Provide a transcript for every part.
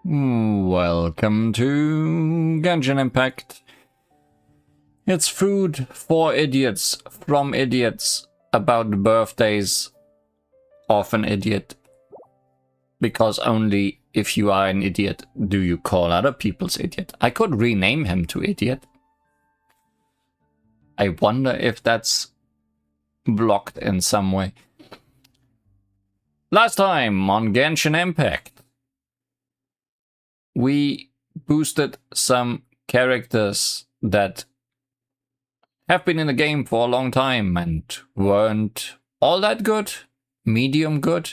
Welcome to Genshin Impact. It's food for idiots, from idiots, about the birthdays of an idiot. Because only if you are an idiot do you call other people's idiot. I could rename him to idiot. I wonder if that's blocked in some way. Last time on Genshin Impact, we boosted some characters that have been in the game for a long time and weren't all that good, medium good,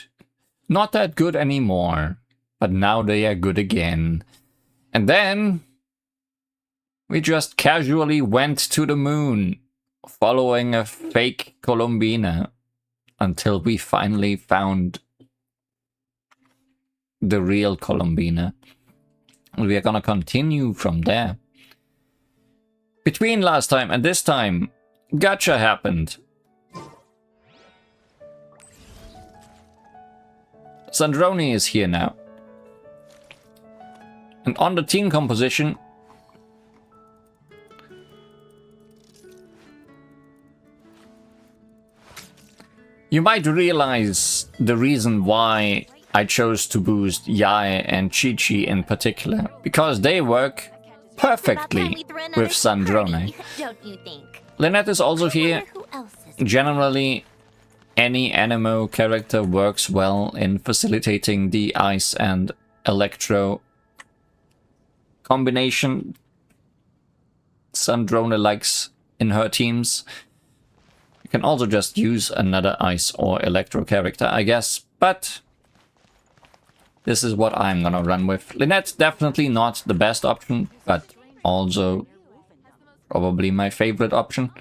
not that good anymore, but now they are good again. And then we just casually went to the moon, following a fake Columbina, until we finally found the real Columbina. We are gonna continue from there. Between last time and this time, gacha happened. Sandrone is here now. And on the team composition, you might realize the reason why I chose to boost Yae and Chi-Chi in particular, because they work perfectly with Sandrone. Lynette is also here. Generally, any Anemo character works well in facilitating the ice and electro combination Sandrone likes in her teams. You can also just use another ice or electro character, I guess, but this is what I'm gonna run with. Lynette's definitely not the best option, but also probably my favorite option.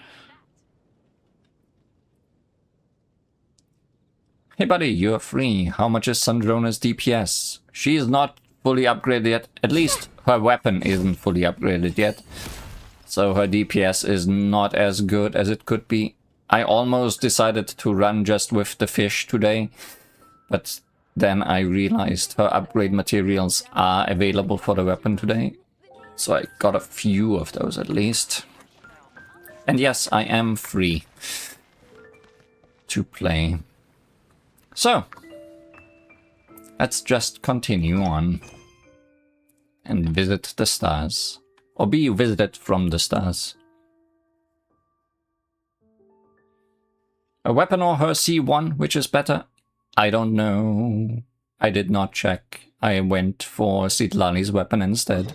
Hey buddy, you're free. How much is Sandrone's DPS? She is not fully upgraded yet. At least her weapon isn't fully upgraded yet. So her DPS is not as good as it could be. I almost decided to run just with the fish today, but then I realized her upgrade materials are available for the weapon today. So I got a few of those at least. And yes, I am free to play. So, let's just continue on and visit the stars. Or be visited from the stars. A weapon or her C1, which is better? I don't know. I did not check. I went for Citlali's weapon instead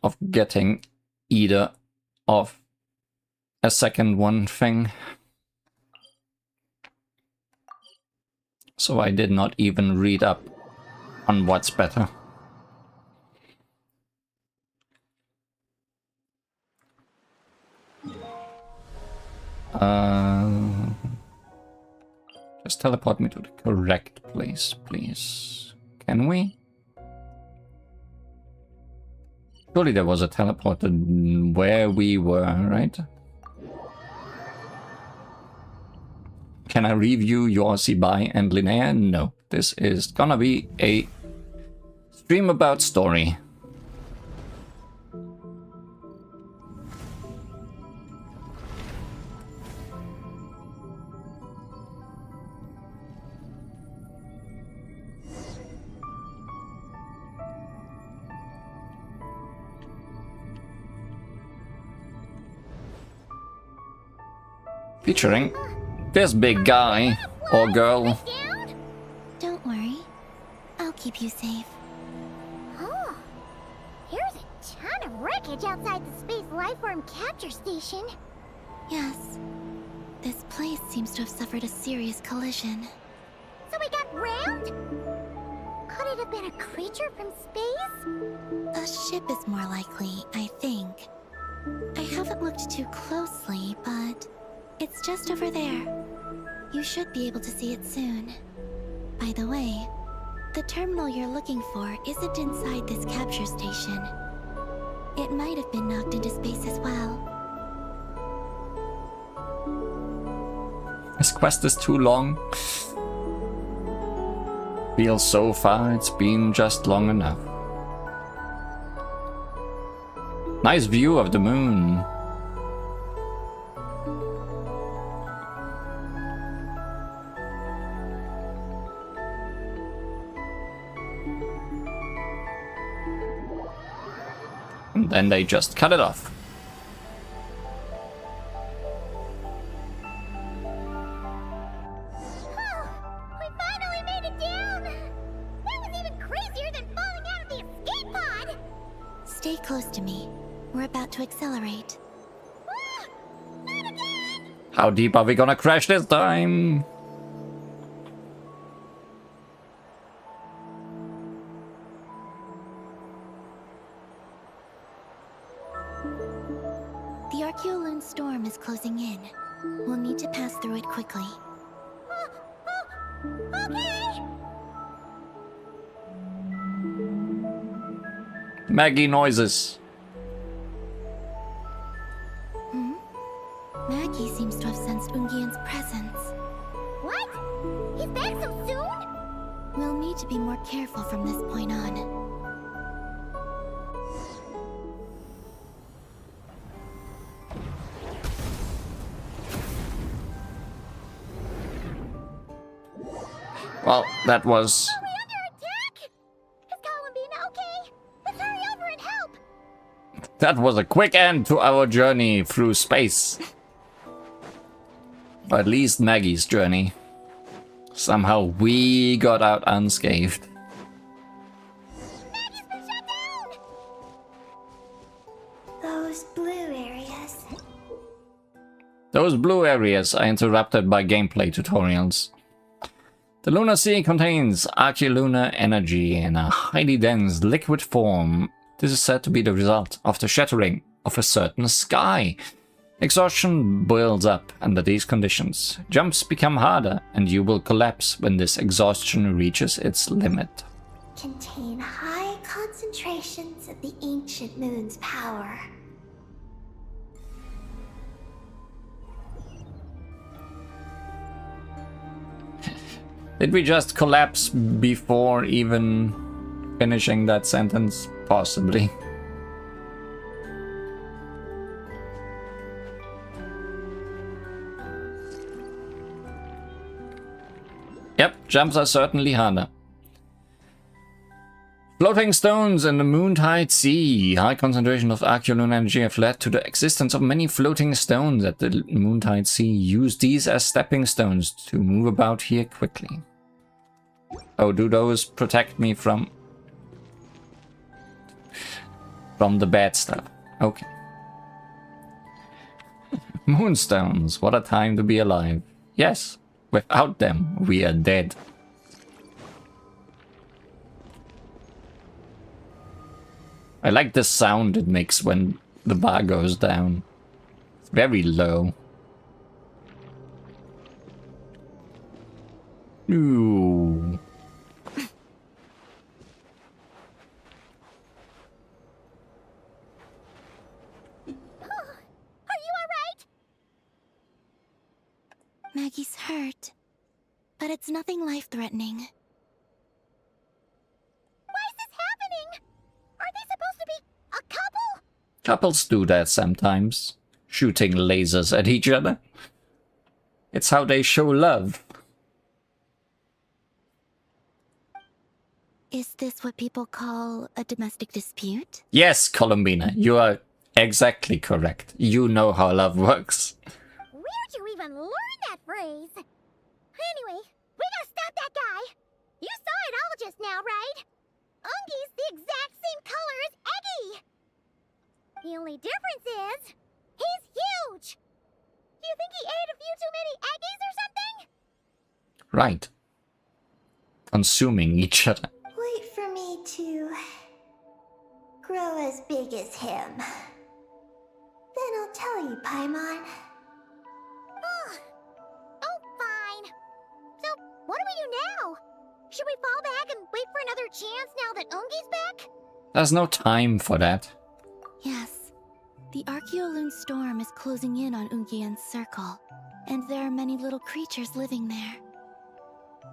of getting either of a second one thing. So I did not even read up on what's better. Just teleport me to the correct place, please. Can we? Surely there was a teleporter where we were, right? Can I review your Sibai and Linnea? No. This is gonna be a stream about story. Featuring this big guy or girl. Don't worry, I'll keep you safe. Oh, here's a ton of wreckage outside the Space Lifeform Capture Station. Yes, this place seems to have suffered a serious collision. So we got rammed? Could it have been a creature from space? A ship is more likely, I think. I haven't looked too closely, but it's just over there. You should be able to see it soon. By the way, the terminal you're looking for isn't inside this capture station. It might have been knocked into space as well. This quest is too long. Feels so far it's been just long enough. Nice view of the moon. And then they just cut it off. We finally made it down! That was even crazier than falling out of the escape pod! Stay close to me. We're about to accelerate. Ah, not again! How deep are we gonna crash this time? The Archeoloon storm is closing in. We'll need to pass through it quickly. Okay! Maggie noises. Maggie seems to have sensed Ungian's presence. What? He's back so soon? We'll need to be more careful from this point on. Well, that was... Are we under attack? Is Columbina okay? Let's hurry over and help! That was a quick end to our journey through space. Or at least Maggie's journey. Somehow we got out unscathed. Maggie's been shut down! Those blue areas. Those blue areas are interrupted by gameplay tutorials. The lunar sea contains archeolunar energy in a highly dense liquid form. This is said to be the result of the shattering of a certain sky. Exhaustion builds up under these conditions. Jumps become harder, and you will collapse when this exhaustion reaches its limit. Contain high concentrations of the ancient moon's power. Did we just collapse before even finishing that sentence? Possibly. Yep, jumps are certainly harder. Floating stones in the Moontide Sea. High concentration of archeolunar energy have led to the existence of many floating stones at the Moontide Sea. Use these as stepping stones to move about here quickly. Oh, do those protect me from the bad stuff? Okay. Moonstones, what a time to be alive. Yes, without them, we are dead. I like the sound it makes when the bar goes down. It's very low. Ooh. Are you alright? Maggie's hurt, but it's nothing life-threatening. Why is this happening? Are they supposed to be a couple? Couples do that sometimes. Shooting lasers at each other. It's how they show love. Is this what people call a domestic dispute? Yes, Columbina, you are exactly correct. You know how love works. Where'd you even learn that phrase? Anyway, we gotta stop that guy. You saw it all just now, right? Ungi's the exact same color as Eggy. The only difference is, he's huge. Do you think he ate a few too many Eggies or something? Right. Consuming each other. Wait for me to grow as big as him. Then I'll tell you, Paimon. Oh, fine. So, what do we do now? Should we fall back and wait for another chance now that Ungi's back? There's no time for that. Yes. The Archeoloon storm is closing in on Ungian's circle, and there are many little creatures living there.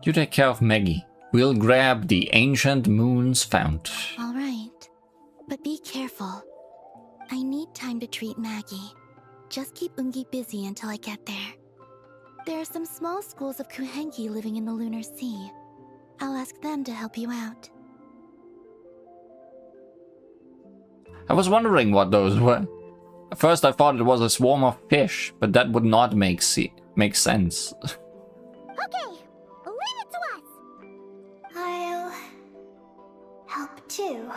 You take care of Maggie. We'll grab the ancient moon's fount. All right. But be careful. I need time to treat Maggie. Just keep Ungi busy until I get there. There are some small schools of Kuhenki living in the Lunar Sea. I'll ask them to help you out. I was wondering what those were. At first I thought it was a swarm of fish, but that would not make sense. Okay, leave it to us. I'll help too.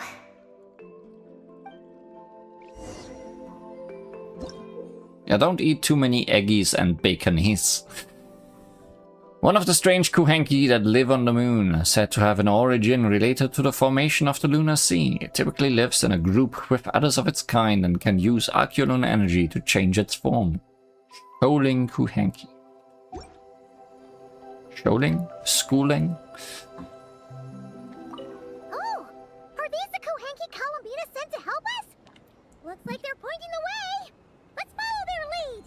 Yeah, don't eat too many eggies and baconies. One of the strange Kuhenki that live on the moon, said to have an origin related to the formation of the lunar sea. It typically lives in a group with others of its kind and can use Archeolun energy to change its form. Sholing Kuhenki. Sholing? Schooling? Oh, are these the Kuhenki Columbina sent to help us? Looks like they're pointing the way. Let's follow their lead.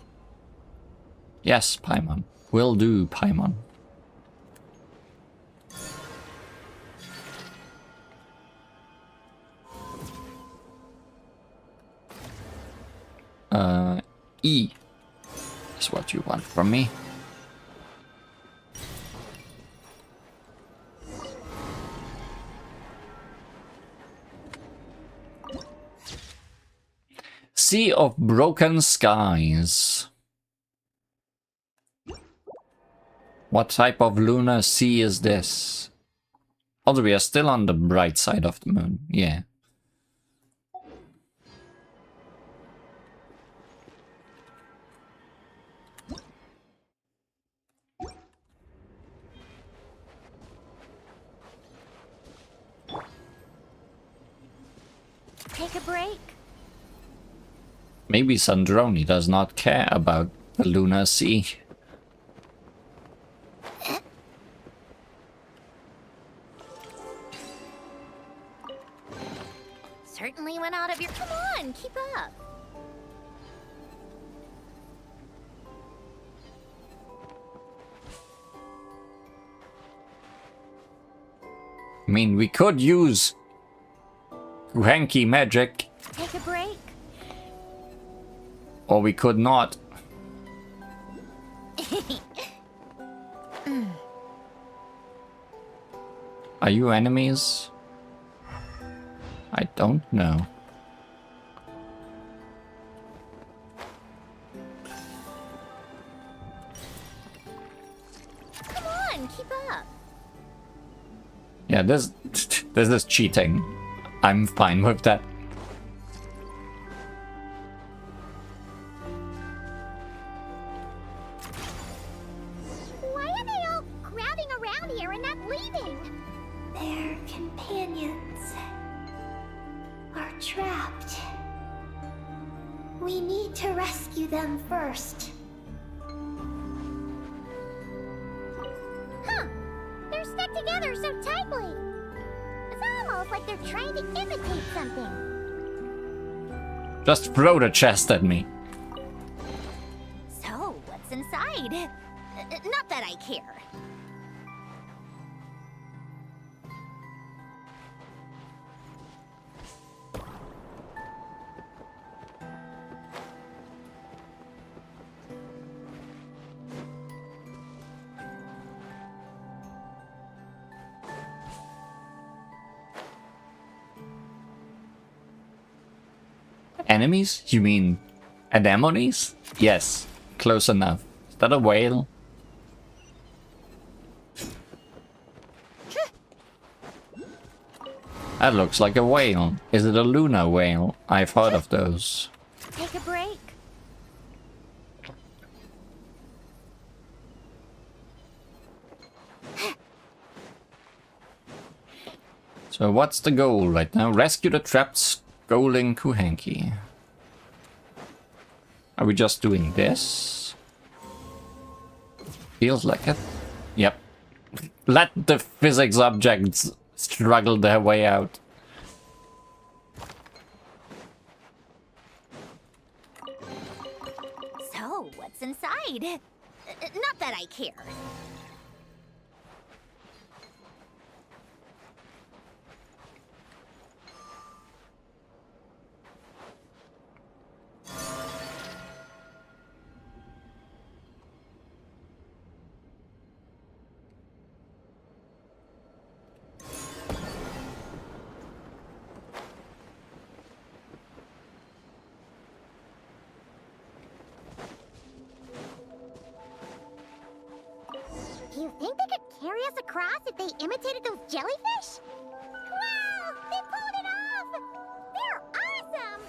Yes, Paimon. Will do, Paimon. E is what you want from me. Sea of Broken Skies. What type of lunar sea is this? Although we are still on the bright side of the moon, yeah. Take a break. Maybe Sandroni does not care about the lunar sea. Certainly went out of your... Come on, keep up. I mean, we could use Kuhenki magic, Take a break. or we could not. Are you enemies? I don't know. Come on, keep up. Yeah, this is cheating. I'm fine with that. Why are they all crowding around here and not leaving? Their companions are trapped. We need to rescue them first. Huh. They're stuck together so tightly. It's almost like they're trying to imitate something. Just throw the chest at me. So, what's inside? Not that I care. Enemies? You mean anemones? Yes, close enough. Is that a whale? That looks like a whale. Is it a lunar whale? I've heard of those. Take a break. So what's the goal right now? Rescue the trapped scolding Kuhenki. Are we just doing this? Feels like it. Yep. Let the physics objects struggle their way out. So, what's inside? Not that I care. Do you think they could carry us across if they imitated those jellyfish? Wow! They pulled it off! They're awesome!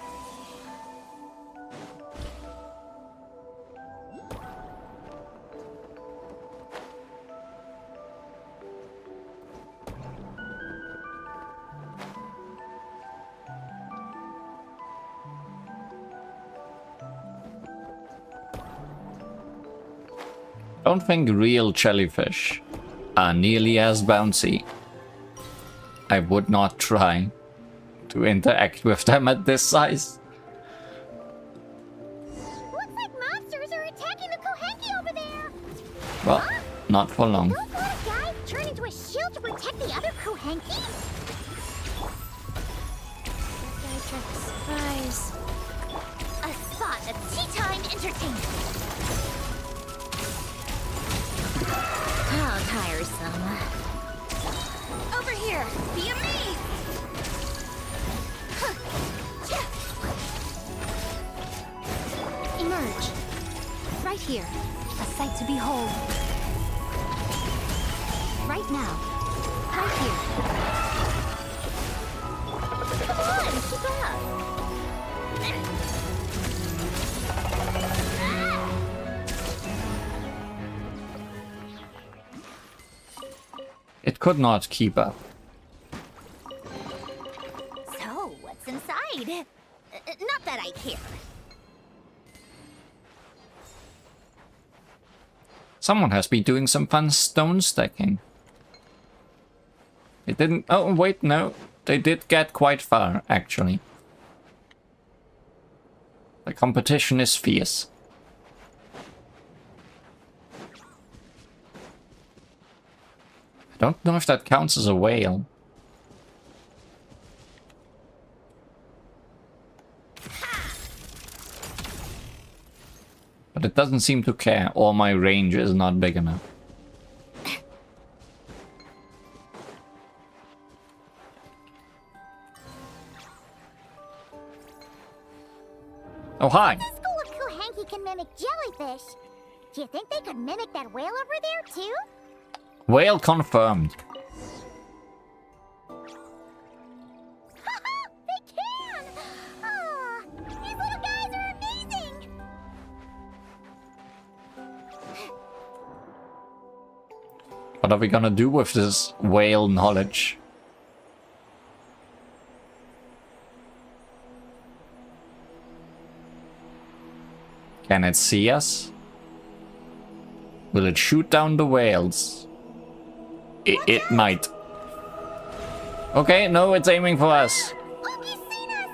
Don't think real jellyfish are nearly as bouncy. I would not try to interact with them at this size. Looks like monsters are attacking the Kohenki over there! Well, not for long. Those little guys turn into a shield to protect the other Kohenki? Guy trick surprise. A spot of tea time entertainment. How tiresome. Over here, via me! Emerge. Right here, a sight to behold. Right now. Right here. Come on, keep up. It could not keep up. So, what's inside? Not that I care. Someone has been doing some fun stone stacking. It didn't... Oh, wait, no. They did get quite far, actually. The competition is fierce. I don't know if that counts as a whale. But it doesn't seem to care, or my range is not big enough. Oh, hi! The school of Kohenki can mimic jellyfish. Do you think they could mimic that whale over there, too? Whale confirmed. They can! Ah, these little guys are amazing! What are we gonna do with this whale knowledge? Can it see us? Will it shoot down the whales? It might. Okay, no, it's aiming for us. Oogie's seen us!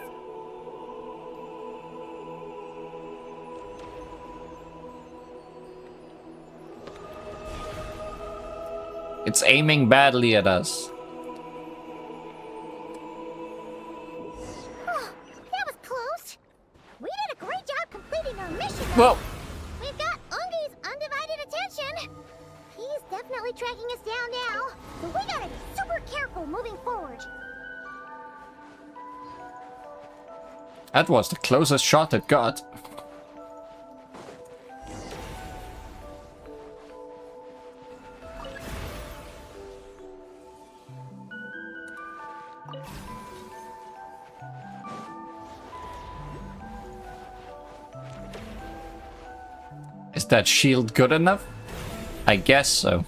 It's aiming badly at us. That was close. We did a great job completing our mission. Whoa! We've got Ungi's undivided attention. He's definitely tracking us down now, so we gotta be super careful moving forward. That was the closest shot it got. Is that shield good enough? I guess so.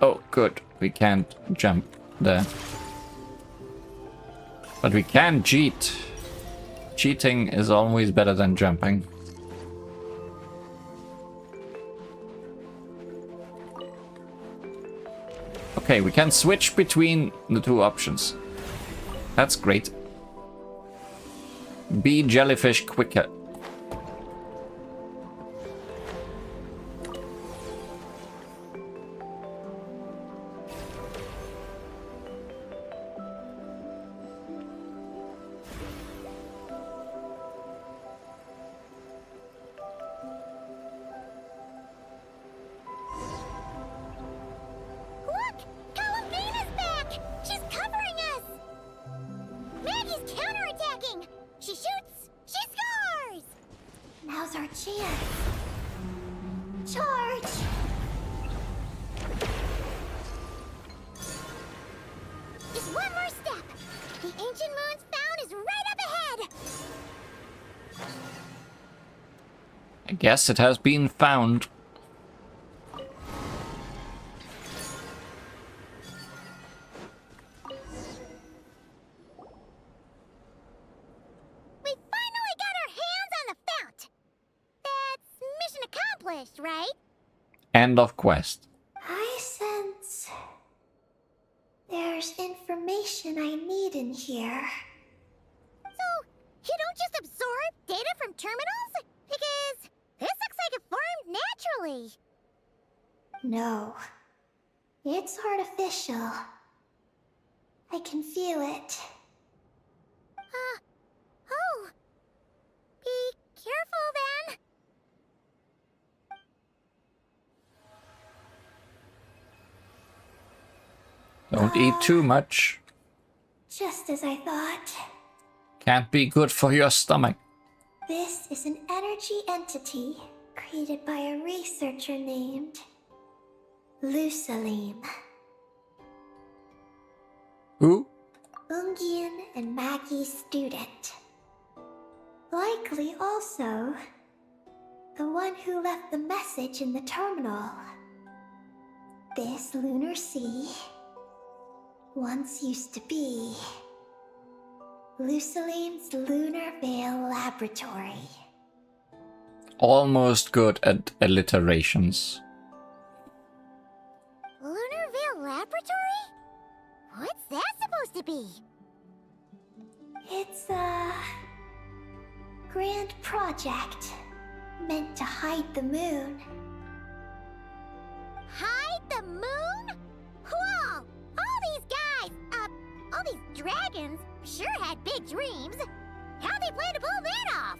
Oh, good. We can't jump there. But we can cheat. Cheating is always better than jumping. Okay, we can switch between the two options. That's great. Be jellyfish quicker. Look! Columbina's back! She's covering us! Maggie's counterattacking! She shoots! She's Now's our chance. Charge! Just one more step. The ancient moon's found is right up ahead. I guess it has been found. We finally got our hands on the fount. That's mission accomplished, right? End of quest. I sense there's information I need in here. So, you don't just absorb data from terminals? Because this looks like it formed naturally. No, it's artificial. I can feel it. Oh. Be careful then. Don't eat too much. Just as I thought. Can't be good for your stomach. This is an energy entity created by a researcher named Lusalim. Who? Ungian and Maggie's student. Likely also the one who left the message in the terminal. This lunar sea once used to be Lusalim's Lunar Veil Laboratory. Almost good at alliterations. Lunar Veil Laboratory? What's that supposed to be? It's a grand project meant to hide the moon. Hide the moon? Whoa! All these guys, all these dragons sure had big dreams. How'd they plan to pull that off?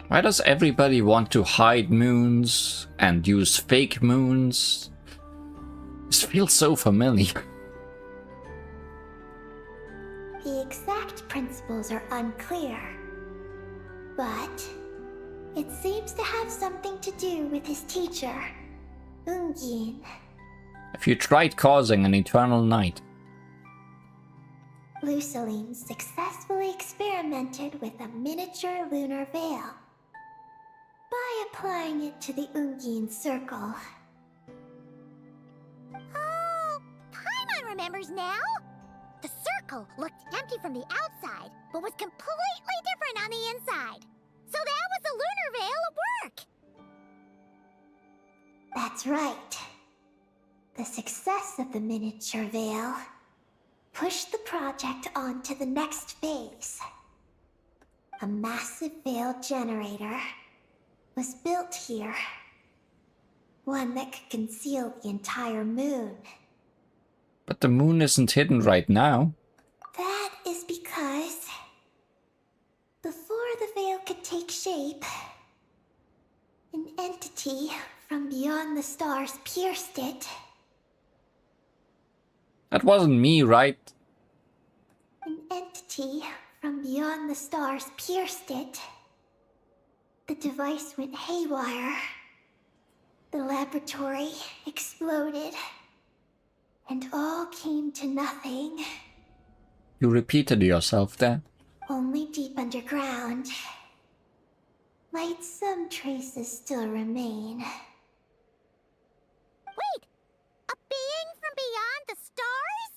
Why does everybody want to hide moons and use fake moons? This feels so familiar. The exact principles are unclear, but it seems to have something to do with his teacher, Ungin. If you tried causing an eternal night, Lusalim successfully experimented with a miniature lunar veil by applying it to the Ungin circle. Oh, Paimon remembers now. The circle looked empty from the outside, but was completely different on the inside. So that was the lunar veil at work. That's right. The success of the miniature veil pushed the project on to the next phase. A massive veil generator was built here. One that could conceal the entire moon. but the moon isn't hidden right now. That is because before the veil could take shape, an entity from beyond the stars pierced it. That wasn't me, right? An entity from beyond the stars pierced it. The device went haywire. The laboratory exploded. And all came to nothing. You repeated yourself there. Only deep underground might some traces still remain. Wait, a being from beyond the stars?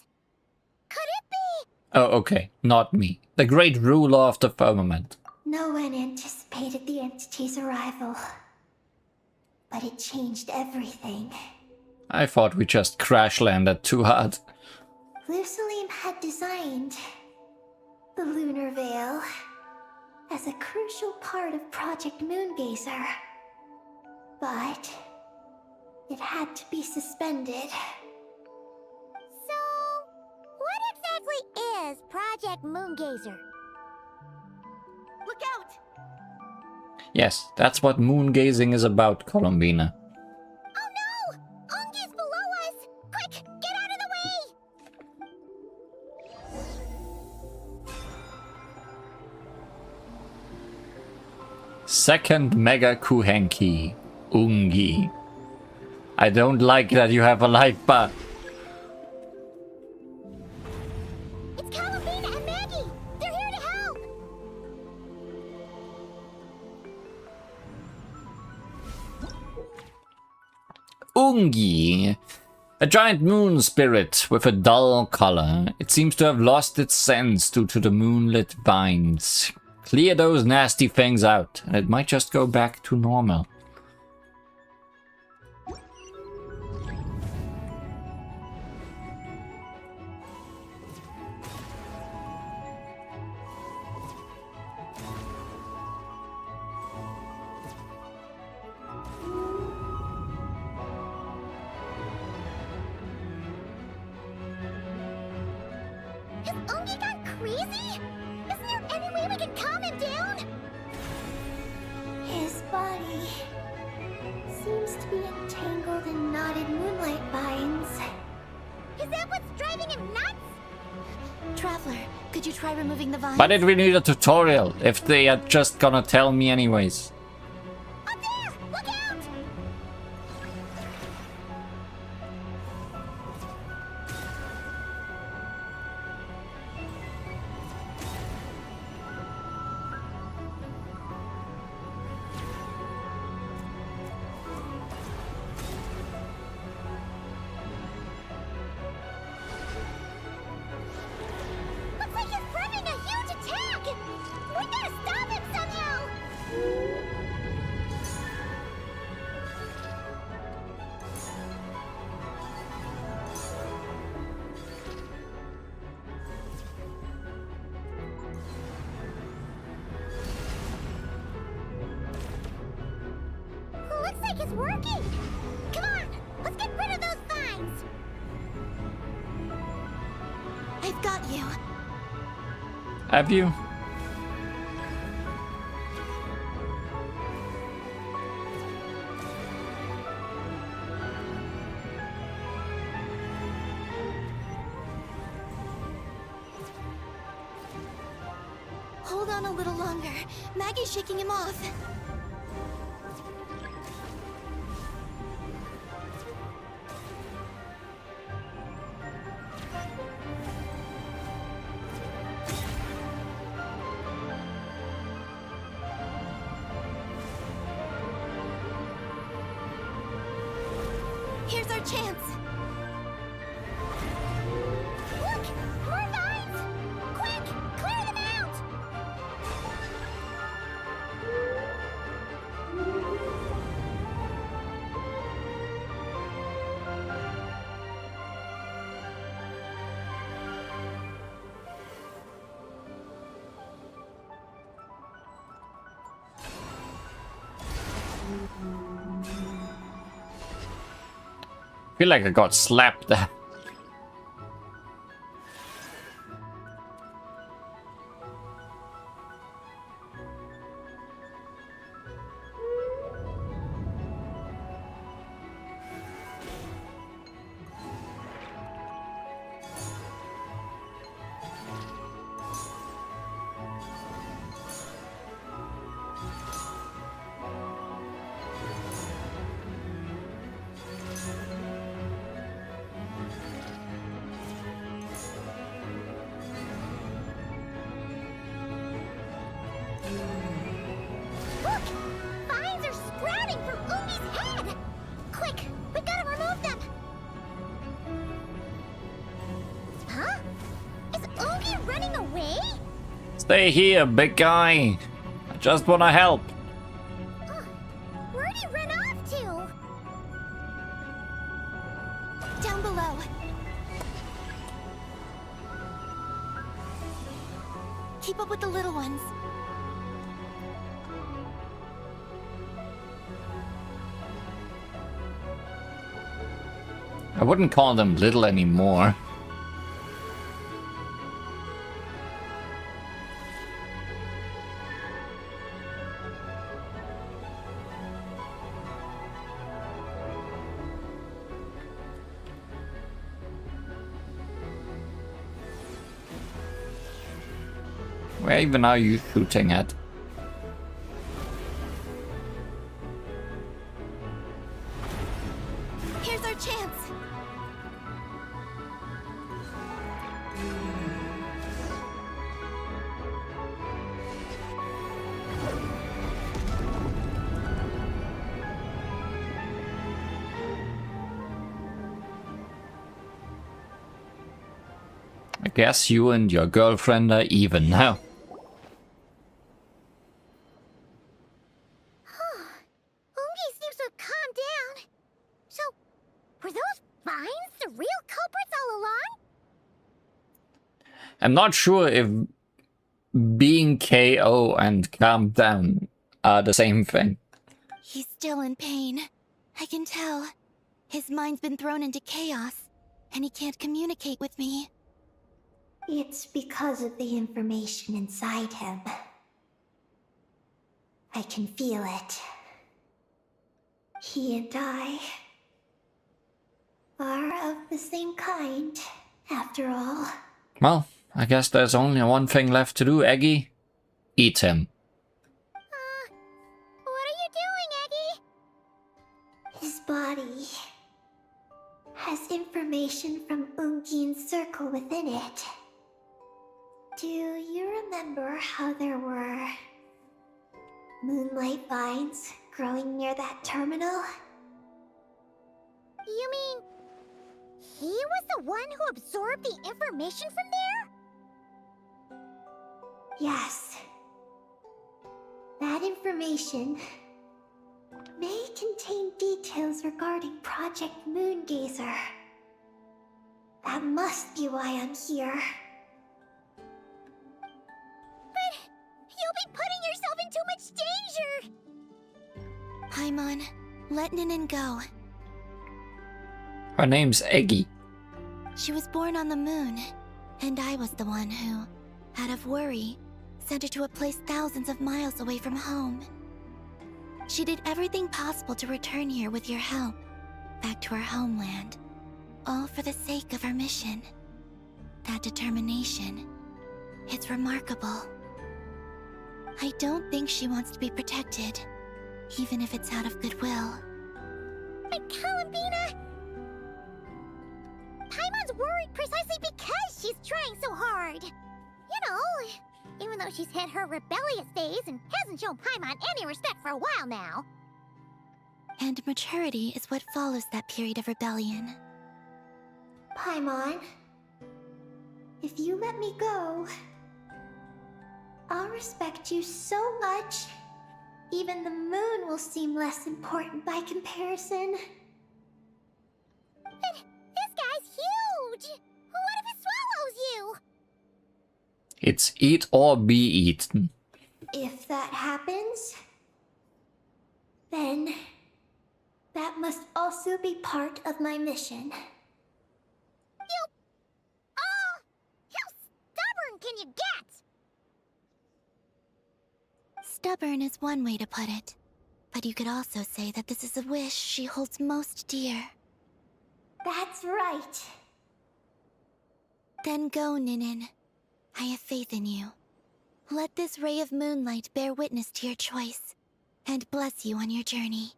Could it be? Oh, okay. Not me. The great ruler of the firmament. No one anticipated the entity's arrival, but it changed everything. I thought we just crash landed too hard. Lusalim had designed the lunar veil as a crucial part of Project Moongazer, but it had to be suspended. So, what exactly is Project Moongazer? Look out! Yes, that's what moon gazing is about, Columbina. Oh no! Ungi's below us! Quick, get out of the way! Second Mega Kuhenki. Ungi. I don't like that you have a life bar. It's Calabina and Maggie! They're here to help! Ungi. A giant moon spirit with a dull color. It seems to have lost its sense due to the moonlit vines. Clear those nasty things out, and it might just go back to normal. Has Ungi gone crazy? Isn't there any way we can calm him down? His body seems to be entangled in knotted moonlight vines. Is that what's driving him nuts? Traveler, could you try removing the vines? Why did we need a tutorial if they are just gonna tell me anyways? Up there! Look out! Looks like he's planning a huge attack! We gotta stop him somehow! Looks like it's working! Come on, let's get rid of those vines! I've got you. Have you? Hold on a little longer. Maggie's shaking him off. Here's our chance. Look! More vines! Quick! Clear them out! I feel like I got slapped there. Look! Vines are sprouting from Ungi's head! Quick! We gotta remove them! Huh? Is Ungi running away? Stay here, big guy. I just wanna help. Where'd he run off to? Down below. Keep up with the little ones. I wouldn't call them little anymore. Where even are you shooting at? There's our chance. I guess you and your girlfriend are even now. Ungi seems to have calmed down. So, were those vines the real culprits all along? I'm not sure if being KO and calm down are the same thing. He's still in pain. I can tell. His mind's been thrown into chaos, and he can't communicate with me. It's because of the information inside him. I can feel it. He and I are of the same kind, after all. Well, I guess there's only one thing left to do, Eggy. Eat him. What are you doing, Eggy? His body has information from Ungin's circle within it. Do you remember how there were moonlight vines growing near that terminal? You mean he was the one who absorbed the information from there? Yes. That information may contain details regarding Project Moongazer. That must be why I'm here. You'll be putting yourself in too much danger! Paimon, let Ninin go. Her name's Eggy. She was born on the moon, and I was the one who, out of worry, sent her to a place thousands of miles away from home. She did everything possible to return here with your help, back to her homeland, all for the sake of her mission. That determination, it's remarkable. I don't think she wants to be protected, even if it's out of goodwill. But Columbina... Paimon's worried precisely because she's trying so hard. You know, even though she's had her rebellious days and hasn't shown Paimon any respect for a while now. And maturity is what follows that period of rebellion. Paimon, if you let me go, I'll respect you so much. Even the moon will seem less important by comparison. But this guy's huge! What if it swallows you? It's eat or be eaten. If that happens, then that must also be part of my mission. How stubborn can you get? Stubborn is one way to put it, but you could also say that this is a wish she holds most dear. That's right. Then go, Ninin. I have faith in you. Let this ray of moonlight bear witness to your choice, and bless you on your journey.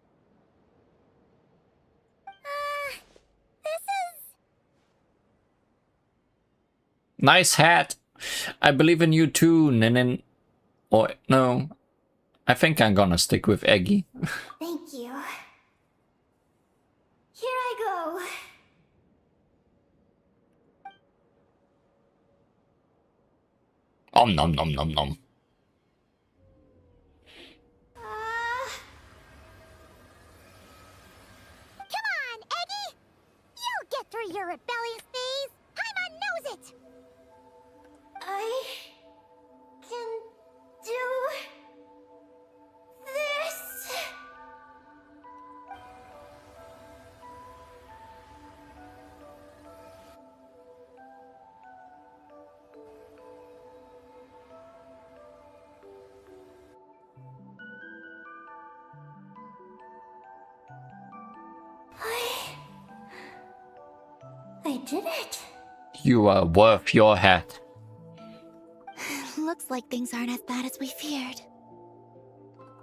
This is... Nice hat. I believe in you too, Ninin. Or, no. I think I'm gonna stick with Eggy. Thank you. Here I go. Om nom nom nom nom. Come on, Eggy! You'll get through your rebellious phase! Paimon knows it! I can do this. I did it. You are worth your hat. Looks like things aren't as bad as we feared.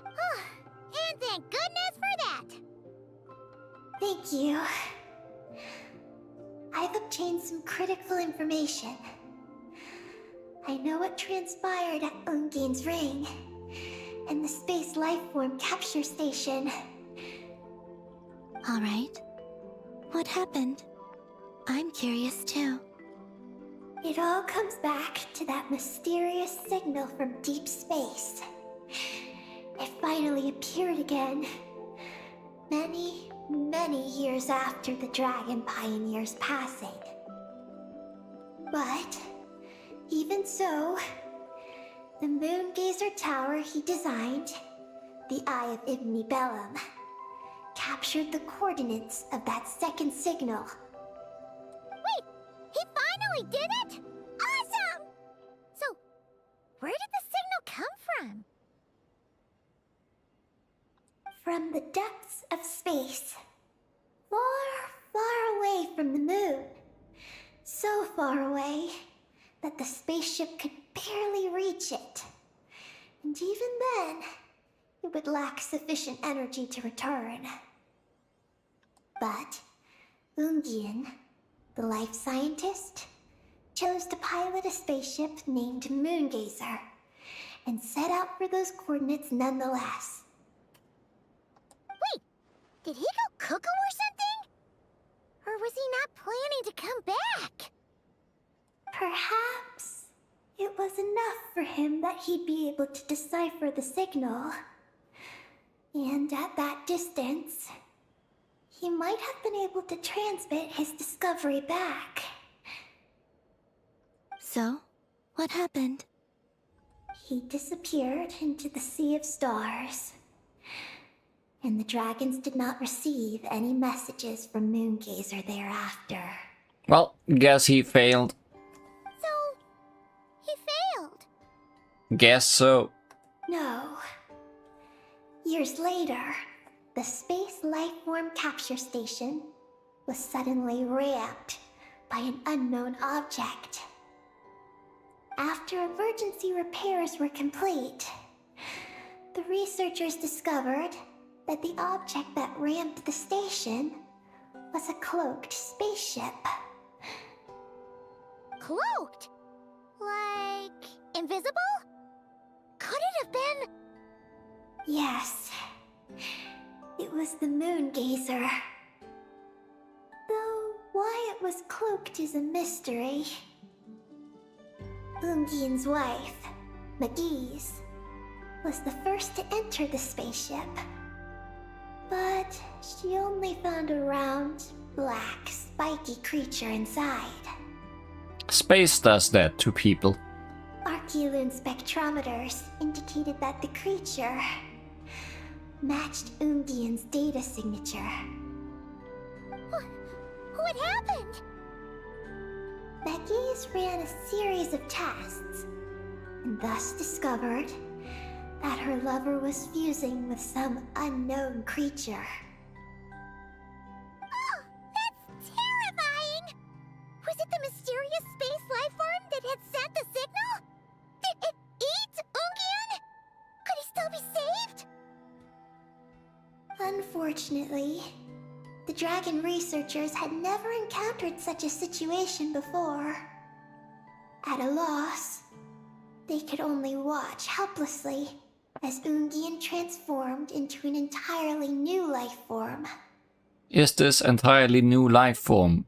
And thank goodness for that! Thank you. I've obtained some critical information. I know what transpired at Ungein's ring and the space lifeform capture station. Alright. What happened? I'm curious too. It all comes back to that mysterious signal from deep space. It finally appeared again. Many, many years after the Dragon Pioneer's passing. But, even so, the Moon Gazer Tower he designed, the Eye of Ibni Bellum, captured the coordinates of that second signal. Wait, he finally did it? Awesome! So, where did the signal come from? From the depths of space. Far, far away from the moon. So far away that the spaceship could barely reach it. And even then, it would lack sufficient energy to return. But Ungien, the life scientist, chose to pilot a spaceship named Moongazer and set out for those coordinates nonetheless. Wait, did he go cuckoo or something? Or was he not planning to come back? Perhaps it was enough for him that he'd be able to decipher the signal. And at that distance, he might have been able to transmit his discovery back. So, what happened? He disappeared into the sea of stars. And the dragons did not receive any messages from Moongazer thereafter. Well, guess he failed. So, he failed. Guess so. No. Years later, the Space Lifeform Capture Station was suddenly ramped by an unknown object. After emergency repairs were complete, the researchers discovered that the object that ramped the station was a cloaked spaceship. Cloaked? Like, invisible? Could it have been... Yes, it was the Moongazer. Though why it was cloaked is a mystery. Ungein's wife, Magi's, was the first to enter the spaceship. But she only found a round, black, spiky creature inside. Space does that to people. Archeloon spectrometers indicated that the creature matched Ungein's data signature. What happened? Magi's ran a series of tests, and thus discovered that her lover was fusing with some unknown creature. Oh, that's terrifying! Was it the mysterious space lifeform that had sent the signal? Did it eat Ungien? Could he still be saved? Unfortunately, the dragon researchers had never encountered such a situation before. At a loss, they could only watch helplessly as Ungien transformed into an entirely new life form. Is this entirely new life form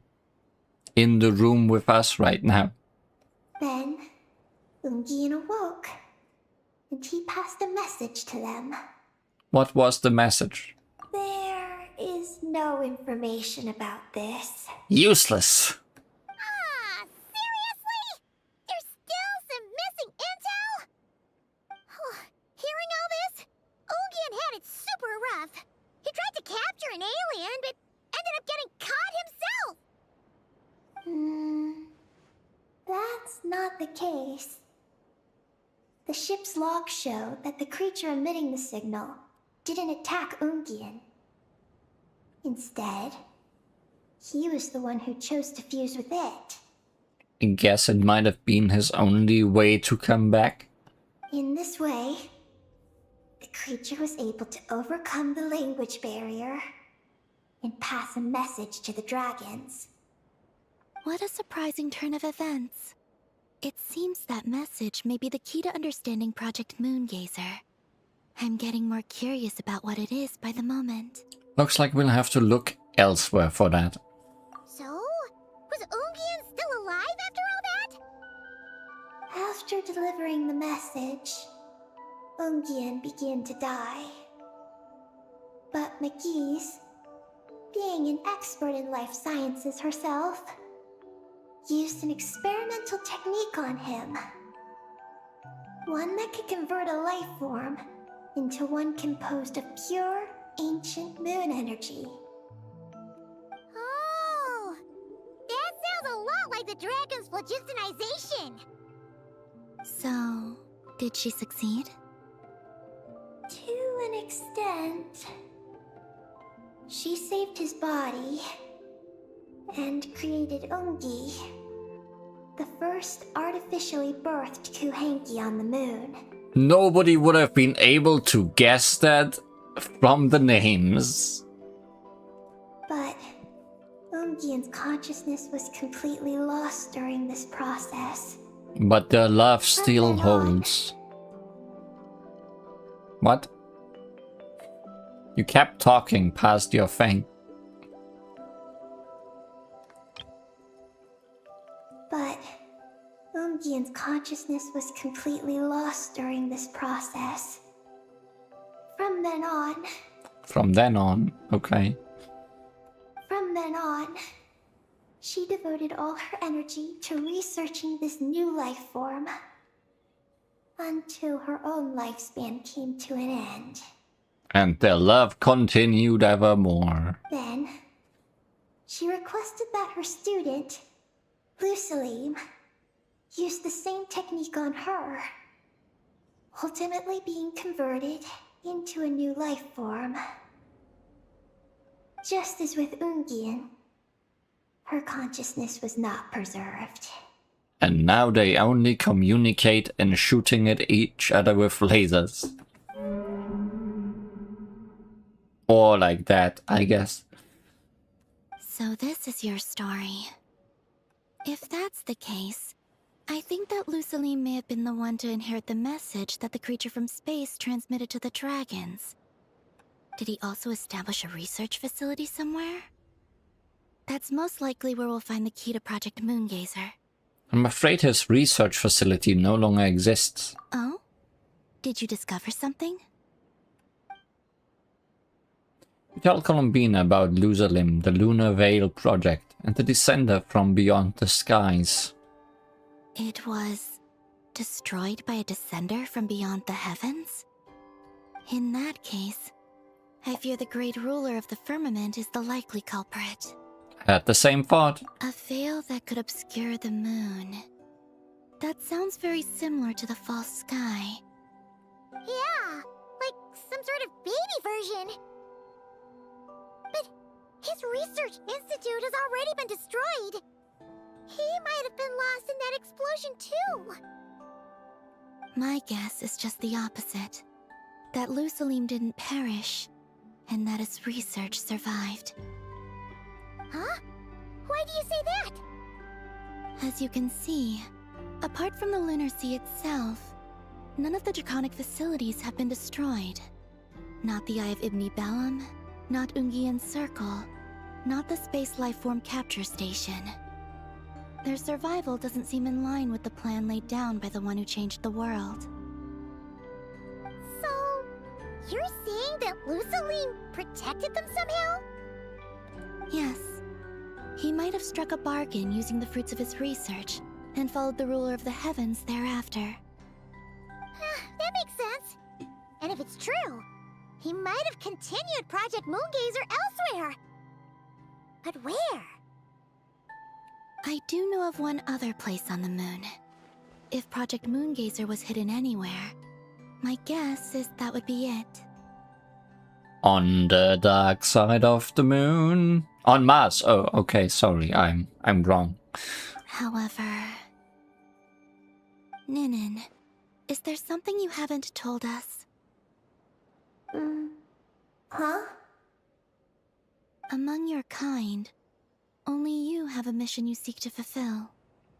in the room with us right now? Then, Ungien awoke, and he passed a message to them. What was the message? There is no information about this. Useless. Ah, seriously? There's still some missing intel? Hearing all this, Ungien had it super rough. He tried to capture an alien, but ended up getting caught himself. That's not the case. The ship's logs show that the creature emitting the signal didn't attack Ungien. Instead, he was the one who chose to fuse with it. I guess it might have been his only way to come back. In this way, the creature was able to overcome the language barrier and pass a message to the dragons. What a surprising turn of events. It seems that message may be the key to understanding Project Moongazer. I'm getting more curious about what it is by the moment. Looks like we'll have to look elsewhere for that. So, was Ungian still alive after all that? After delivering the message, Ungian began to die. But McGee's, being an expert in life sciences herself, used an experimental technique on him. One that could convert a life form into one composed of pure, ancient moon energy. Oh, that sounds a lot like the dragon's phlogistonization. So, did she succeed? To an extent. She saved his body and created Ungi, the first artificially birthed Kuhanki on the moon. Nobody would have been able to guess that from the names. But Ungian's consciousness was completely lost during this process. But their love still holds. What? You kept talking past your thing. But Ungian's consciousness was completely lost during this process. From then on, okay. From then on, she devoted all her energy to researching this new life form. Until her own lifespan came to an end. And their love continued evermore. Then, she requested that her student, Lusalim, use the same technique on her, ultimately being converted into a new life form. Just as with Ungian, her consciousness was not preserved. And now they only communicate in shooting at each other with lasers. Or like that, I guess. So this is your story. If that's the case, I think that Lusaline may have been the one to inherit the message that the creature from space transmitted to the dragons. Did he also establish a research facility somewhere? That's most likely where we'll find the key to Project Moongazer. I'm afraid his research facility no longer exists. Oh? Did you discover something? Tell Columbina about Lusalim, the Lunar Veil Project, and the Descender from beyond the skies. It was destroyed by a descender from beyond the heavens? In that case, I fear the great ruler of the firmament is the likely culprit. Had the same thought. A veil that could obscure the moon. That sounds very similar to the false sky. Yeah, like some sort of baby version. But his research institute has already been destroyed. He might have been lost in that explosion too. My guess is just the opposite. That Lusalim didn't perish, and that his research survived. Huh? Why do you say that? As you can see, apart from the Lunar Sea itself, none of the draconic facilities have been destroyed. Not the Eye of Ibni Bellum, not Ungian's Circle, not the Space Lifeform Capture Station. Their survival doesn't seem in line with the plan laid down by the one who changed the world. So, you're saying that Lusaline protected them somehow? Yes. He might have struck a bargain using the fruits of his research, and followed the ruler of the heavens thereafter. That makes sense. And if it's true, he might have continued Project Moongazer elsewhere. But where? I do know of one other place on the moon. If Project Moongazer was hidden anywhere, my guess is that would be it. On the dark side of the moon. On Mars. Oh, okay, sorry, I'm wrong. However... Ninin, is there something you haven't told us? Huh? Among your kind, only you have a mission you seek to fulfill.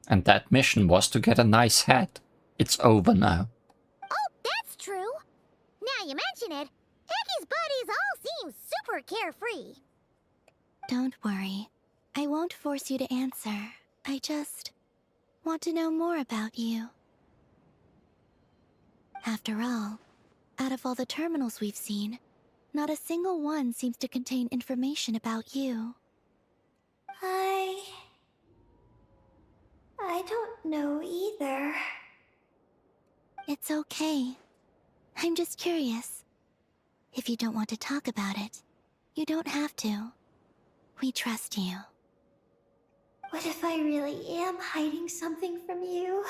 And that mission was to get a nice hat. It's over now. Oh, that's true. Now you mention it, Iggy's buddies all seem super carefree. Don't worry. I won't force you to answer. I just want to know more about you. After all, out of all the terminals we've seen, not a single one seems to contain information about you. I don't know either. It's okay. I'm just curious. If you don't want to talk about it, you don't have to. We trust you. What if I really am hiding something from you?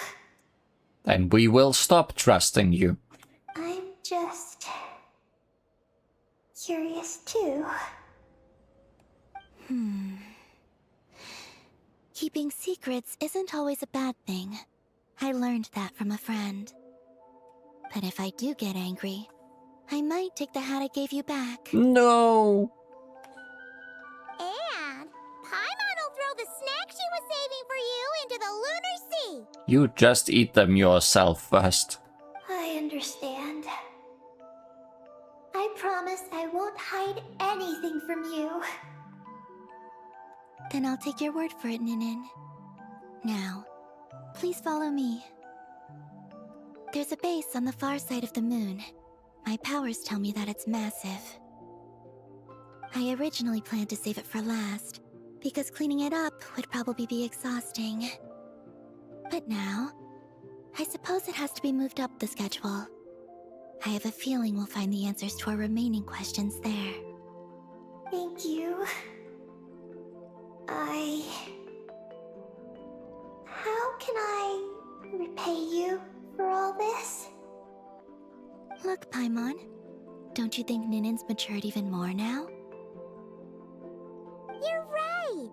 Then we will stop trusting you. I'm just curious too. Keeping secrets isn't always a bad thing. I learned that from a friend. But if I do get angry, I might take the hat I gave you back. No! And Paimon will throw the snack she was saving for you into the Lunar Sea. You just eat them yourself first. I understand. I promise I won't hide anything from you. Then I'll take your word for it, Ninin. Now, please follow me. There's a base on the far side of the moon. My powers tell me that it's massive. I originally planned to save it for last, because cleaning it up would probably be exhausting. But now, I suppose it has to be moved up the schedule. I have a feeling we'll find the answers to our remaining questions there. Thank you. How can I repay you for all this? Look, Paimon, don't you think Ninin's matured even more now? You're right.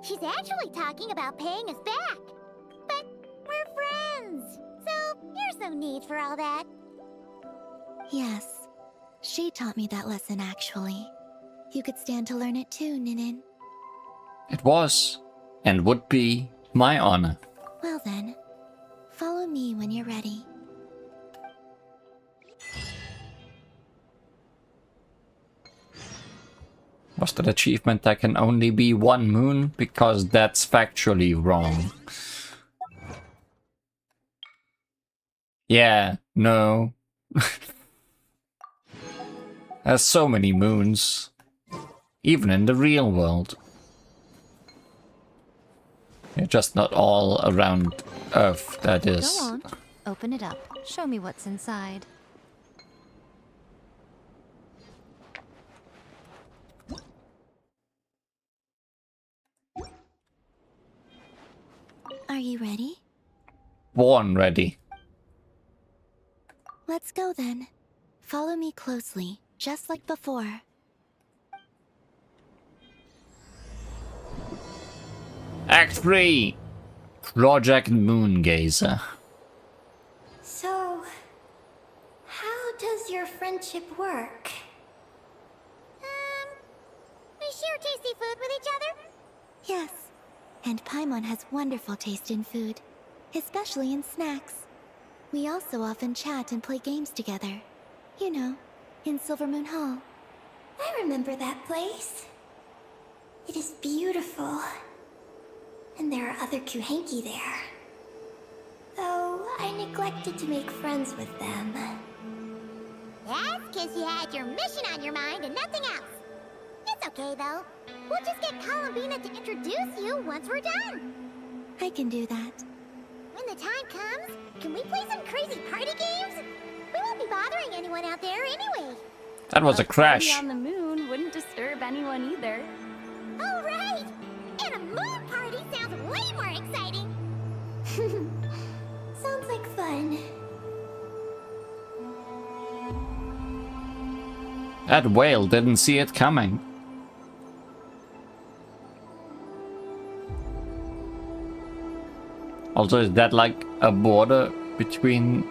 She's actually talking about paying us back. But we're friends, so there's no need for all that. Yes, she taught me that lesson actually. You could stand to learn it too, Ninin. It was, and would be, my honor. Well then, follow me when you're ready. Was that achievement there can only be one moon? Because that's factually wrong. Yeah, no. There's so many moons. Even in the real world. They're just not all around Earth, that is. Go on. Open it up. Show me what's inside. Are you ready? Born ready. Let's go then. Follow me closely, just like before. Act 3! Project Moongazer. So, how does your friendship work? We share tasty food with each other? Yes, and Paimon has wonderful taste in food, especially in snacks. We also often chat and play games together. You know, in Silvermoon Hall. I remember that place. It is beautiful. And there are other Kuhenki there. Though I neglected to make friends with them. That's because you had your mission on your mind and nothing else. It's okay, though. We'll just get Columbina to introduce you once we're done. I can do that. When the time comes, can we play some crazy party games? We won't be bothering anyone out there anyway. That was a crash. Party on the moon wouldn't disturb anyone either. Oh, right! And a moon party sounds way more exciting. Sounds like fun. That whale didn't see it coming. Also, is that like a border between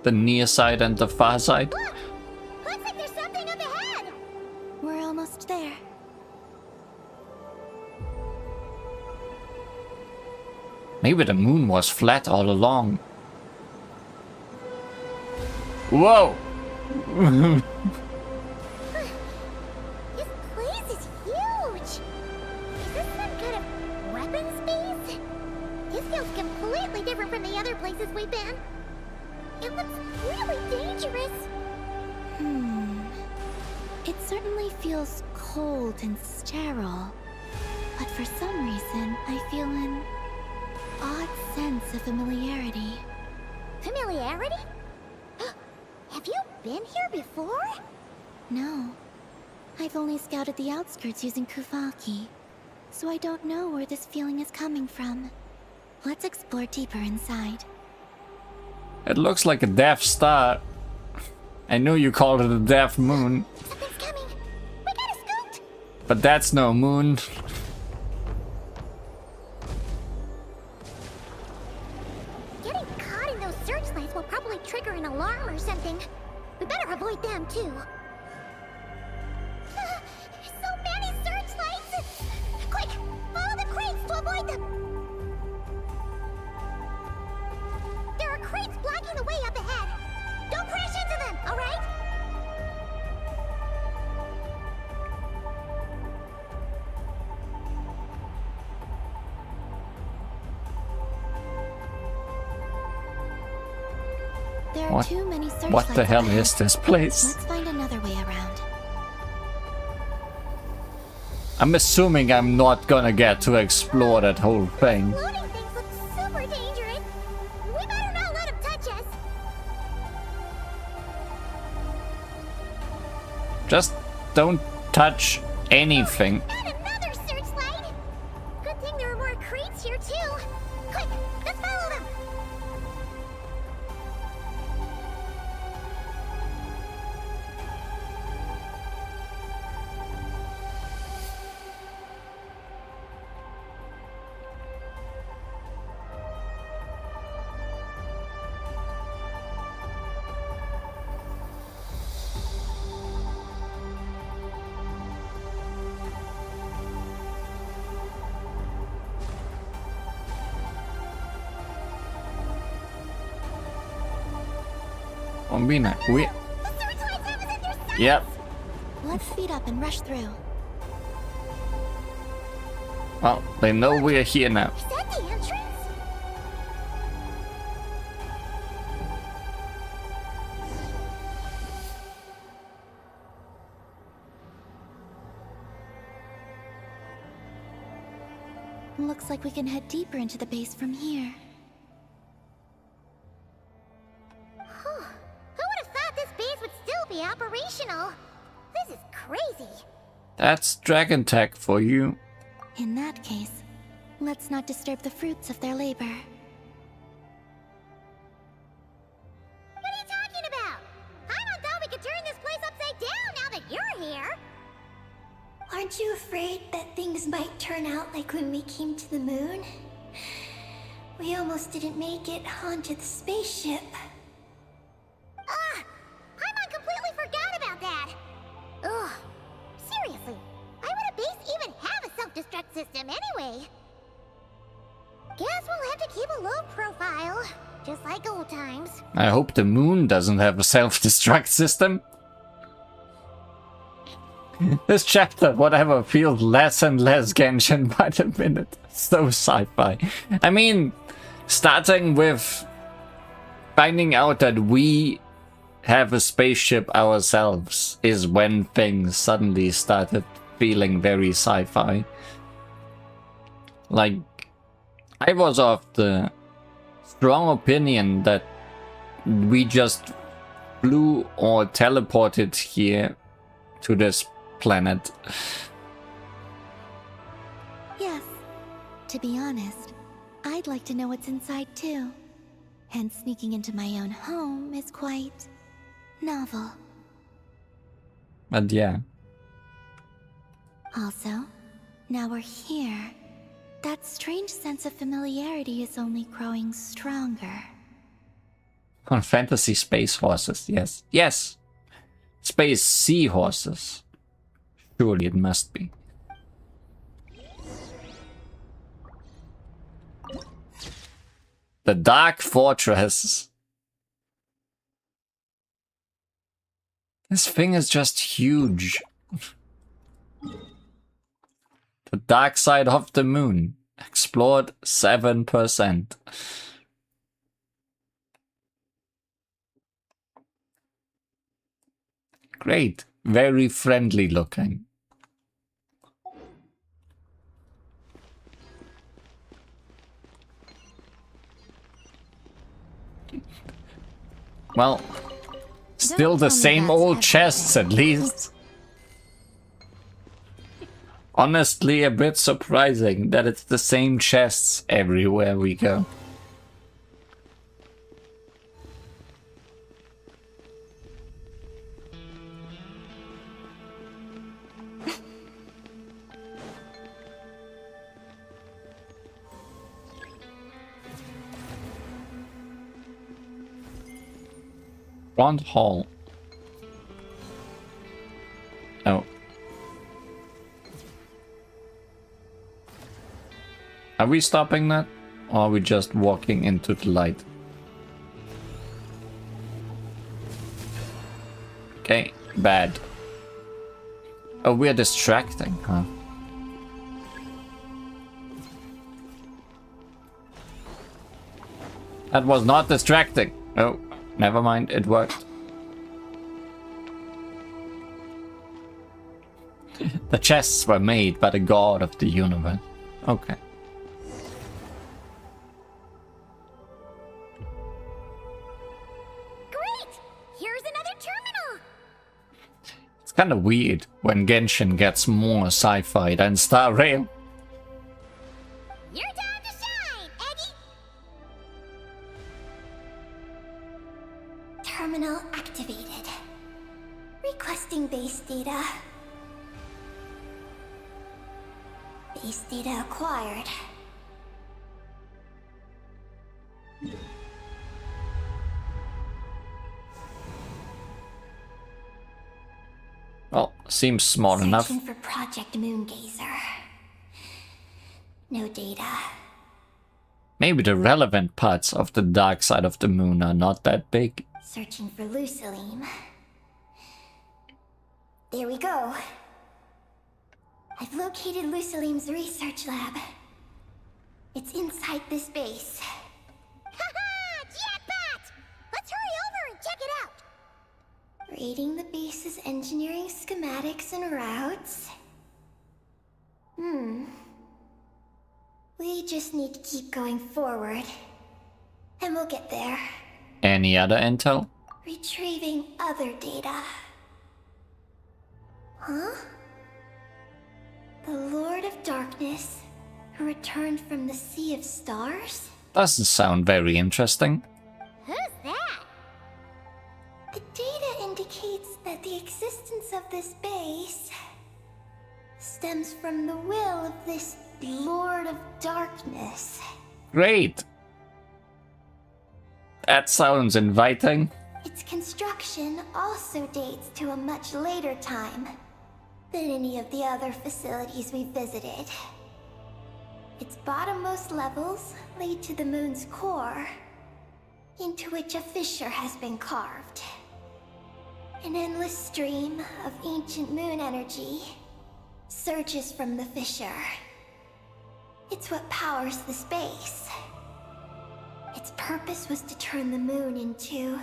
the near side and the far side? Look! Looks like there's something up ahead! We're almost there. Maybe the moon was flat all along. Whoa! This place is huge! Is this some kind of weapons base? This feels completely different from the other places we've been. It looks really dangerous. It certainly feels cold and sterile. But for some reason, I feel an odd sense of familiarity. Familiarity? Have you been here before? No. I've only scouted the outskirts using Kuvaki, so I don't know where this feeling is coming from. Let's explore deeper inside. It looks like a Death Star. I know you called it a Death Moon, Something's coming. We gotta scoot. but that's no moon. Getting caught in those searchlights will probably trigger an alarm or something. We better avoid them too. So many searchlights! Quick, follow the crates to avoid them. There are crates blocking the way up ahead. Don't crash into them, all right? There are too many searchlights. What the hell ahead. is this place? Let's find another way around. I'm assuming I'm not gonna get to explore that whole thing. Floating things look super dangerous. We better not let them touch us. Just don't touch anything. And another searchlight! Good thing there are more crates here too. Quick, let's follow them. Combina. We. The searchlights have us in their sights. Yep. Let's speed up and rush through. Well, they know we're here now. Is that the entrance? Looks like we can head deeper into the base from here. Who would have thought this base would still be operational? This is crazy. That's Dragon Tech for you. In that case, let's not disturb the fruits of their labor. What are you talking about? I thought we could turn this place upside down now that you're here. Aren't you afraid that things might turn out like when we came to the moon? We almost didn't make it onto the spaceship. I completely forgot about that. Ugh. Seriously, why would a base even have a self-destruct system anyway? Guess we'll have to keep a low profile, just like old times. I hope the moon doesn't have a self-destruct system. This chapter, whatever, feels less and less Genshin by the minute. So sci-fi. I mean, starting with finding out that we have a spaceship ourselves is when things suddenly started feeling very sci-fi. Like, I was of the strong opinion that we just flew or teleported here to this planet. Yes. To be honest, I'd like to know what's inside too. And sneaking into my own home is quite novel. But yeah. Also, now we're here. That strange sense of familiarity is only growing stronger. On fantasy space horses, yes. Yes! Space seahorses. Surely it must be. The Dark Fortress. This thing is just huge. The dark side of the moon. Explored 7%. Great. Very friendly looking. Well, still the same old chests at least. Honestly, a bit surprising that it's the same chests everywhere we go. Front hall. Oh. Are we stopping that? Or are we just walking into the light? Okay, bad. Oh, we're distracting, huh? That was not distracting. Oh, never mind, it worked. The chests were made by the god of the universe. Okay. Great! Here's another terminal! It's kind of weird when Genshin gets more sci-fi than Star Rail. Your time to shine, Eggy! Terminal activated. Requesting base data. Base data acquired. Well, seems small enough. Searching for Project Moongazer. No data. Maybe the relevant parts of the dark side of the moon are not that big. Searching for Lucilim. There we go. I've located Lucilim's research lab. It's inside this base. Haha! Jackpot! Let's hurry over and check it out! Reading the base's engineering schematics and routes. We just need to keep going forward. And we'll get there. Any other intel? Retrieving other data. Huh? The Lord of Darkness, who returned from the Sea of Stars? Doesn't sound very interesting. Who's that? The data indicates that the existence of this base stems from the will of this Lord of Darkness. Great. That sounds inviting. Its construction also dates to a much later time than any of the other facilities we visited. Its bottommost levels lead to the moon's core, into which a fissure has been carved. An endless stream of ancient moon energy surges from the fissure. It's what powers the space. Its purpose was to turn the moon into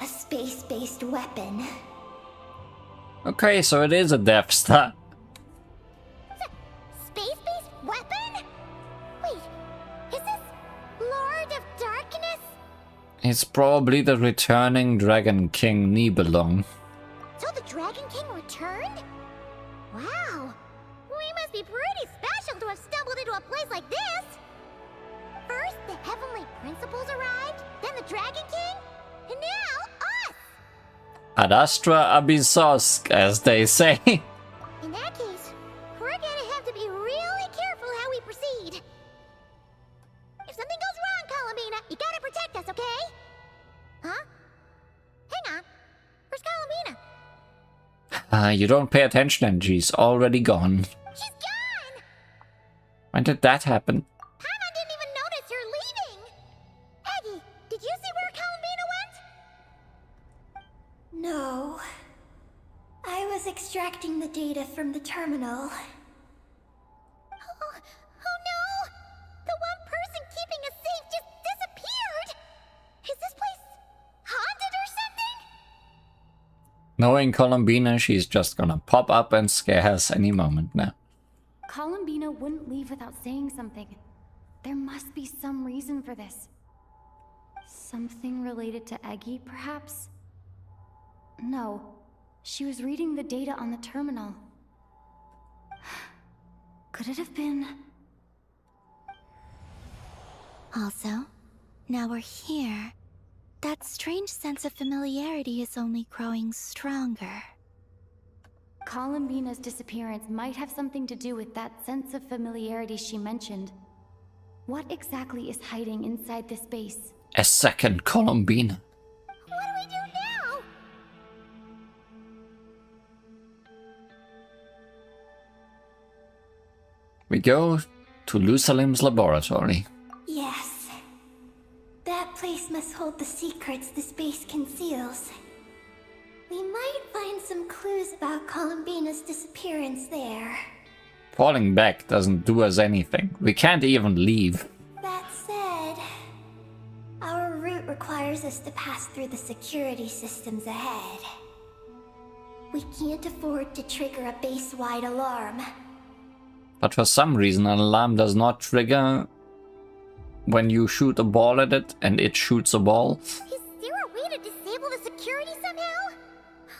a space-based weapon. Okay, so it is a Death Star. Space-based weapon? Wait, is this Lord of Darkness? It's probably the returning Dragon King Nibelung. So the Dragon King returned? Wow, we must be pretty special to have stumbled into a place like this. First, the Heavenly Principles arrived, then the Dragon King, and now us! Ad Astra Abyssosk, as they say. In that case, we're gonna have to be really careful how we proceed. If something goes wrong, Colomina, you gotta protect us, okay? Huh? Hang on. Where's Colomina? You don't pay attention and she's already gone. She's gone! When did that happen? Paimon didn't even notice her was extracting the data from the terminal. Oh no! The one person keeping us safe just disappeared! Is this place haunted or something? Knowing Columbina, she's just gonna pop up and scare us any moment now. Columbina wouldn't leave without saying something. There must be some reason for this. Something related to Eggy, perhaps? No. She was reading the data on the terminal. Could it have been... Also, now we're here. That strange sense of familiarity is only growing stronger. Columbina's disappearance might have something to do with that sense of familiarity she mentioned. What exactly is hiding inside this base? A second Columbina. What do we do now? We go to Lusalim's laboratory. Yes. That place must hold the secrets this base conceals. We might find some clues about Columbina's disappearance there. Falling back doesn't do us anything. We can't even leave. That said, our route requires us to pass through the security systems ahead. We can't afford to trigger a base-wide alarm. But for some reason, an alarm does not trigger when you shoot a ball at it and it shoots a ball. Is there a way to disable the security somehow?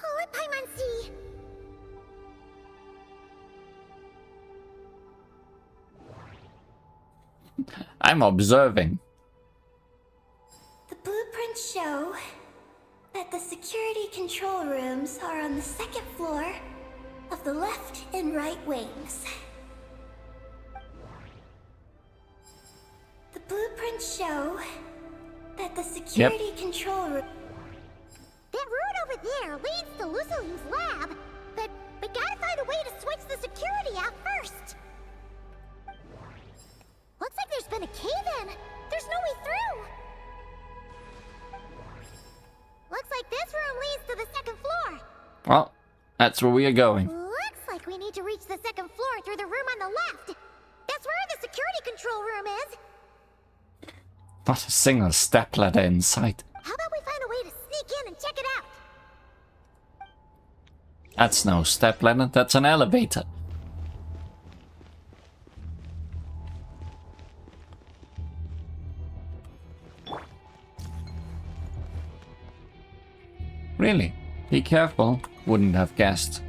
Oh, let Paimon see. I'm observing. The blueprints show that the security control rooms are on the second floor of the left and right wings. The blueprints show that the security control room... That route over there leads to Lusalim's lab, but we gotta find a way to switch the security out first. Looks like there's been a cave-in. There's no way through. Looks like this room leads to the second floor. Well, that's where we are going. Looks like we need to reach the second floor through the room on the left. That's where the security control room is. Not a single stepladder in sight. How about we find a way to sneak in and check it out? That's no stepladder, that's an elevator. Really? Be careful. Wouldn't have guessed.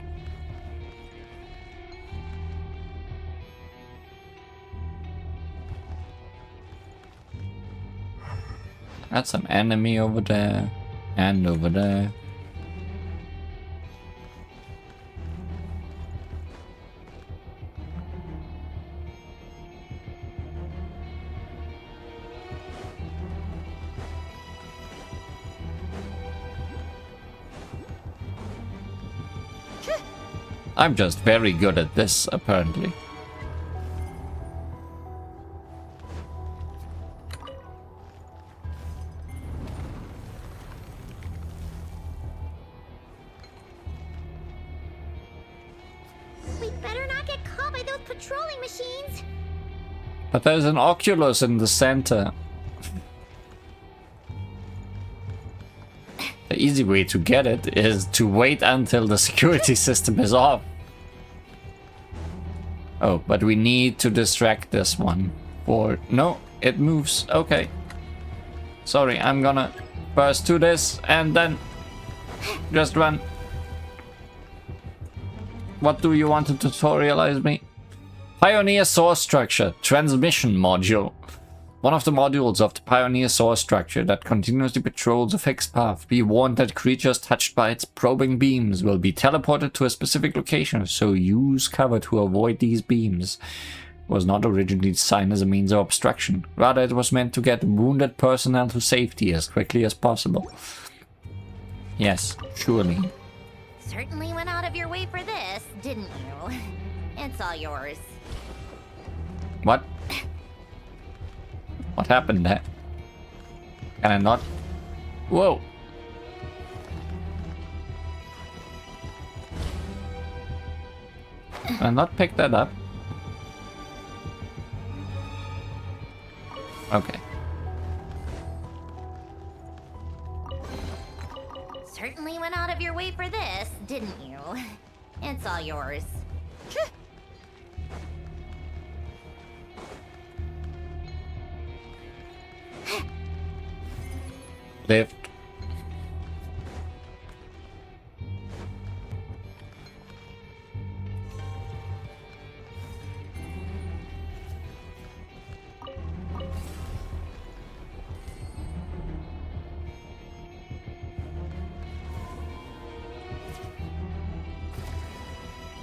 That's an enemy over there. And over there. I'm just very good at this, apparently. We better not get caught by those patrolling machines. But there's an Oculus in the center. The easy way to get it is to wait until the security system is off. Oh, but we need to distract this one. Or, no, it moves. Okay. Sorry, I'm gonna burst to this and then just run. What do you want to tutorialize me? Pioneer source structure, transmission module. One of the modules of the Pioneer source structure that continuously patrols a fixed path. Be warned that creatures touched by its probing beams will be teleported to a specific location, so use cover to avoid these beams. It was not originally designed as a means of obstruction. Rather, it was meant to get wounded personnel to safety as quickly as possible. Yes, surely. Certainly went out of your way for this, didn't you? It's all yours. What? What happened there? Can I not? Whoa! And not pick that up. Okay. Certainly went out of your way for this, didn't you? It's all yours. Lift.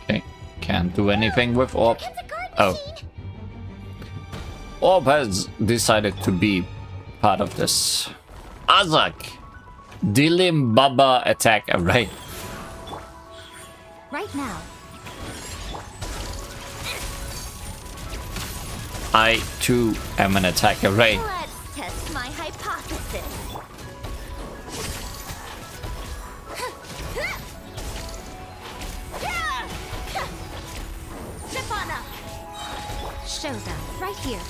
Okay, can't do anything with Orb. It's a guard Oh. machine. Orb has decided to be part of this. Azak! Dilim Baba attack array. Right now. I too am an attack array. Let's test my hypothesis. Zip on up. Show them. Right here.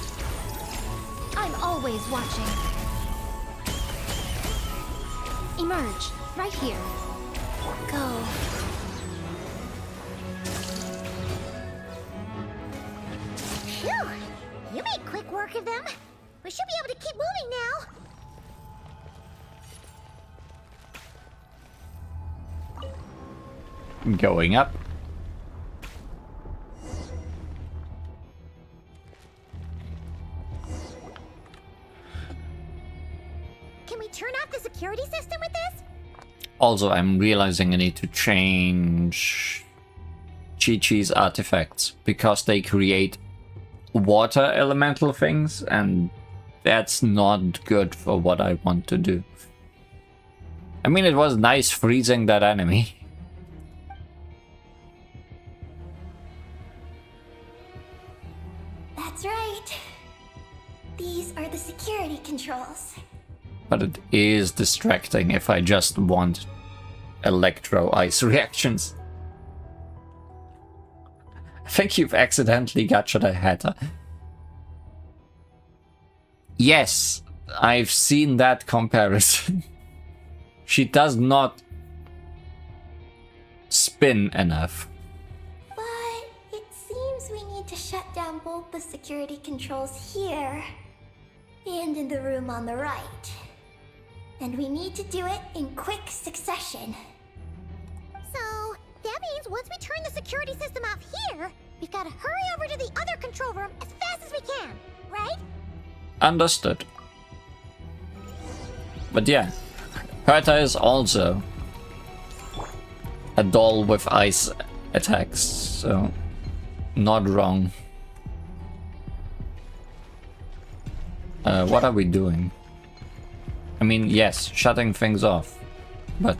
I'm always watching. Emerge. Right here. Go. Phew! You made quick work of them. We should be able to keep moving now. Going up. Can we turn off the security system with this? Also, I'm realizing I need to change Chi-Chi's artifacts because they create water elemental things, and that's not good for what I want to do. I mean, it was nice freezing that enemy. That's right. These are the security controls. But it is distracting if I just want electro ice reactions. I think you've accidentally gotcha a hatter. Yes, I've seen that comparison. She does not spin enough. But it seems we need to shut down both the security controls here and in the room on the right. And we need to do it in quick succession. So, that means once we turn the security system off here, we've got to hurry over to the other control room as fast as we can, right? Understood. But yeah, Herta is also a doll with ice attacks, so not wrong. What are we doing? I mean, yes, shutting things off, but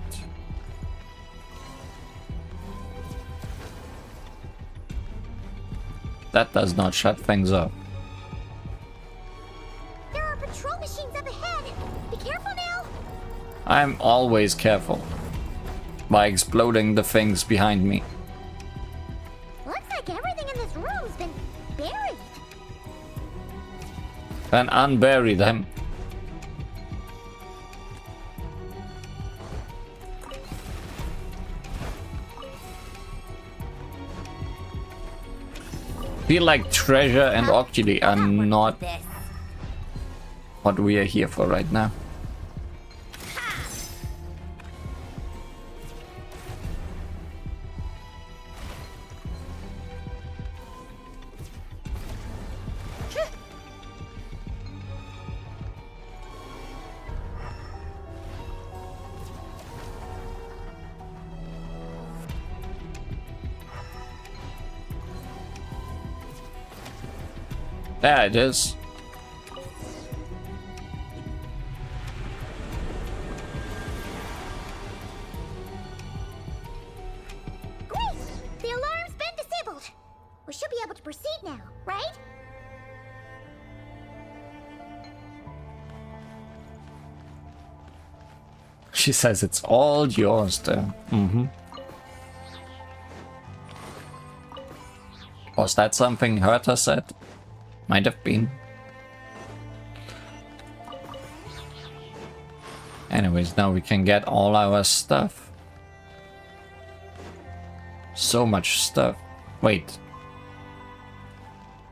that does not shut things off. There are patrol machines up ahead. Be careful now. I'm always careful by exploding the things behind me. Looks like everything in this room's been buried. And unbury them. Feel like treasure and Oculi are not This. what we are here for right now. There it is. Great! The alarm's been disabled. We should be able to proceed now, right? She says it's all yours there. Was that something Herta said? Might have been. Anyways, now we can get all our stuff. So much stuff. Wait.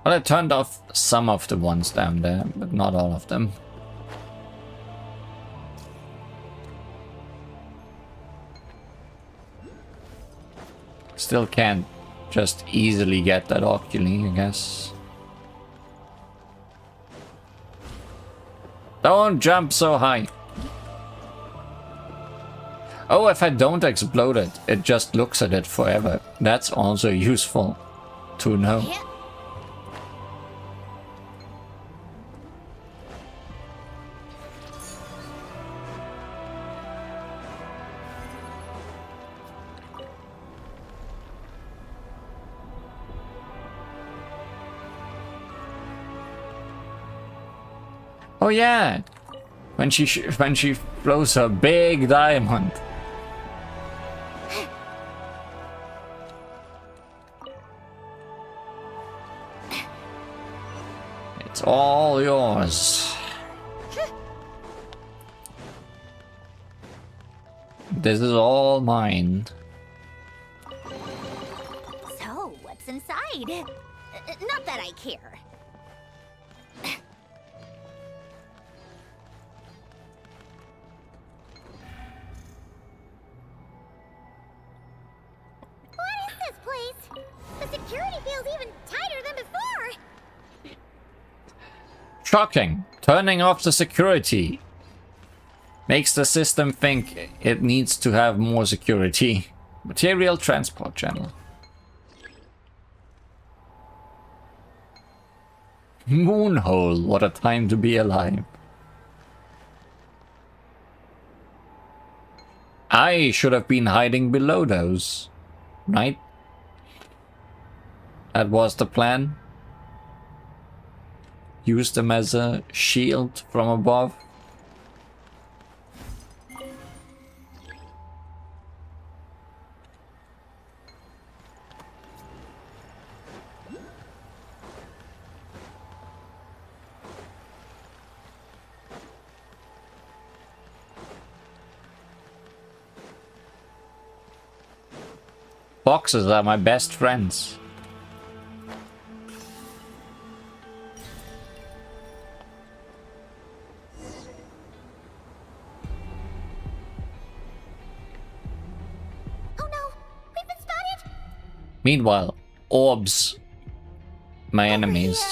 Well, I turned off some of the ones down there, but not all of them. Still can't just easily get that Oculi, I guess. Don't jump so high. Oh, if I don't explode it, it just looks at it forever. That's also useful to know. Oh yeah, when she throws her big diamond. It's all yours. This is all mine. So, what's inside? Not that I care. What is this place? The security feels even tighter than before. Shocking. Turning off the security makes the system think it needs to have more security. Material transport channel. Moonhole, what a time to be alive. I should have been hiding below those, right? That was the plan. Use them as a shield from above. Boxes are my best friends. Oh no, we've been spotted. Meanwhile, orbs, my enemies.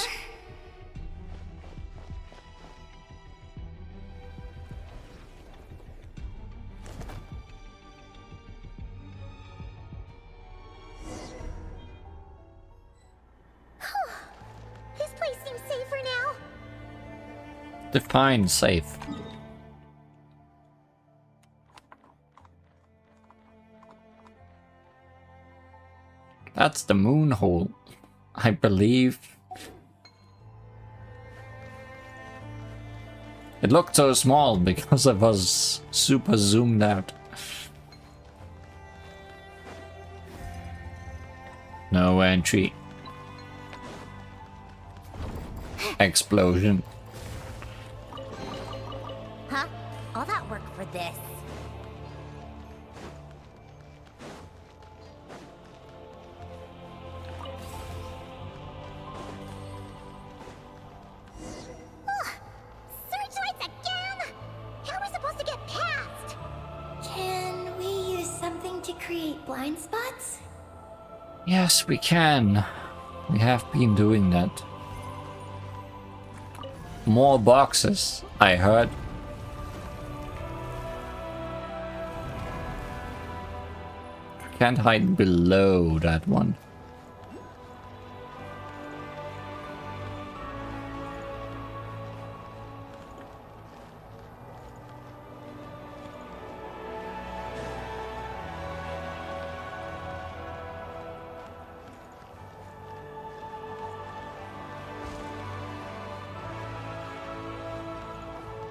This place seems safer now. Define safe. That's the moon hole, I believe. It looked so small because I was super zoomed out. No entry. Explosion. Huh? All that work for this. Searchlights again? How are we supposed to get past? Can we use something to create blind spots? Yes, we can. We have been doing that. More boxes, I heard. Can't hide below that one.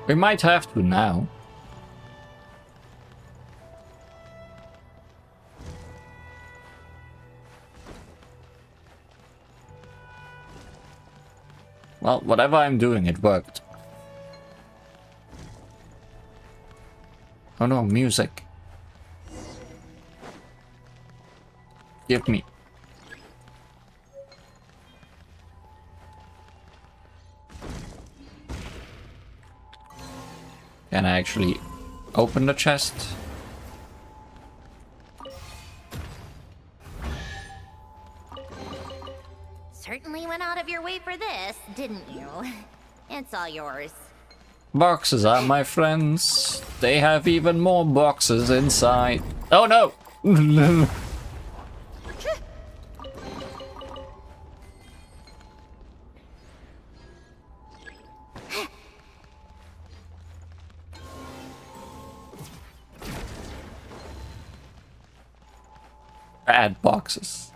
We might have to now. Well, whatever I'm doing, it worked. Oh no, music. Give me. Can I actually open the chest? Certainly went out of your way for this, didn't you? It's all yours. Boxes are my friends. They have even more boxes inside. Oh no! Bad boxes.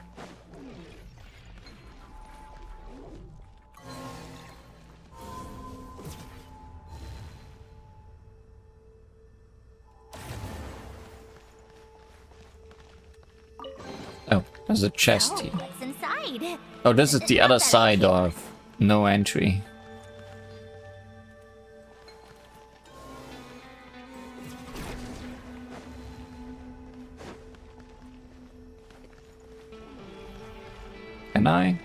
Oh, there's a chest here. What's inside? Oh, this is the other side of no entry. Can I?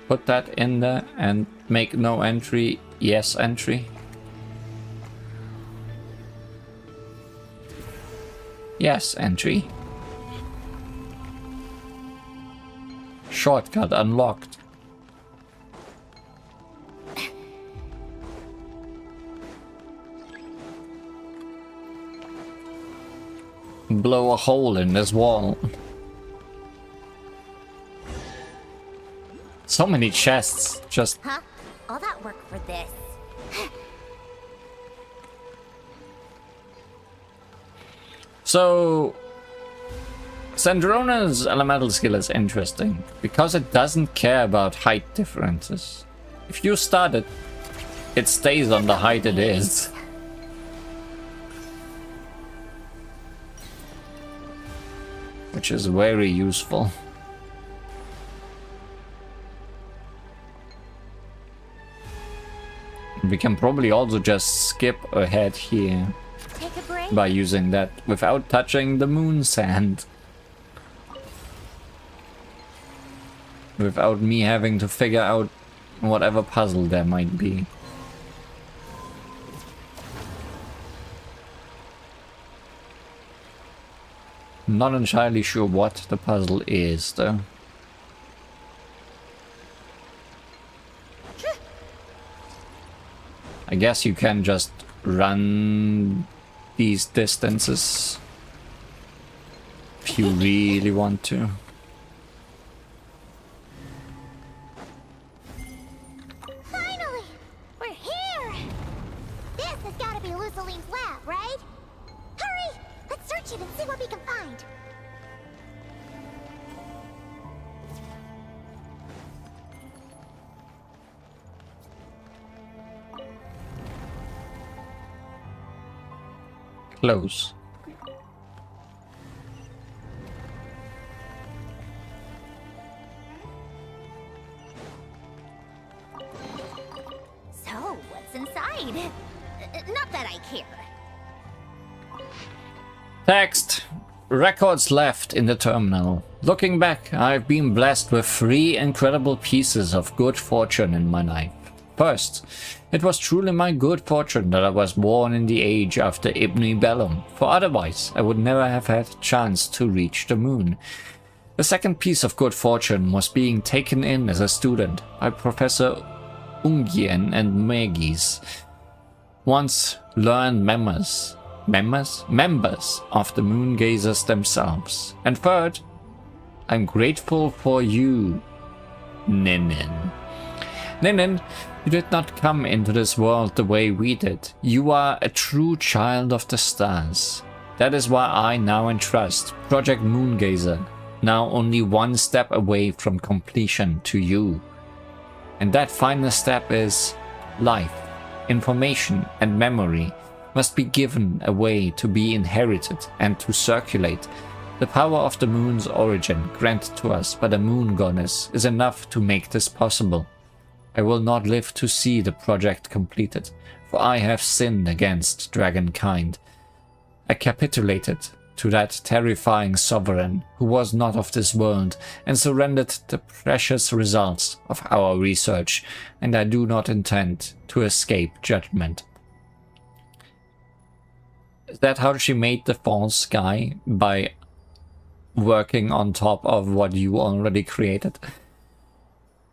Put that in there and make no entry, yes entry. Yes entry. Shortcut unlocked. Blow a hole in this wall. So many chests, just... Huh? All that work for this? So... Sandrona's elemental skill is interesting, because it doesn't care about height differences. If you start it, it stays on the height it is. Which is very useful. We can probably also just skip ahead here Take a break? by using that without touching the moon sand. Without me having to figure out whatever puzzle there might be. Not entirely sure what the puzzle is, though. I guess you can just run these distances if you really want to. Finally! We're here! This has gotta be Luciline's lab, right? Hurry! Let's search it and see what we can find. Close. So, what's inside? Not that I care. Text. Records left in the terminal. Looking back, I've been blessed with 3 incredible pieces of good fortune in my life. First, it was truly my good fortune that I was born in the age after Ibn Bellum, for otherwise I would never have had a chance to reach the moon. The second piece of good fortune was being taken in as a student by Professor Ungien and Megis, once learned members of the Moon Gazers themselves. And third, I'm grateful for you, Ninin. Ninin, you did not come into this world the way we did. You are a true child of the stars. That is why I now entrust Project Moongazer, now only one step away from completion, to you. And that final step is life, information and memory must be given away to be inherited and to circulate The power of the moon's origin, granted to us by the moon goddess, is enough to make this possible. I will not live to see the project completed, for I have sinned against dragonkind. I capitulated to that terrifying sovereign who was not of this world and surrendered the precious results of our research, and I do not intend to escape judgment. Is that how she made the false sky? By working on top of what you already created?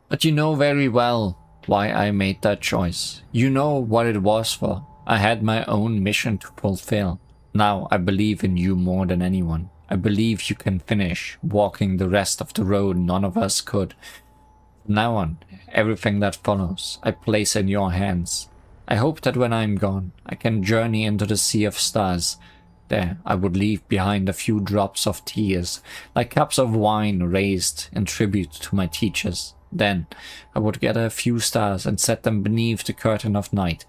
But you know very well why I made that choice. You know what it was for. I had my own mission to fulfill. Now I believe in you more than anyone. I believe you can finish walking the rest of the road none of us could. From now on, everything that follows, I place in your hands. I hope that when I'm gone, I can journey into the sea of stars. There, I would leave behind a few drops of tears, like cups of wine raised in tribute to my teachers. Then, I would gather a few stars and set them beneath the curtain of night,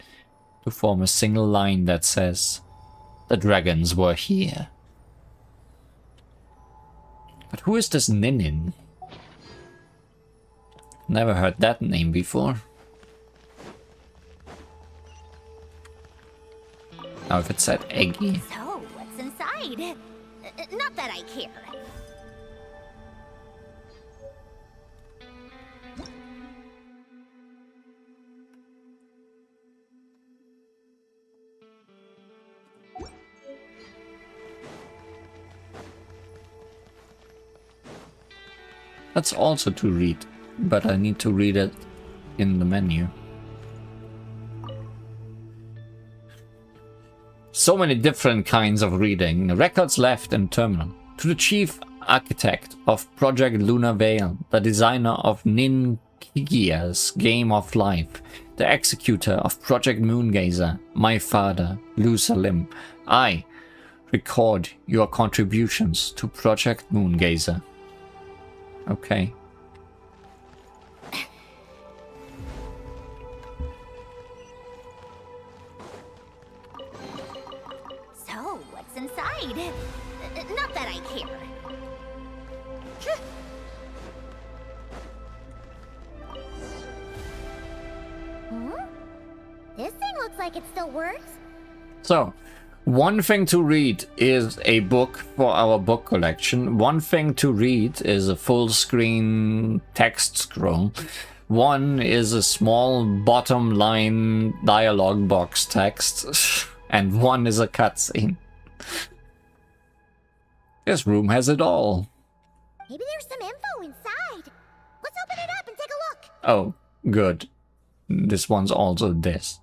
to form a single line that says, "The dragons were here." But who is this Ninin? Never heard that name before. Now if it said Eggy. So, what's inside? Not that I care. That's also to read, but I need to read it in the menu. So many different kinds of reading. Records left in terminal. To the chief architect of Project Lunar Veil, the designer of Ninkigia's Game of Life, the executor of Project Moongazer, my father, Lusalim, I record your contributions to Project Moongazer. Okay. So, what's inside? Not that I care. This thing looks like it still works. So, one thing to read is a book for our book collection. One thing to read is a full screen text scroll. One is a small bottom line dialogue box text. And one is a cutscene. This room has it all. Maybe there's some info inside. Let's open it up and take a look. Oh, good. This one's also this.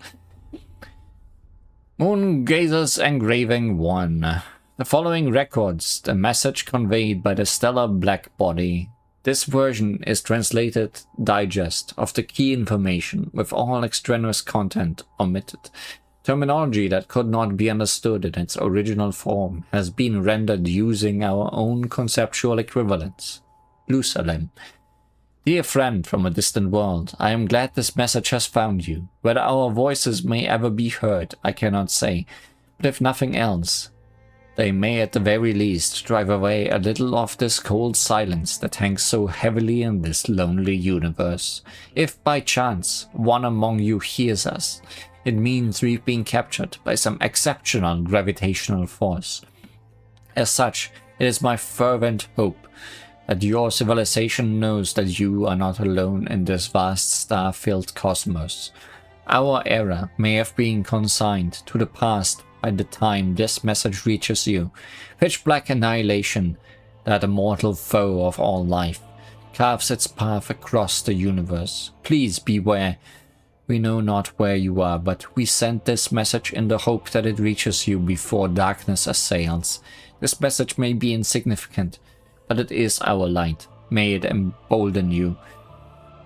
Moongazer's Engraving 1. The following records the message conveyed by the stellar black body. This version is translated digest of the key information with all extraneous content omitted. Terminology that could not be understood in its original form has been rendered using our own conceptual equivalents. Lusalem. Dear friend from a distant world, I am glad this message has found you. Whether our voices may ever be heard, I cannot say, but if nothing else, they may at the very least drive away a little of this cold silence that hangs so heavily in this lonely universe. If by chance one among you hears us, it means we've been captured by some exceptional gravitational force. As such, it is my fervent hope that your civilization knows that you are not alone in this vast star-filled cosmos. Our era may have been consigned to the past by the time this message reaches you. Pitch black annihilation, that immortal foe of all life, carves its path across the universe. Please beware. We know not where you are, but we send this message in the hope that it reaches you before darkness assails. This message may be insignificant, but it is our light. May it embolden you.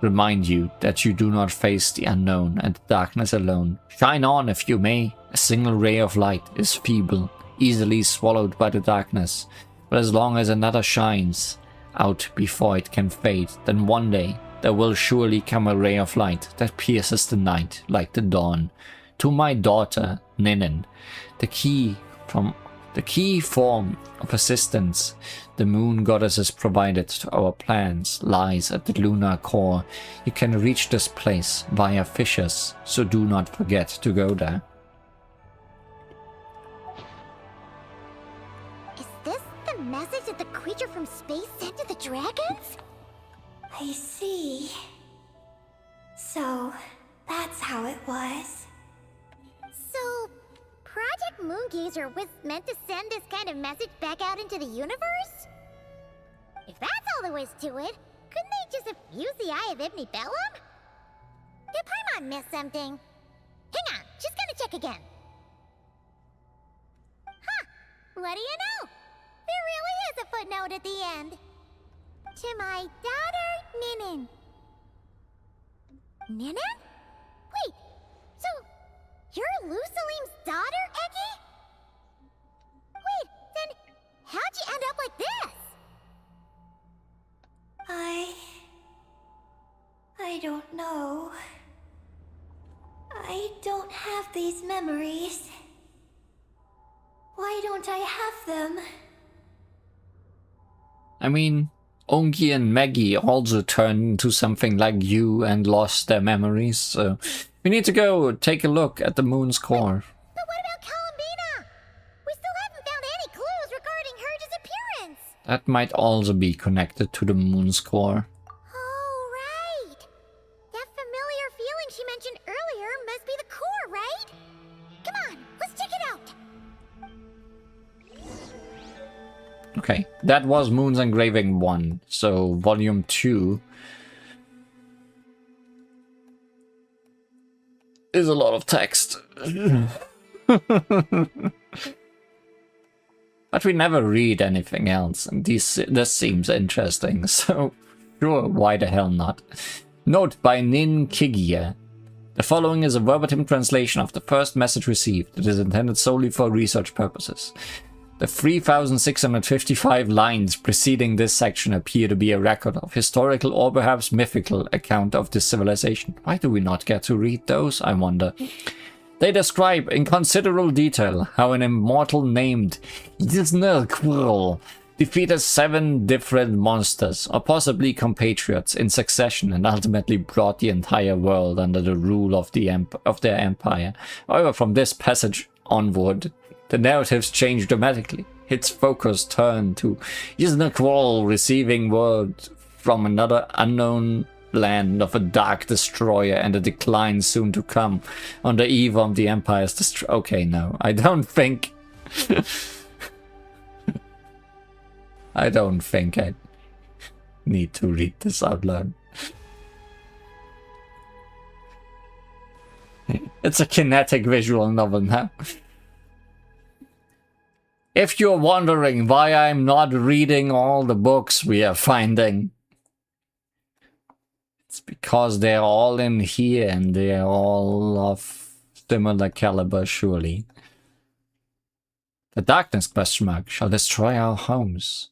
Remind you that you do not face the unknown and the darkness alone. Shine on if you may. A single ray of light is feeble, easily swallowed by the darkness. But as long as another shines out before it can fade, then one day there will surely come a ray of light that pierces the night like the dawn. To my daughter, Ninin, the key from The key form of assistance the moon goddesses provided to our plans lies at the lunar core. You can reach this place via fissures, so do not forget to go there. Is this the message that the creature from space sent to the dragons? I see. So, that's how it was. So, Project Moongazer was meant to send this kind of message back out into the universe? If that's all there was to it, couldn't they just have used the Eye of Ibn Bellum? Did Paimon miss something? Hang on, she's gonna check again. Huh, what do you know? There really is a footnote at the end. To my daughter, Ninin. Ninin? Wait, so you're Lusalim's daughter, Eggy? Wait, then how'd you end up like this? I don't know. I don't have these memories. Why don't I have them? I mean, Ongi and Maggie also turned into something like you and lost their memories, so we need to go take a look at the moon's core. But what about Columbina? We still haven't found any clues regarding her disappearance. That might also be connected to the moon's core. Oh, right. That familiar feeling she mentioned earlier must be the core, right? Come on, let's check it out. Okay, that was Moon's Engraving 1, so volume 2 is a lot of text. But we never read anything else, and this seems interesting, so sure, why the hell not? Note by Nin Kigia. The following is a verbatim translation of the first message received. It is intended solely for research purposes. The 3,655 lines preceding this section appear to be a record of historical or perhaps mythical account of this civilization. Why do we not get to read those, I wonder? They describe in considerable detail how an immortal named Yznirquil defeated 7 different monsters, or possibly compatriots, in succession and ultimately brought the entire world under the rule of their empire. However, from this passage onward, the narratives changed dramatically. Its focus turned to Yznirquil receiving word from another unknown land of a dark destroyer and a decline soon to come on the eve of the Empire's destruction. Okay, no, I don't think... I don't think I need to read this out loud. It's a kinetic visual novel now. If you're wondering why I'm not reading all the books we are finding, it's because they're all in here and they're all of similar caliber, surely. The darkness, ? Shall destroy our homes.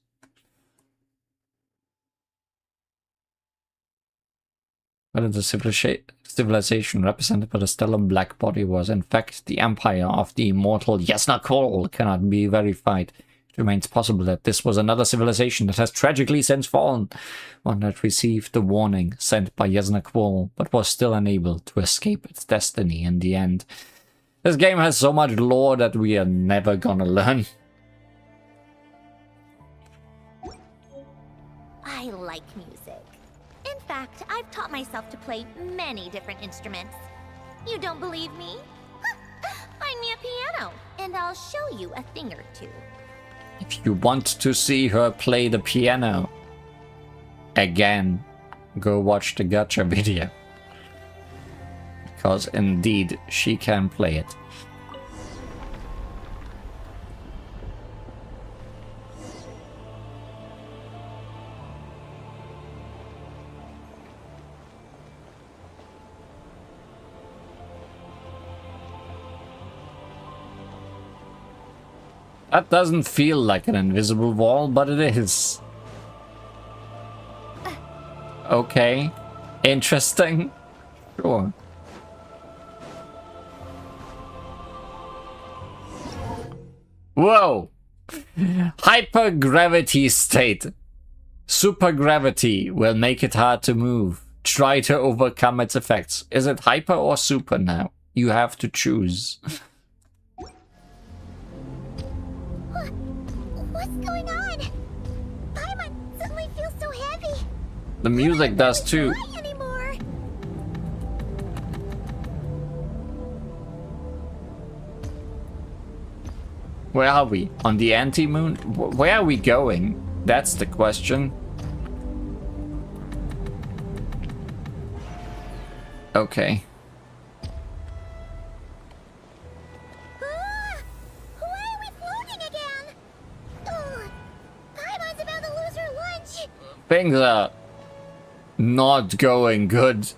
Whether the civilization represented by the stellar black body was in fact the empire of the immortal Yznirquil cannot be verified. It remains possible that this was another civilization that has tragically since fallen, one that received the warning sent by Yznirquil, but was still unable to escape its destiny in the end. This game has so much lore that we are never gonna learn. I like music. In fact, I've taught myself to play many different instruments. You don't believe me? Find me a piano, and I'll show you a thing or two. If you want to see her play the piano again, go watch the gacha video. Because indeed, she can play it. That doesn't feel like an invisible wall, but it is. Okay. Interesting. Sure. Whoa! Hypergravity state. Supergravity will make it hard to move. Try to overcome its effects. Is it hyper or super now? You have to choose. What's going on? Paimon suddenly feels so heavy. The music does too. Why anymore? Where are we? On the anti-moon? Where are we going? That's the question. Okay. Why are we floating again? Ugh. Paimon's about to lose her lunch. Things are not going good.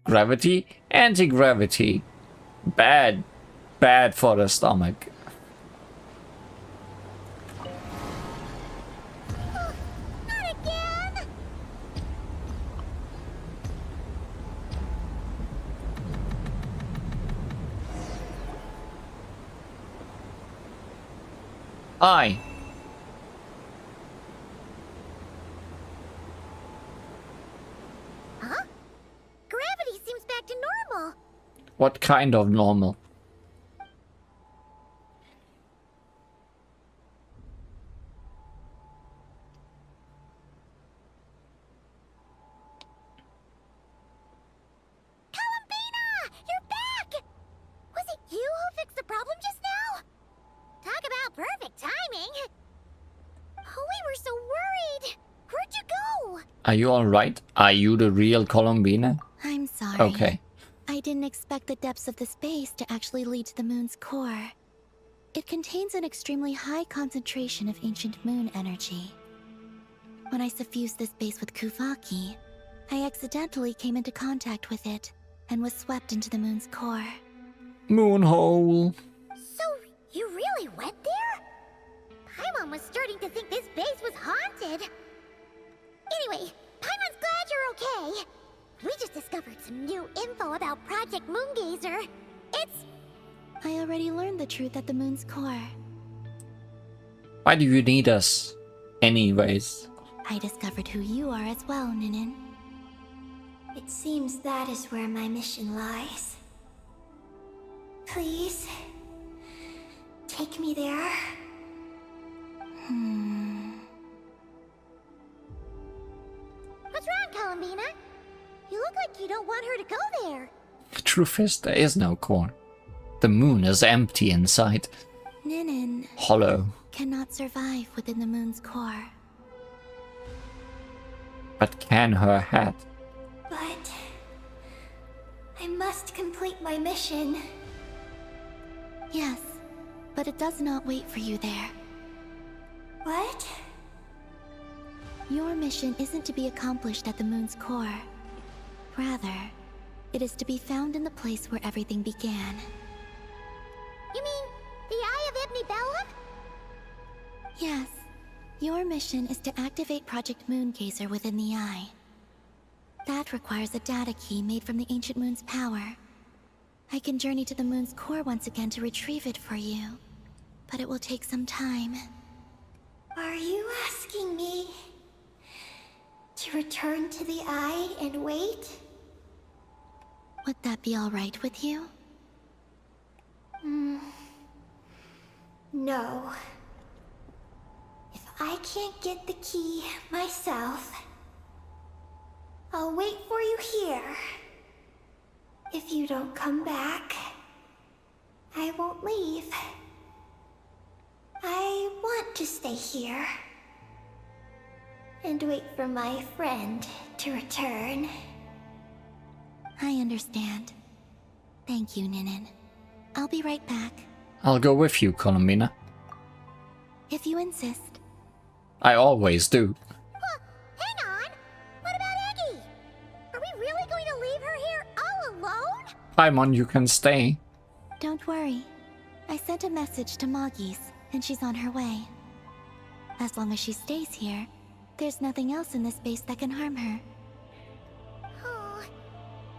Gravity? Anti-gravity. Bad. Bad for the stomach. Not again. Aye. Huh? Gravity seems back to normal. What kind of normal? Columbina, you're back. Was it you who fixed the problem just now? Talk about perfect timing. Oh, we were so worried. Where'd you go? Are you alright? Are you the real Columbina? I'm sorry. Okay. I didn't expect the depths of the space to actually lead to the moon's core. It contains an extremely high concentration of ancient moon energy. When I suffused this base with Kuvaki, I accidentally came into contact with it and was swept into the moon's core. Moonhole. So, you really went there? Paimon was starting to think this base was haunted. Anyway, Paimon's glad you're okay. We just discovered some new info about Project Moongazer. It's... I already learned the truth at the moon's core. Why do you need us? Anyways. I discovered who you are as well, Ninin. It seems that is where my mission lies. Please, take me there. What's wrong, Columbina? You look like you don't want her to go there. The truth is, there is no core. The moon is empty inside. Ninin Hollow. cannot survive within the moon's core. But can her hat? But I must complete my mission. Yes, but it does not wait for you there. What? Your mission isn't to be accomplished at the moon's core. Rather, it is to be found in the place where everything began. You mean the Eye of Ibn Bellum? Yes, your mission is to activate Project Moongazer within the Eye. That requires a data key made from the ancient moon's power. I can journey to the moon's core once again to retrieve it for you, but it will take some time. Are you asking me to return to the Eye and wait? Would that be all right with you? No. If I can't get the key myself, I'll wait for you here. If you don't come back, I won't leave. I want to stay here and wait for my friend to return. I understand. Thank you, Ninin. I'll be right back. I'll go with you, Columbina. If you insist. I always do. Hang on! What about Eggy? Are we really going to leave her here all alone? Paimon, you can stay. Don't worry. I sent a message to Moggy's, and she's on her way. As long as she stays here, there's nothing else in this base that can harm her. Oh,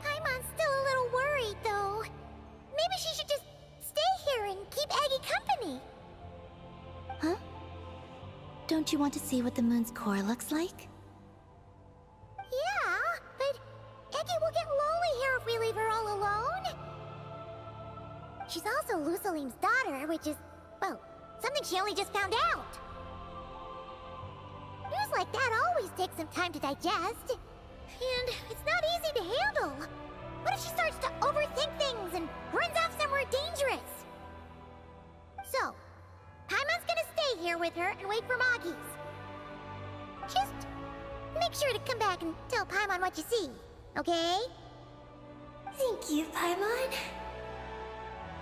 Paimon's still a little worried, though. Maybe she should just stay here and keep Eggy company. Huh? Don't you want to see what the moon's core looks like? Yeah, but Eggy will get lonely here if we leave her all alone. She's also Lusalim's daughter, which is, well, something she only just found out. News like that always takes some time to digest. And it's not easy to handle. What if she starts to overthink things and runs off somewhere dangerous? So, Paimon's gonna stay here with her and wait for Moggies. Just make sure to come back and tell Paimon what you see, okay? Thank you, Paimon.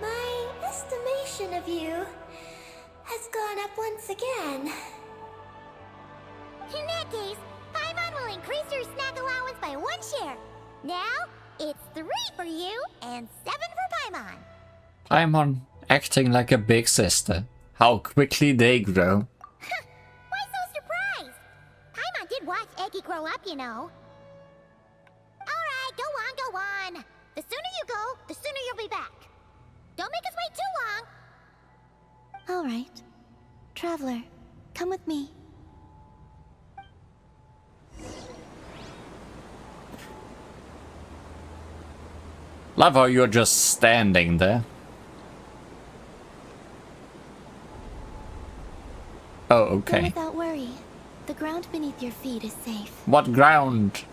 My estimation of you has gone up once again. In that case, Paimon will increase your snack allowance by 1 share. Now, it's 3 for you and 7 for Paimon. Paimon acting like a big sister. How quickly they grow. Why so surprised? Paimon did watch Eggy grow up, you know. Alright, go on. The sooner you go, the sooner you'll be back. Don't make us wait too long. All right. Traveler, come with me. Love how you're just standing there. Oh, Go okay. without worry. The ground beneath your feet is safe. What ground?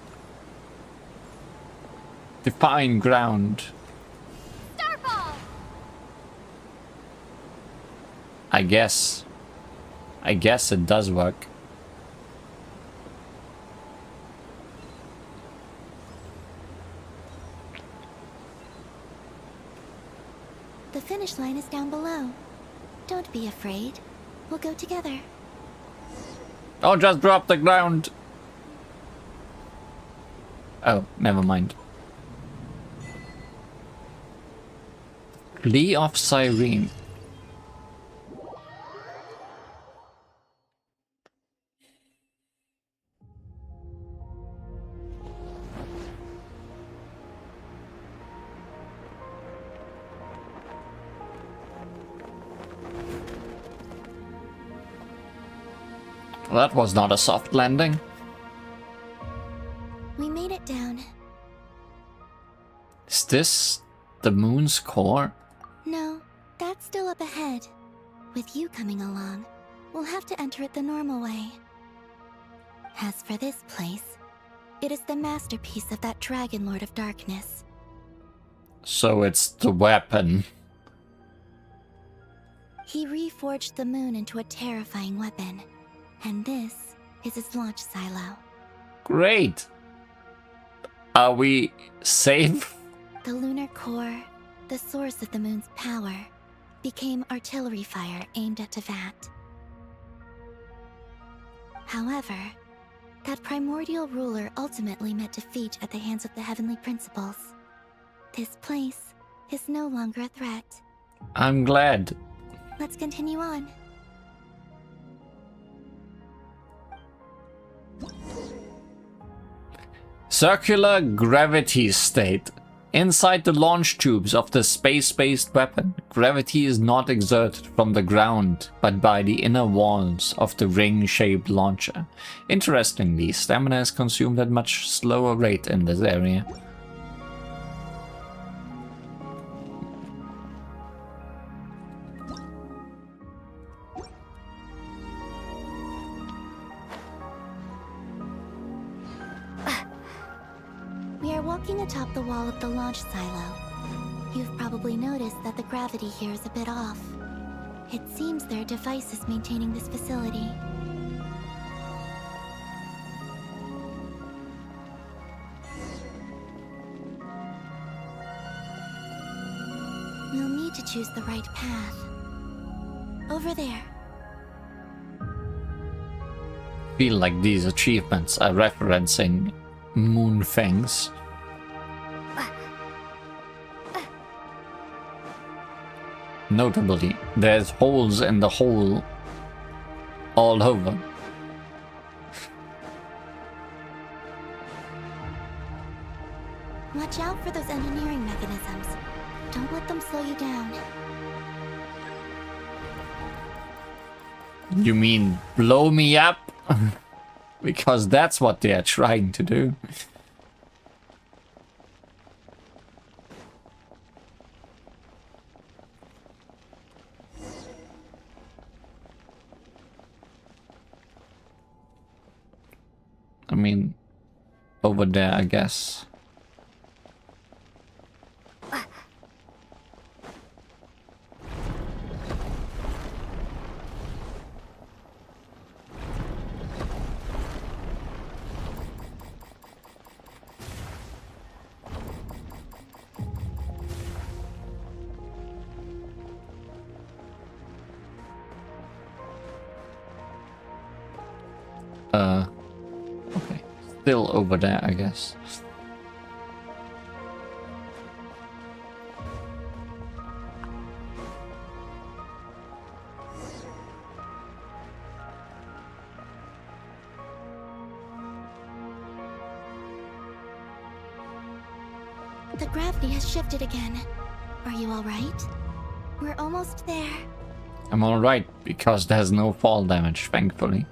Define ground. Starfall! I guess it does work. The finish line is down below. Don't be afraid. We'll go together. Oh, just drop the ground. Oh, never mind. Lee of Cyrene. That was not a soft landing. We made it down. Is this the moon's core? No, that's still up ahead. With you coming along, we'll have to enter it the normal way. As for this place, it is the masterpiece of that Dragon Lord of Darkness. So it's the weapon. He reforged the moon into a terrifying weapon, and this is his launch silo. Great. Are we safe? The lunar core, the source of the moon's power, became artillery fire aimed at Tevat. However, that primordial ruler ultimately met defeat at the hands of the heavenly principles. This place is no longer a threat. I'm glad. Let's continue on. Circular gravity state. Inside the launch tubes of the space-based weapon, gravity is not exerted from the ground, but by the inner walls of the ring-shaped launcher. Interestingly, stamina is consumed at much slower rate in this area. We are walking atop the wall of the launch silo. You've probably noticed that the gravity here is a bit off. It seems there are devices maintaining this facility. We'll need to choose the right path. Over there. Feel like these achievements are referencing Moonfangs. Notably, there's holes in the hole all over. Watch out for those engineering mechanisms. Don't let them slow you down. You mean blow me up? Because that's what they are trying to do. I mean, over there, I guess. Okay. Still over there, I guess. The gravity has shifted again. Are you alright? We're almost there. I'm alright, because there's no fall damage, thankfully.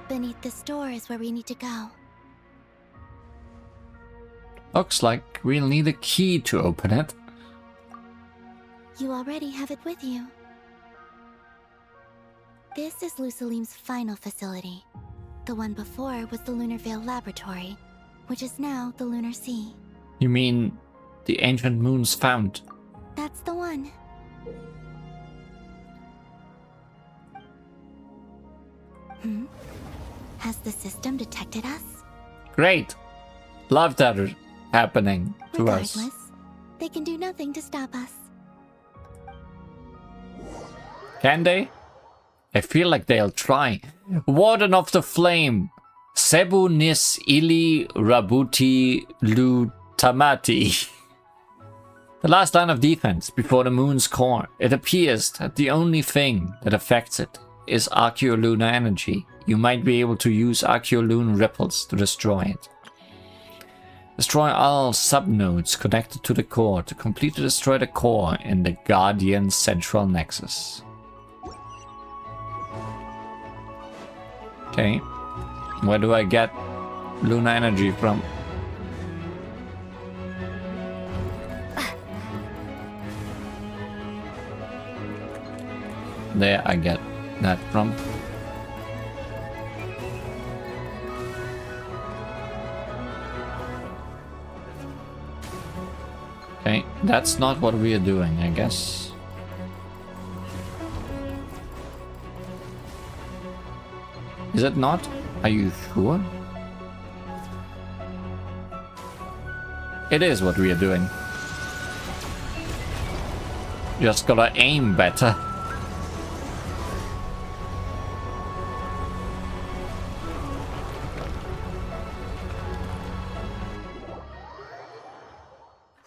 Beneath this door is where we need to go. Looks like we'll need a key to open it. You already have it with you. This is Lusalim's final facility. The one before was the Lunar Veil Laboratory, which is now the Lunar Sea. You mean the ancient moon's fount? That's the one. Has the system detected us? Great! Love that happening to Regardless, us. they can do nothing to stop us. Can they? I feel like they'll try. Warden of the Flame. Sebu nis ili rabuti lutamati. The last line of defense before the moon's core. It appears that the only thing that affects it is archeolunar energy. You might be able to use archeolunar ripples to destroy it. Destroy all subnodes connected to the core to completely destroy the core in the Guardian Central Nexus. Okay. Where do I get lunar energy from? There I get that from. Okay, that's not what we are doing, I guess. Is it not? Are you sure? It is what we are doing. Just gotta aim better.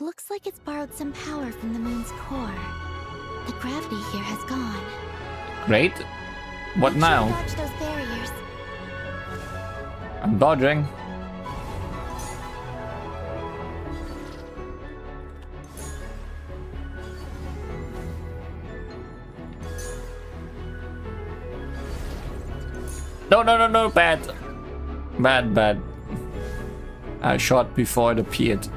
Looks like it's borrowed some power from the moon's core. The gravity here has gone. Great. What Make sure now? to dodge those barriers. I'm dodging. No, no, no, no, bad. Bad, bad. I shot before it appeared.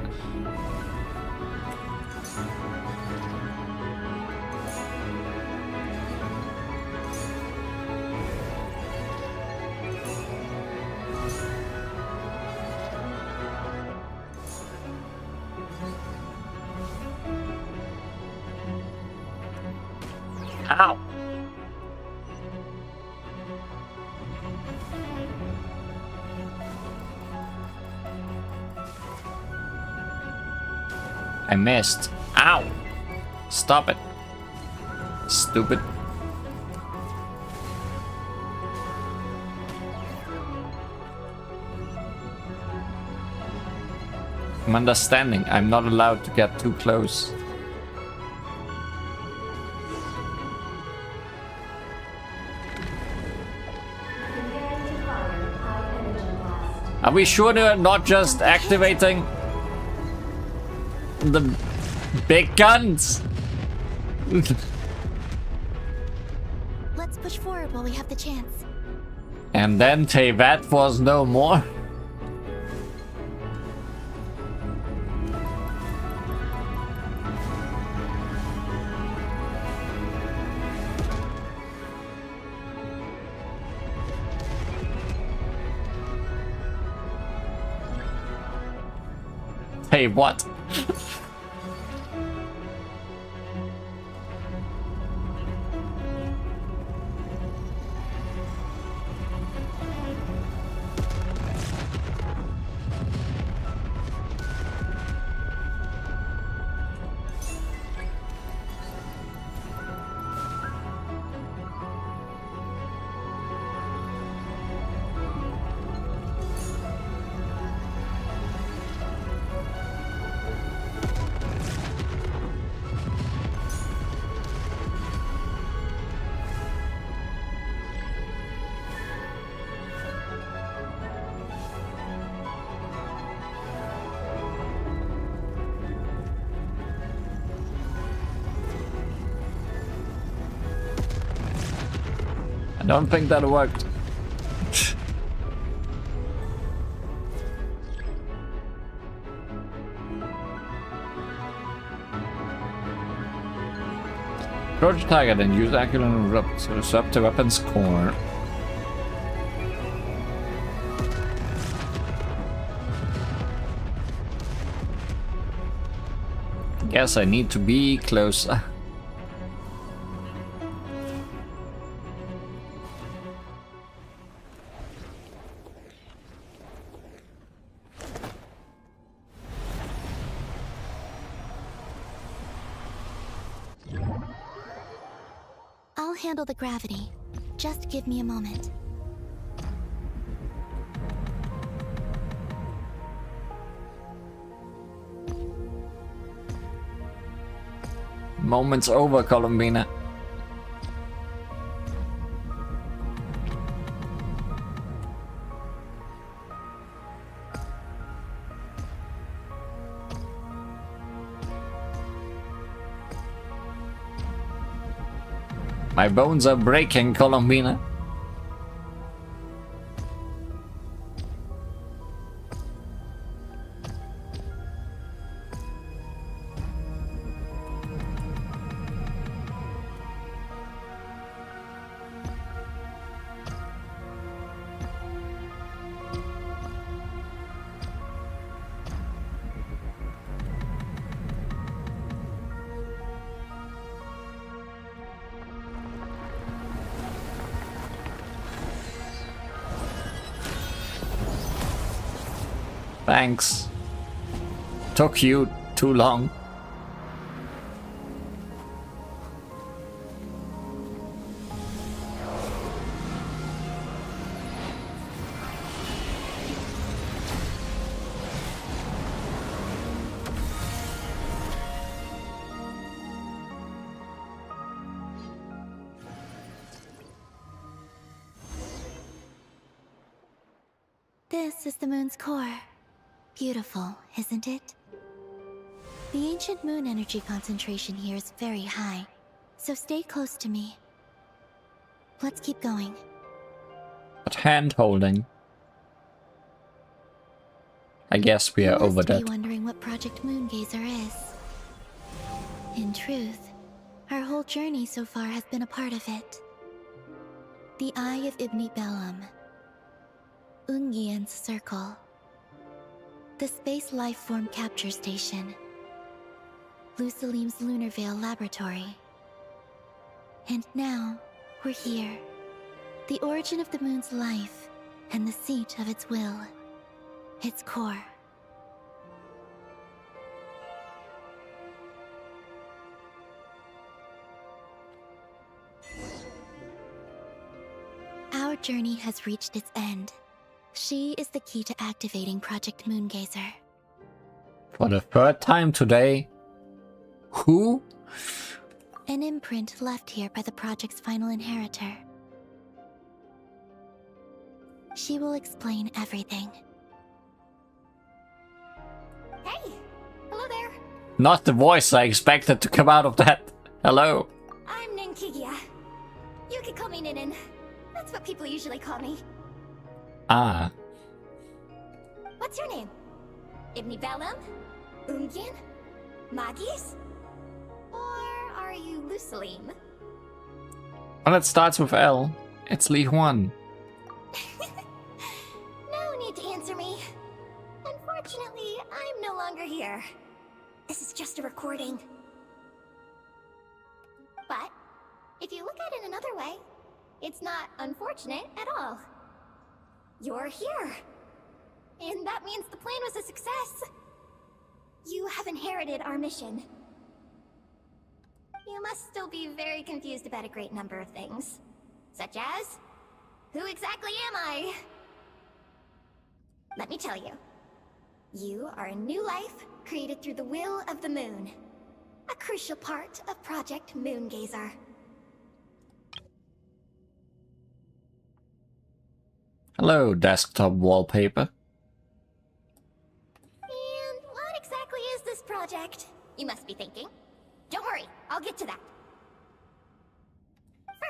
Ow! I missed. Ow! Stop it. Stupid. I'm understanding. I'm not allowed to get too close. we sure they're not just activating the big guns? Let's push forward while we have the chance. And then Teyvat was no more. Hey, what? I don't think that worked. Approach target and use accurate to disrupt the weapon's core. Guess I need to be closer. I'll handle the gravity. Just give me a moment. Moment's over, Columbina. My bones are breaking, Columbina. Thanks. Took you too long. This is the moon's core. Beautiful, isn't it? The ancient moon energy concentration here is very high, so stay close to me. Let's keep going. But hand holding. I guess we are over You that. must be wondering what Project Moongazer is. In truth, our whole journey so far has been a part of it. The Eye of Ibni Bellum, Ungian's Circle, the Space Lifeform Capture Station, Lusalim's Lunar Veil Laboratory. And now, we're here. The origin of the moon's life, and the seat of its will. Its core. Our journey has reached its end. She is the key to activating Project Moongazer. For the third time today. Who? An imprint left here by the project's final inheritor. She will explain everything. Not the voice I expected to come out of that. Hello. I'm Ninkigia. You could call me Ninin. That's what people usually call me. Ah. What's your name? Ibni Bellum? Ungin? Magis? Or are you Lusalim? Well, it starts with L. It's Li Huan. No need to answer me. Unfortunately, I'm no longer here. This is just a recording. But, if you look at it another way, it's not unfortunate at all. You're here. And that means the plan was a success. You have inherited our mission. You must still be very confused about a great number of things. Such as, who exactly am I? Let me tell you. You are a new life created through the will of the moon. A crucial part of Project Moongazer. Hello, desktop wallpaper. And what exactly is this project? You must be thinking. Don't worry, I'll get to that.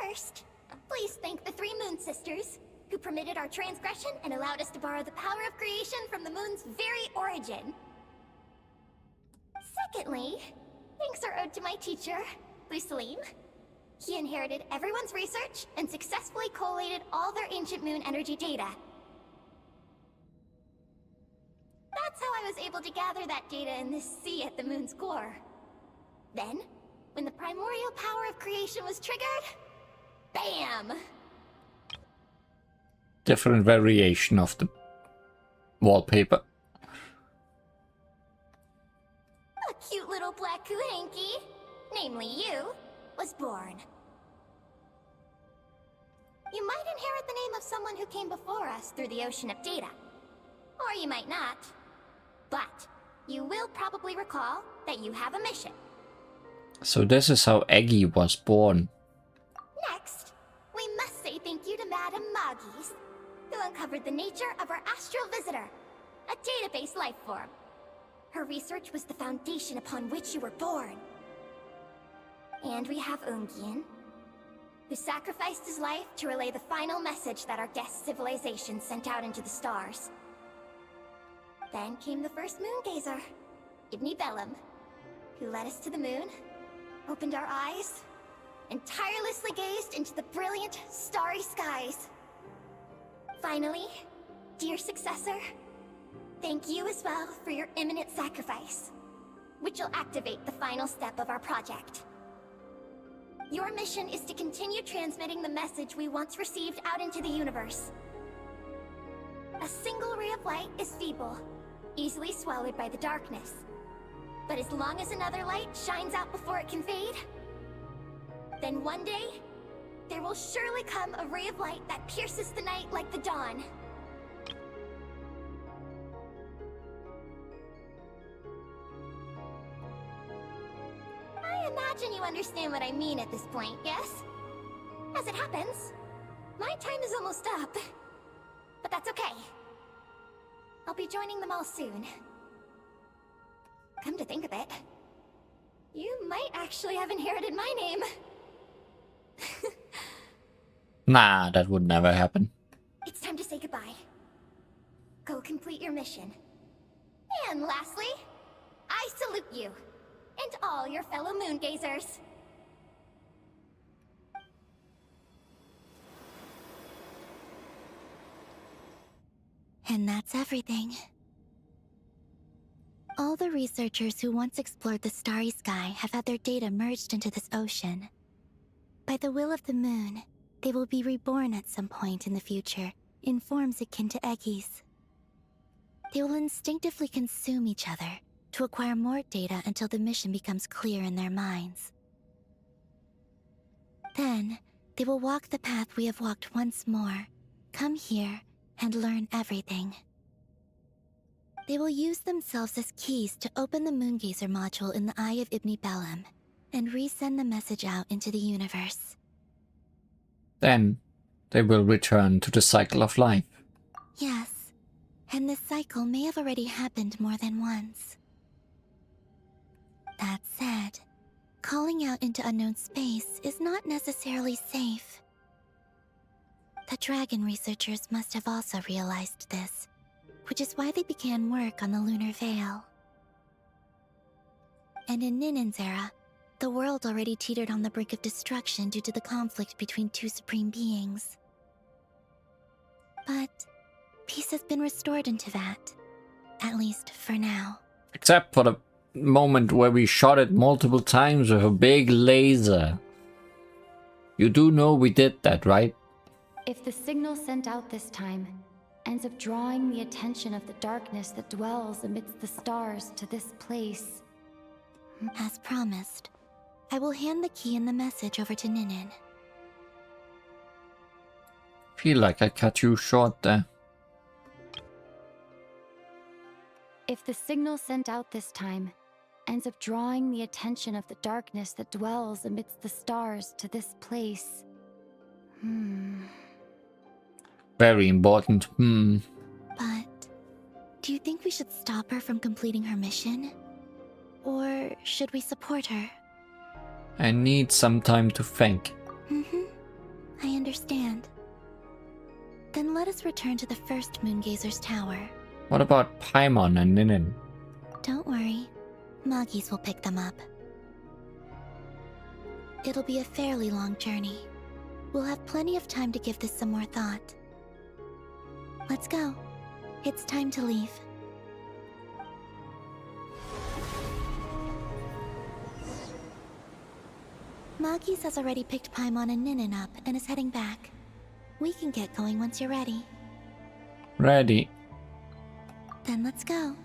First, please thank the three Moon Sisters, who permitted our transgression and allowed us to borrow the power of creation from the moon's very origin. Secondly, thanks are owed to my teacher, Lusalim. He inherited everyone's research and successfully collated all their ancient moon energy data. That's how I was able to gather that data in this sea at the moon's core. Then, when the primordial power of creation was triggered, bam! Different variation of the wallpaper. A cute little black kuhanky, namely you, was born. You might inherit the name of someone who came before us through the ocean of data. Or you might not. But you will probably recall that you have a mission. So this is how Eggy was born. Next, we must say thank you to Madame Magis, who uncovered the nature of our astral visitor, a database life form. Her research was the foundation upon which you were born. And we have Ungien, who sacrificed his life to relay the final message that our guest civilization sent out into the stars. Then came the first Moongazer, Ibni Bellum, who led us to the moon, opened our eyes, and tirelessly gazed into the brilliant, starry skies. Finally, dear successor, thank you as well for your imminent sacrifice, which will activate the final step of our project. Your mission is to continue transmitting the message we once received out into the universe. A single ray of light is feeble, easily swallowed by the darkness. But as long as another light shines out before it can fade, then one day, there will surely come a ray of light that pierces the night like the dawn. I imagine you understand what I mean at this point, yes? As it happens, my time is almost up. But that's okay. I'll be joining them all soon. Come to think of it, you might actually have inherited my name. Nah, that would never happen. It's time to say goodbye. Go complete your mission. And lastly, I salute you, and all your fellow Moongazers. And that's everything. All the researchers who once explored the starry sky have had their data merged into this ocean. By the will of the moon, they will be reborn at some point in the future in forms akin to Eggies. They will instinctively consume each other to acquire more data until the mission becomes clear in their minds. Then, they will walk the path we have walked once more, come here, and learn everything. They will use themselves as keys to open the Moongazer module in the Eye of Ibni Bellum, and resend the message out into the universe. Then, they will return to the cycle of life. Yes, and this cycle may have already happened more than once. That said, calling out into unknown space is not necessarily safe. The dragon researchers must have also realized this, which is why they began work on the lunar veil. And in Ninen's era, the world already teetered on the brink of destruction due to the conflict between two supreme beings. But peace has been restored into that, at least for now. Except for the moment where we shot it multiple times with a big laser. You do know we did that, right? If the signal sent out this time ends up drawing the attention of the darkness that dwells amidst the stars to this place... As promised, I will hand the key and the message over to Ninen. Feel like I cut you short there. If the signal sent out this time ends up drawing the attention of the darkness that dwells amidst the stars to this place... Very important. But do you think we should stop her from completing her mission? Or should we support her? I need some time to think. I understand. Then let us return to the first Moongazer's tower. What about Paimon and Ninin? Don't worry. Moggies will pick them up. It'll be a fairly long journey. We'll have plenty of time to give this some more thought. Let's go. It's time to leave. Moggies has already picked Paimon and Ninin up and is heading back. We can get going once you're ready. Ready. Then let's go.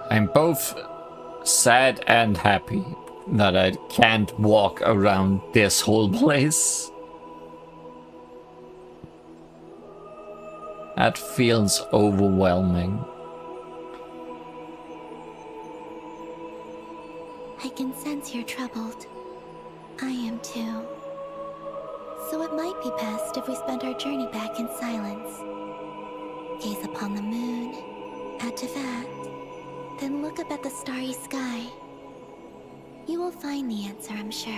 I'm both sad and happy that I can't walk around this whole place. That feels overwhelming. I can sense you're troubled. I am too. So it might be best if we spend our journey back in silence. Gaze upon the moon, add to that, then look up at the starry sky. You will find the answer, I'm sure.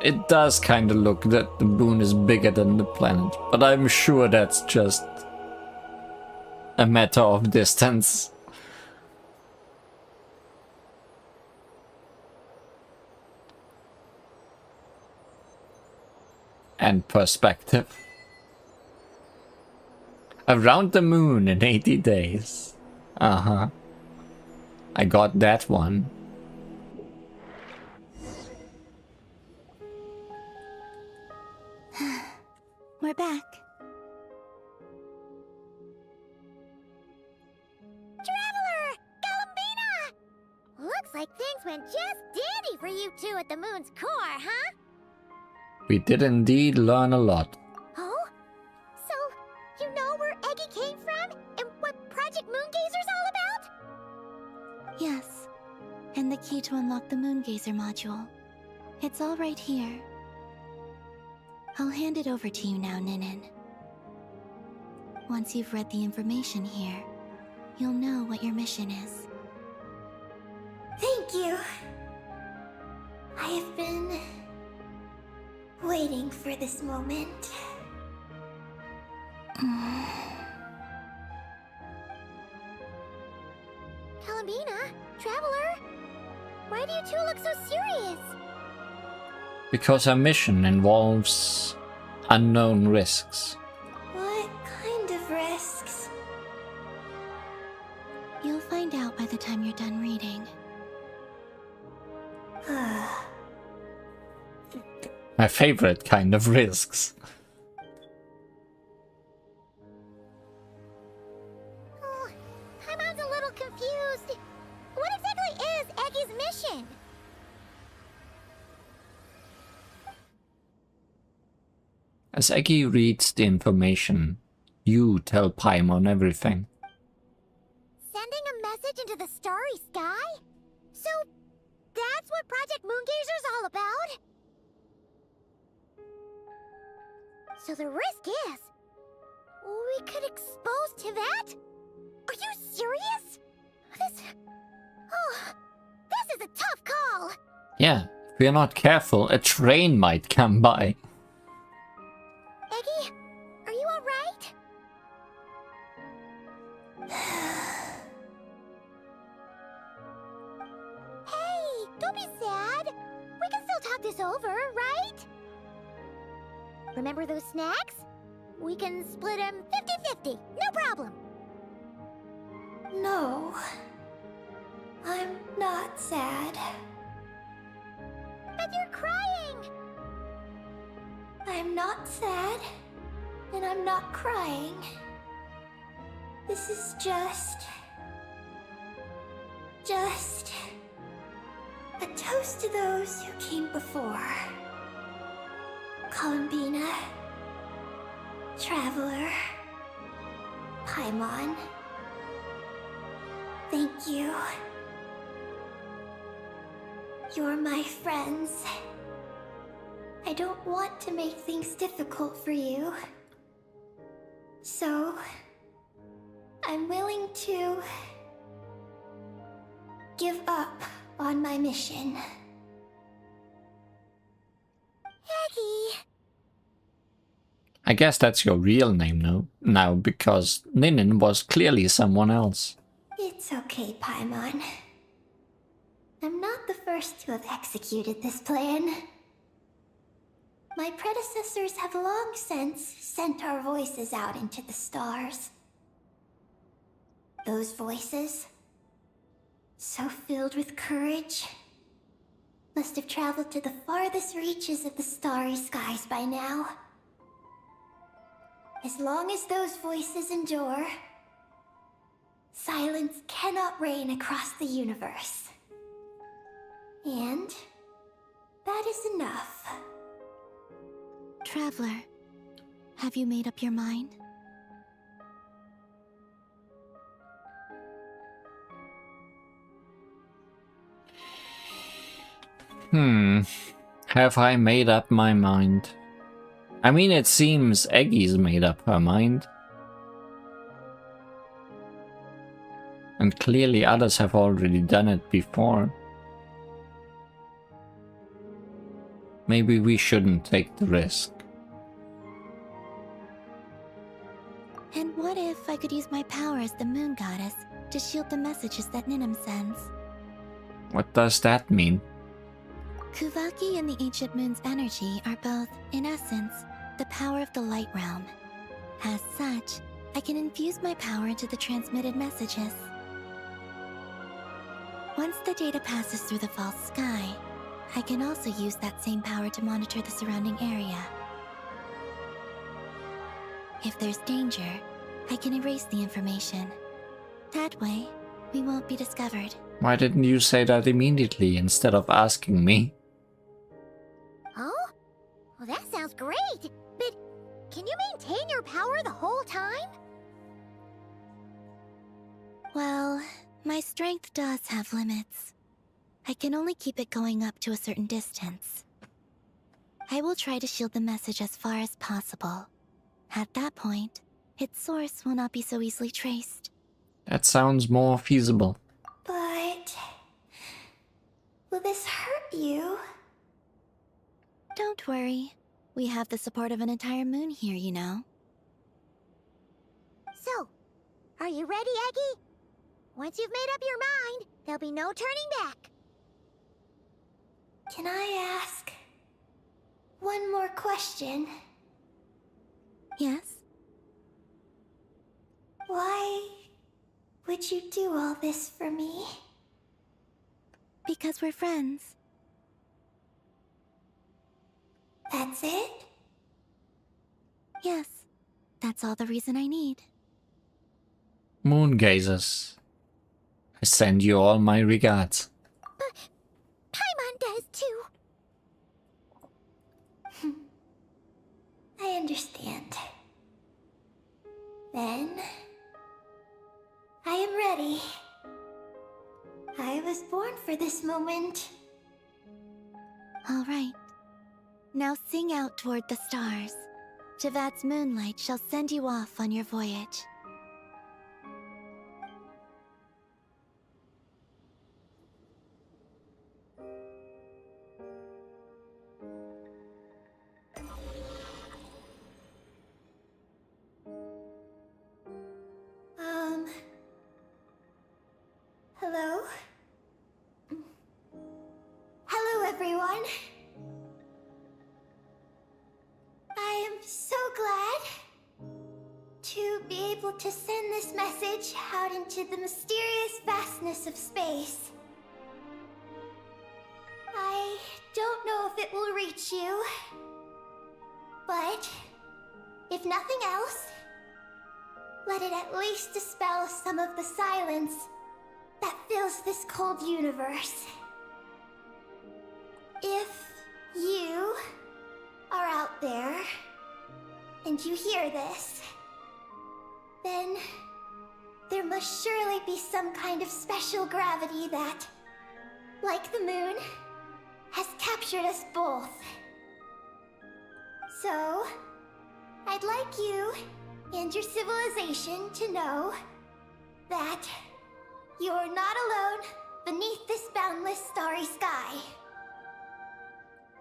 It does kind of look that the moon is bigger than the planet, but I'm sure that's just a matter of distance. And perspective. Around the moon in 80 days. Uh-huh. I got that one. We're back. Traveler! Galambina! Looks like things went just dandy for you two at the moon's core, huh? We did indeed learn a lot. Oh? So, you know where Eggy came from? And what Project Moongazer's all about? Yes. And unlock the Moongazer module. It's all right here. I'll hand it over to you now, Ninin. Once you've read the information here, you'll know what your mission is. Thank you. I have been waiting for this moment. Columbina, Traveler, why do you two look so serious? Because our mission involves unknown risks. What kind of risks? You'll find out by the time you're done reading. My favorite kind of risks. Oh, Paimon's a little confused. What exactly is Eggy's mission? As Eggy reads the information, you tell Paimon everything. Sending a message into the starry sky? So, that's what Project Moongazer's all about? So the risk is, we could expose to that? Are you serious? This is a tough call. Yeah, if we're not careful, a train might come by. Eggy, are you alright? Hey, don't be sad. We can still talk this over, right? Remember those snacks? We can split them 50-50, no problem. No. I'm not sad. But you're crying. I'm not sad. And I'm not crying. This is just a toast to those who came before. Columbina, Traveler, Paimon. Thank you. You're my friends. I don't want to make things difficult for you. So, I'm willing to give up on my mission. Eggy. I guess that's your real name now, because Ninin was clearly someone else. It's okay, Paimon. I'm not the first to have executed this plan. My predecessors have long since sent our voices out into the stars. Those voices, so filled with courage, must have traveled to the farthest reaches of the starry skies by now. As long as those voices endure, silence cannot reign across the universe. And that is enough. Traveler, have you made up your mind? Have I made up my mind? I mean, it seems Eggy's made up her mind. And clearly others have already done it before. Maybe we shouldn't take the risk. And what if I could use my power as the moon goddess to shield the messages that Ninim sends? What does that mean? Kuvaki and the ancient moon's energy are both, in essence, the power of the light realm. As such, I can infuse my power into the transmitted messages. Once the data passes through the false sky, I can also use that same power to monitor the surrounding area. If there's danger, I can erase the information. That way, we won't be discovered. Why didn't you say that immediately instead of asking me? Oh? Well, that sounds great. But can you maintain your power the whole time? Well, my strength does have limits. I can only keep it going up to a certain distance. I will try to shield the message as far as possible. At that point, its source will not be so easily traced. That sounds more feasible. But... will this hurt you? Don't worry. We have the support of an entire moon here, you know. So, are you ready, Eggy? Once you've made up your mind, there'll be no turning back. Can I ask one more question? Yes? Why would you do all this for me? Because we're friends. That's it? Yes. That's all the reason I need. Moon gazers. I send you all my regards. Paimon does too. I understand. Then... I am ready. I was born for this moment. All right. Now sing out toward the stars. Javat's moonlight shall send you off on your voyage. Hello? Hello, everyone. I am so glad to be able to send this message out into the mysterious vastness of space. I don't know if it will reach you, but if nothing else, let it at least dispel some of the silence that fills this cold universe. If you are out there and you hear this, then there must surely be some kind of special gravity that, like the moon, has captured us both. So, I'd like you and your civilization to know that you are not alone beneath this boundless starry sky.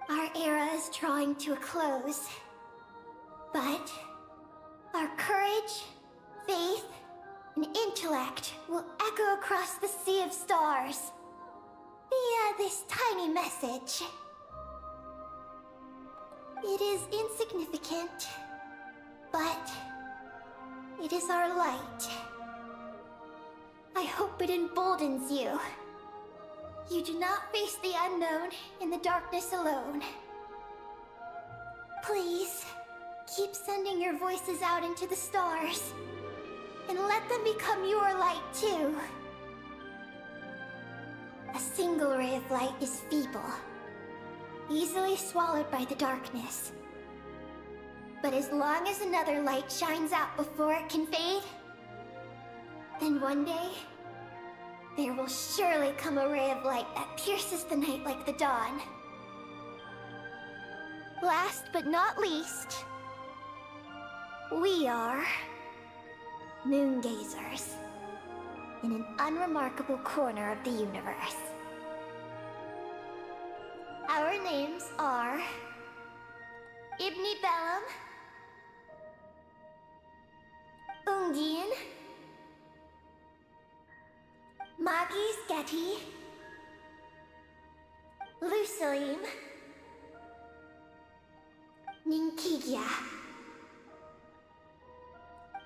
Our era is drawing to a close, but our courage, faith, and intellect will echo across the sea of stars via this tiny message. It is insignificant, but it is our light. I hope it emboldens you. You do not face the unknown in the darkness alone. Please, keep sending your voices out into the stars, and let them become your light too. A single ray of light is feeble, easily swallowed by the darkness. But as long as another light shines out before it can fade, then one day, there will surely come a ray of light that pierces the night like the dawn. Last but not least, we are moon gazers in an unremarkable corner of the universe. Our names are Ibni Bellum, Ungin, Magis Getty, Lucilim, Ninkigia.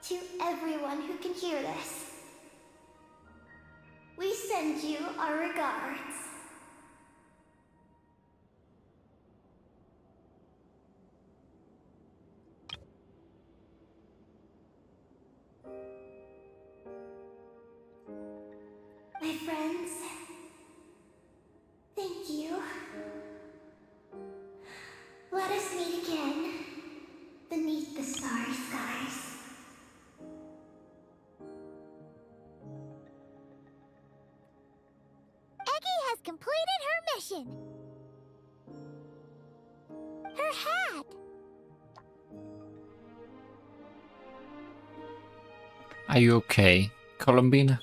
To everyone who can hear this, we send you our regards. My friends, thank you. Let us meet again beneath the starry skies. Eggy has completed Are you okay, Columbina?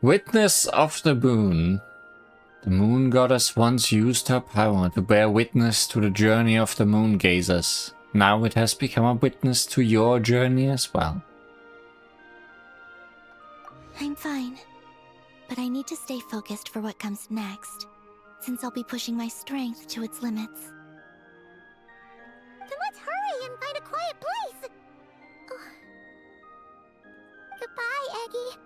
Witness of the moon. The moon goddess once used her power to bear witness to the journey of the moon gazers. Now it has become a witness to your journey as well. I'm fine. But I need to stay focused for what comes next, since I'll be pushing my strength to its limits. Then let's hurry and find a quiet place! Oh. Goodbye, Eggy.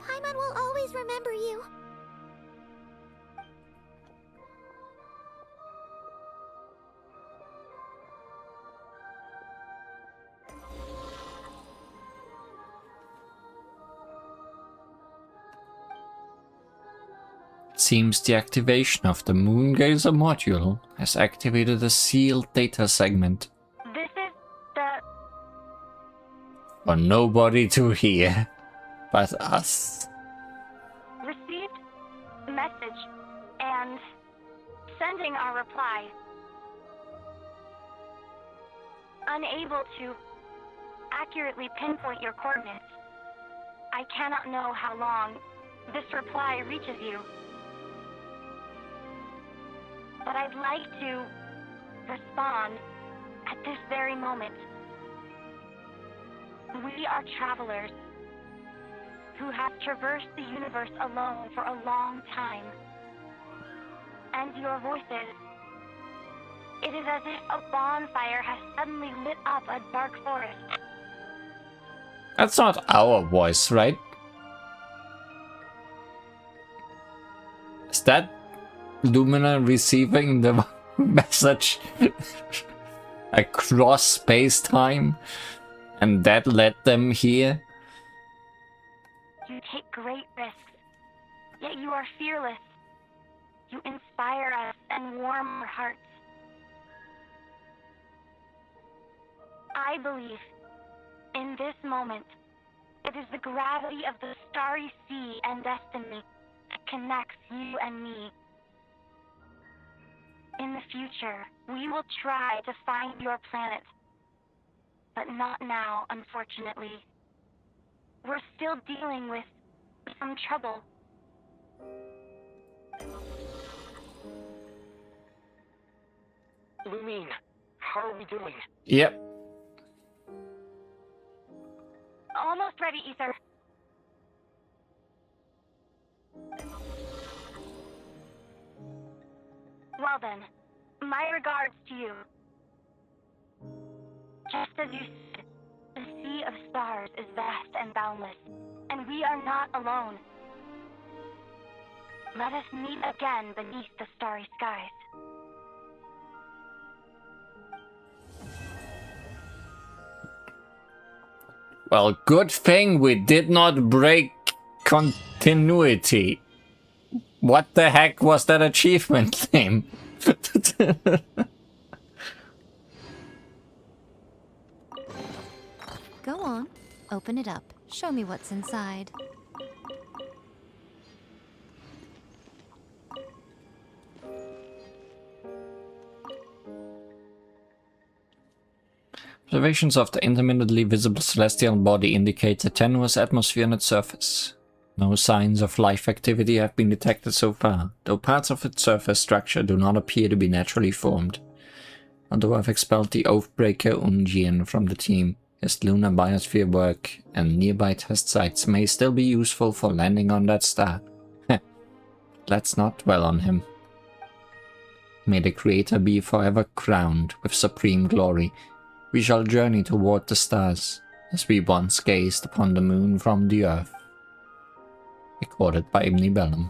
Paimon will always remember you. It seems the activation of the Moongazer module has activated a sealed data segment. This is the... For nobody to hear but us. received message and sending our reply. Unable to accurately pinpoint your coordinates. I cannot know how long this reply reaches you. But I'd like to respond at this very moment. We are travelers who have traversed the universe alone for a long time. And your voices, it is as if a bonfire has suddenly lit up a dark forest. That's not our voice, right? Is that Lumina receiving the message across space-time? And that led them here? You take great risks, yet you are fearless. You inspire us and warm our hearts. I believe, in this moment, it is the gravity of the starry sea and destiny that connects you and me. In the future, we will try to find your planet. But not now, unfortunately. We're still dealing with some trouble. Lumine, how are we doing? Yep. Almost ready, Ether. Well then, my regards to you. Just as you said, the sea of stars is vast and boundless, and we are not alone. Let us meet again beneath the starry skies. Well, good thing we did not break continuity. What the heck was that achievement name? Go on, open it up. Show me what's inside. Observations of the intermittently visible celestial body indicate a tenuous atmosphere on its surface. No signs of life activity have been detected so far, though parts of its surface structure do not appear to be naturally formed. Although I've expelled the Oathbreaker Unjian from the team, his lunar biosphere work and nearby test sites may still be useful for landing on that star. Let's not dwell on him. May the Creator be forever crowned with supreme glory. We shall journey toward the stars, as we once gazed upon the moon from the earth. Recorded by Imni Bellum.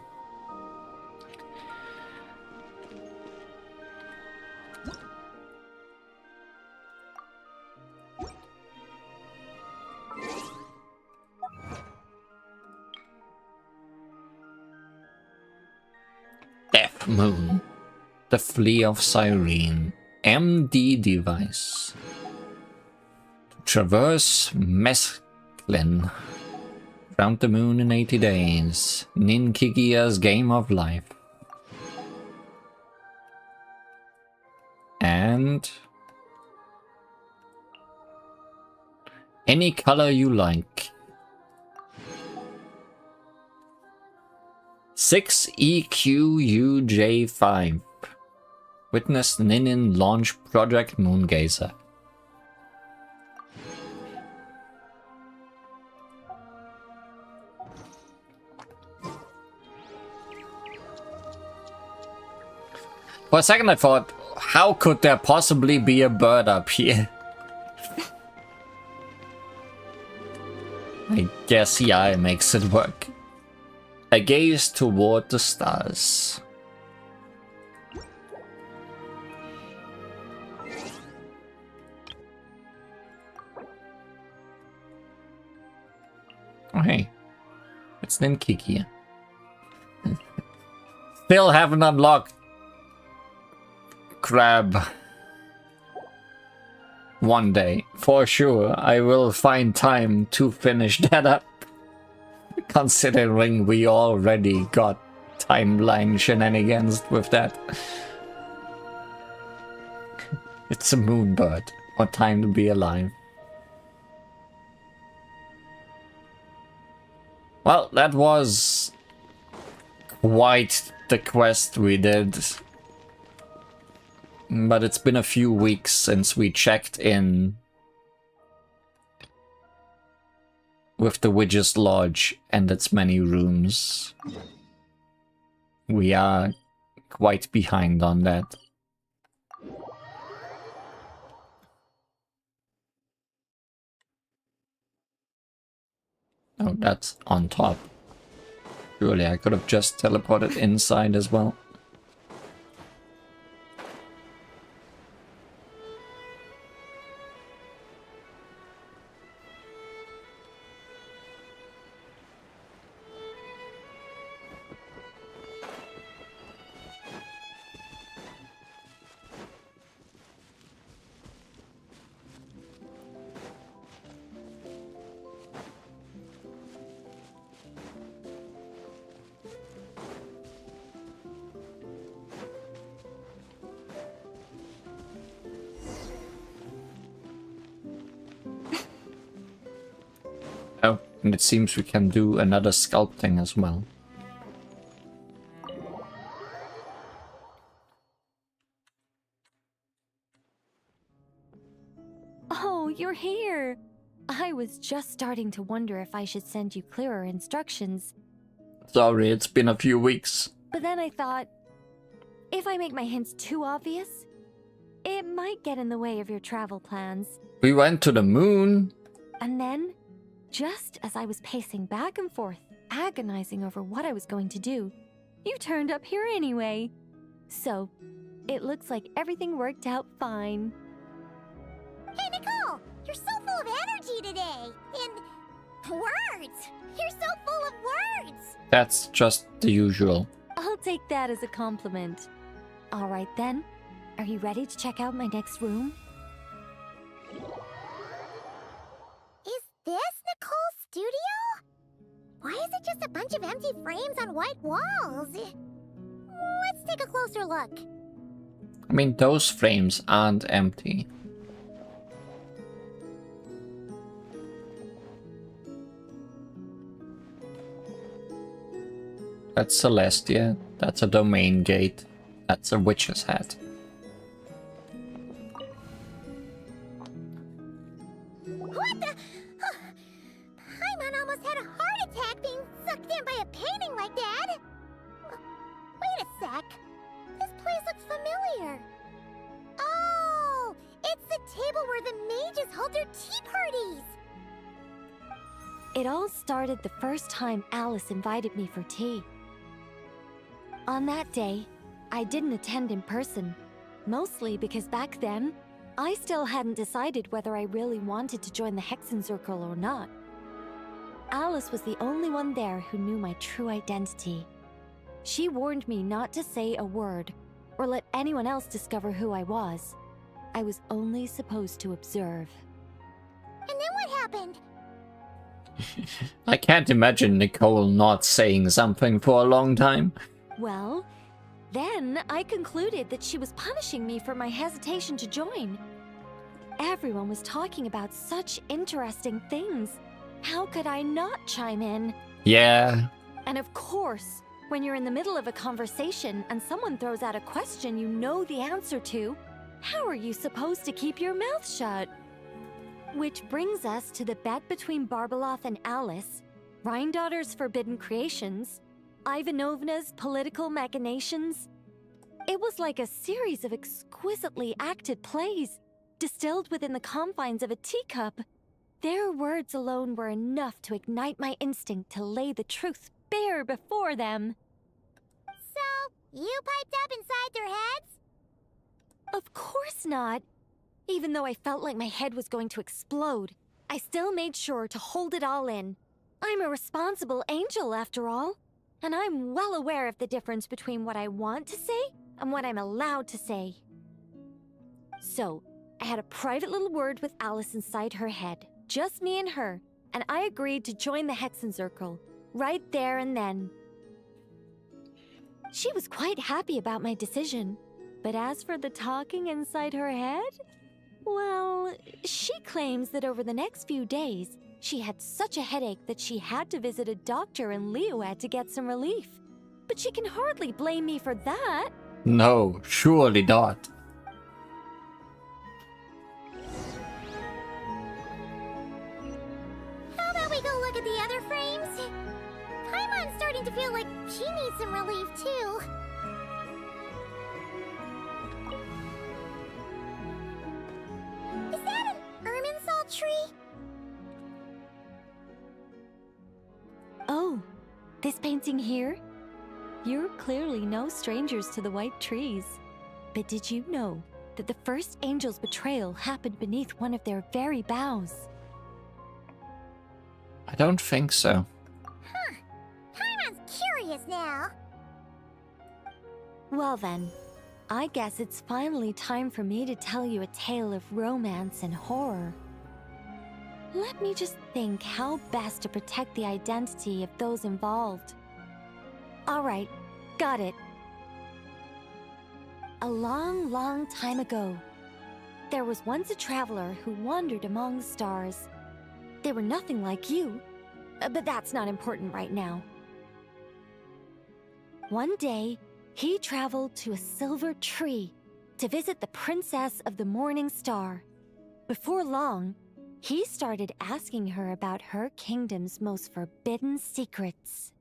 Death Moon. The Flea of Cyrene. MD device. Traverse Mesklin. Round the moon in 80 days. Ninkigia's game of life. And Any color you like. 6EQUJ5. Witness Ninin launch Project Moongazer. For a second I thought, how could there possibly be a bird up here? I guess yeah, it makes it work. I gaze toward the stars. Oh hey, it's Ninkiki. Still haven't unlocked Crab. One day, for sure, I will find time to finish that up. Considering we already got timeline shenanigans with that. It's a moonbird. What time to be alive. Well, that was quite the quest we did. But it's been a few weeks since we checked in with the Witch's Lodge and its many rooms. We are quite behind on that. Oh, that's on top. Surely I could have just teleported inside as well. Oh, and it seems we can do another sculpting as well. Oh, you're here! I was just starting to wonder if I should send you clearer instructions. Sorry, it's been a few weeks. But then I thought, if I make my hints too obvious, it might get in the way of your travel plans. We went to the moon. And then, just as I was pacing back and forth, agonizing over what I was going to do, you turned up here anyway. So, it looks like everything worked out fine. Hey, Nicole! You're so full of energy today! And words! You're so full of words! That's just the usual. I'll take that as a compliment. Alright then, are you ready to check out my next room? Is this Nicole's studio? Why is it just a bunch of empty frames on white walls? Let's take a closer look. I mean, those frames aren't empty. That's Celestia. That's a domain gate. That's a witch's hat. What the? Paimon almost had a heart attack being sucked in by a painting like that. Wait a sec. This place looks familiar. Oh, it's the table where the mages hold their tea parties. It all started the first time Alice invited me for tea. On that day, I didn't attend in person, mostly because back then, I still hadn't decided whether I really wanted to join the Hexen Circle or not. Alice was the only one there who knew my true identity. She warned me not to say a word, or let anyone else discover who I was. I was only supposed to observe. And then what happened? I can't imagine Nicole not saying something for a long time. Well, then I concluded that she was punishing me for my hesitation to join. Everyone was talking about such interesting things. How could I not chime in? Yeah. And of course, when you're in the middle of a conversation and someone throws out a question you know the answer to, how are you supposed to keep your mouth shut? Which brings us to the bet between Barbeloth and Alice, Rhindaughter's forbidden creations, Ivanovna's political machinations. It was like a series of exquisitely acted plays, distilled within the confines of a teacup. Their words alone were enough to ignite my instinct to lay the truth bare before them. So, you piped up inside their heads? Of course not. Even though I felt like my head was going to explode, I still made sure to hold it all in. I'm a responsible angel, after all, and I'm well aware of the difference between what I want to say and what I'm allowed to say. So, I had a private little word with Alice inside her head, just me and her, and I agreed to join the Hexenzirkel, right there and then. She was quite happy about my decision, but as for the talking inside her head, well, she claims that over the next few days, she had such a headache that she had to visit a doctor in Liyue to get some relief. But she can hardly blame me for that. No, surely not. How about we go look at the other frames? Paimon's starting to feel like she needs some relief, too. Is that an Irminsul tree? Oh, this painting here? You're clearly no strangers to the white trees. But did you know that the first angel's betrayal happened beneath one of their very boughs? I don't think so. Huh. Paimon's curious now. Well then, I guess it's finally time for me to tell you a tale of romance and horror. Let me just think how best to protect the identity of those involved. Alright, got it. A long, long time ago, there was once a traveler who wandered among the stars. They were nothing like you, but that's not important right now. One day, he traveled to a silver tree to visit the Princess of the Morning Star. Before long, he started asking her about her kingdom's most forbidden secrets.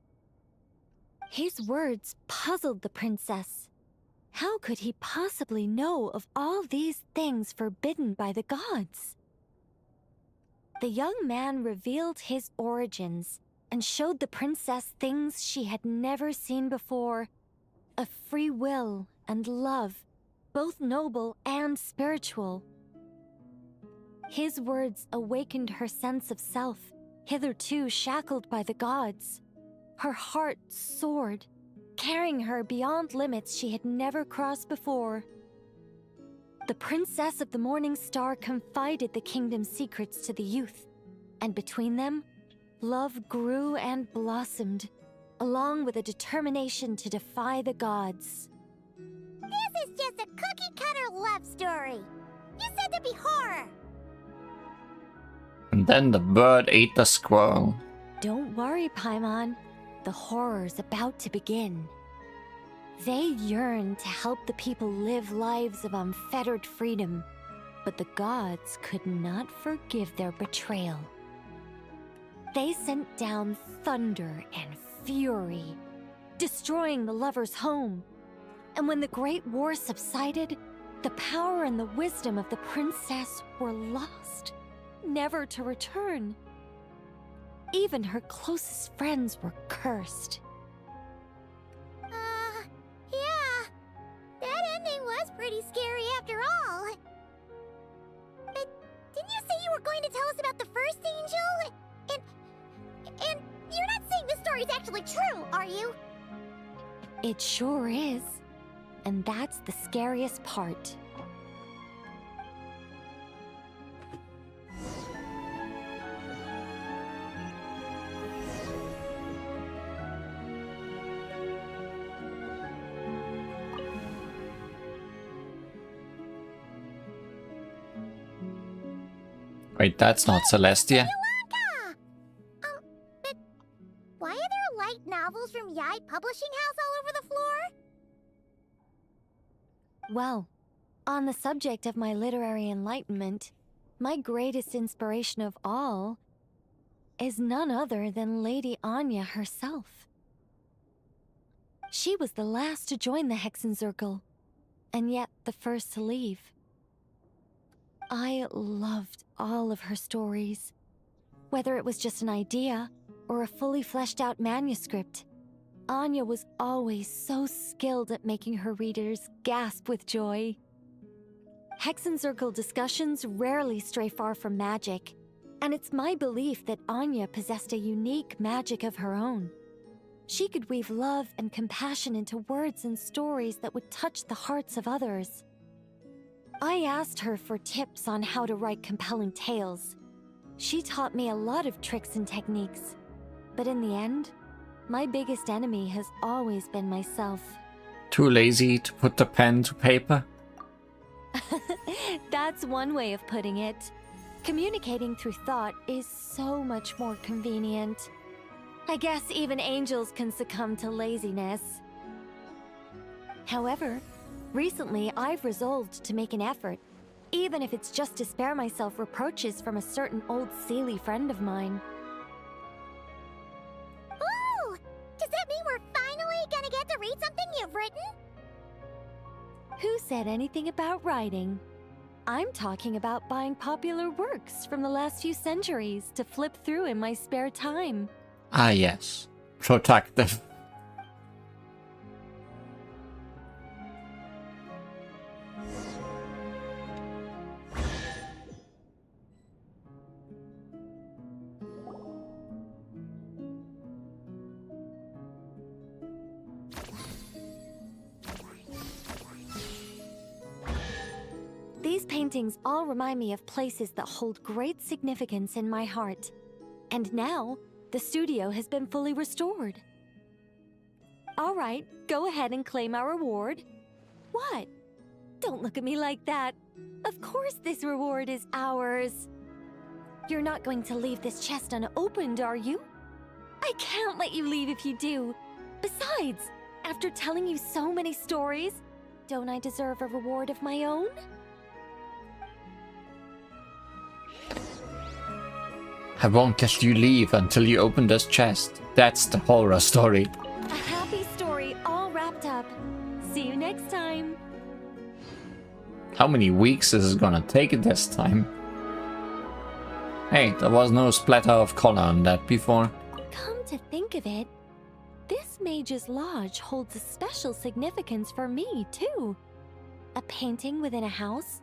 His words puzzled the princess. How could he possibly know of all these things forbidden by the gods? The young man revealed his origins and showed the princess things she had never seen before. A free will and love, both noble and spiritual. His words awakened her sense of self, hitherto shackled by the gods. Her heart soared, carrying her beyond limits she had never crossed before. The Princess of the Morning Star confided the kingdom's secrets to the youth, and between them, love grew and blossomed, along with a determination to defy the gods. This is just a cookie-cutter love story. You said to be horror. And then the bird ate the squirrel. Don't worry, Paimon. The horror's about to begin. They yearn to help the people live lives of unfettered freedom, but the gods could not forgive their betrayal. They sent down thunder and fury, destroying the lovers' home. And when the Great War subsided, the power and the wisdom of the princess were lost, never to return. Even her closest friends were cursed. Yeah. That ending was pretty scary after all. But didn't you say you were going to tell us about the first angel? And you're not saying this story's actually true, are you? It sure is. And that's the scariest part. Wait, that's not Celestia. Wonka! But why are there light novels from Yai Publishing House all over the floor? Well, on the subject of my literary enlightenment, my greatest inspiration of all is none other than Lady Anya herself. She was the last to join the Hexenzirkel, and yet the first to leave. I loved all of her stories, whether it was just an idea or a fully fleshed out manuscript. Anya was always so skilled at making her readers gasp with joy. Hexenzirkel discussions rarely stray far from magic, and it's my belief that Anya possessed a unique magic of her own. She could weave love and compassion into words and stories that would touch the hearts of others. I asked her for tips on how to write compelling tales. She taught me a lot of tricks and techniques, but in the end, my biggest enemy has always been myself. Too lazy to put the pen to paper? That's one way of putting it. Communicating through thought is so much more convenient. I guess even angels can succumb to laziness. However, recently I've resolved to make an effort, even if it's just to spare myself reproaches from a certain old Seelie friend of mine. Ooh! Does that mean we're finally gonna get to read something you've written? Who said anything about writing? I'm talking about buying popular works from the last few centuries to flip through in my spare time. Ah, yes. Protective. These paintings all remind me of places that hold great significance in my heart. And now, the studio has been fully restored. All right, go ahead and claim our reward. What? Don't look at me like that. Of course this reward is ours. You're not going to leave this chest unopened, are you? I can't let you leave if you do. Besides, after telling you so many stories, don't I deserve a reward of my own? I won't let you leave until you open this chest. That's the horror story. A happy story all wrapped up. See you next time. How many weeks is it gonna take it this time? Hey, there was no splatter of color on that before. Come to think of it, this Mage's Lodge holds a special significance for me, too. A painting within a house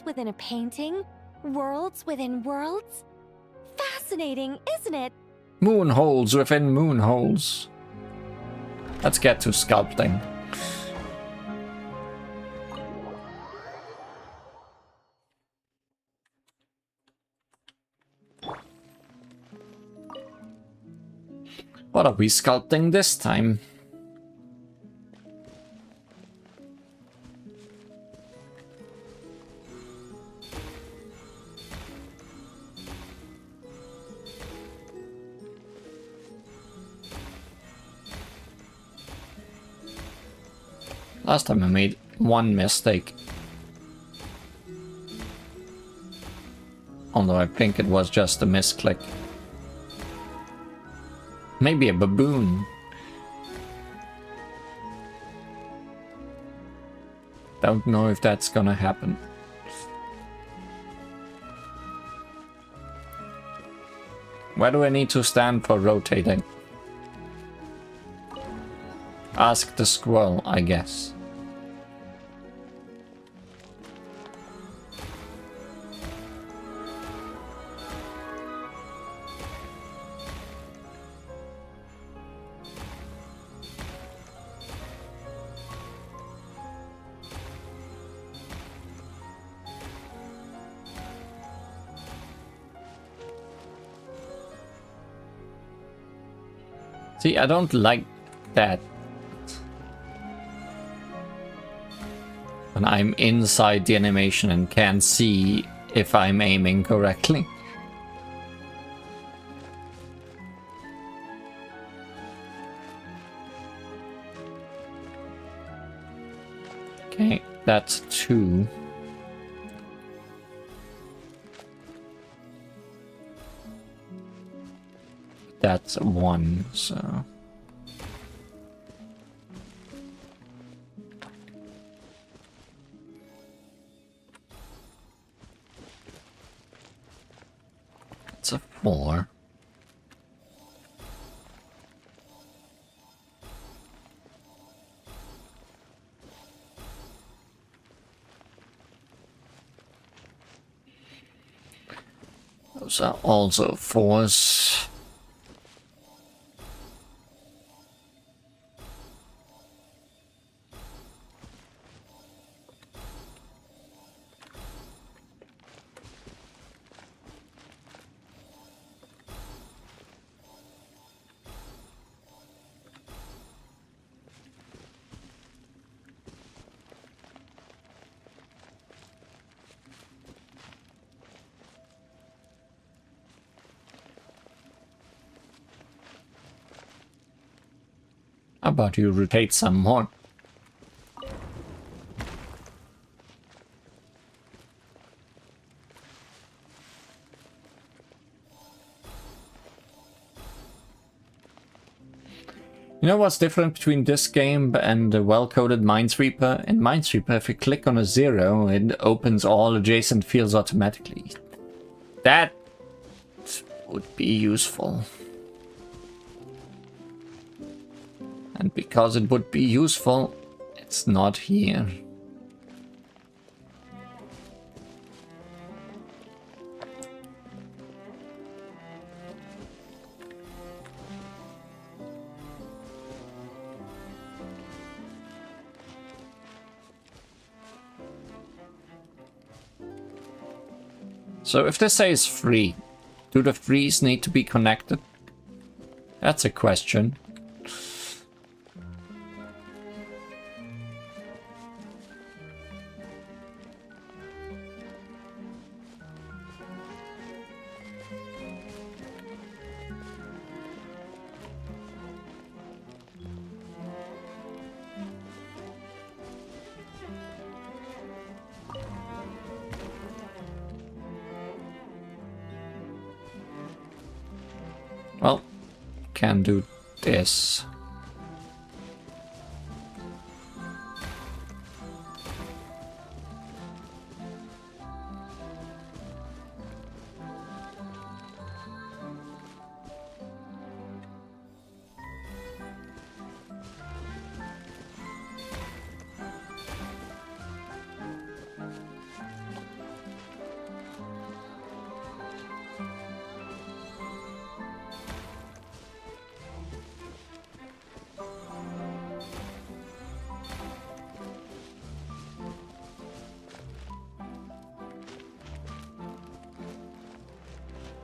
within a painting, worlds within worlds. Fascinating, isn't it? Moon holes within moon holes. Let's get to sculpting. What are we sculpting this time? Last time I made one mistake. Although I think it was just a misclick. Maybe a baboon. Don't know if that's gonna happen. Where do I need to stand for rotating? Ask the squirrel, I guess. See, I don't like that. When I'm inside the animation and can't see if I'm aiming correctly. Okay, that's 2. That's 1, so... It's a 4. Those are also 4s. How about you rotate some more? You know what's different between this game and the well-coded Minesweeper? In Minesweeper, if you click on a 0, it opens all adjacent fields automatically. That would be useful. And because it would be useful, it's not here. So if this says free, do the frees need to be connected? That's a question. Well, can do this.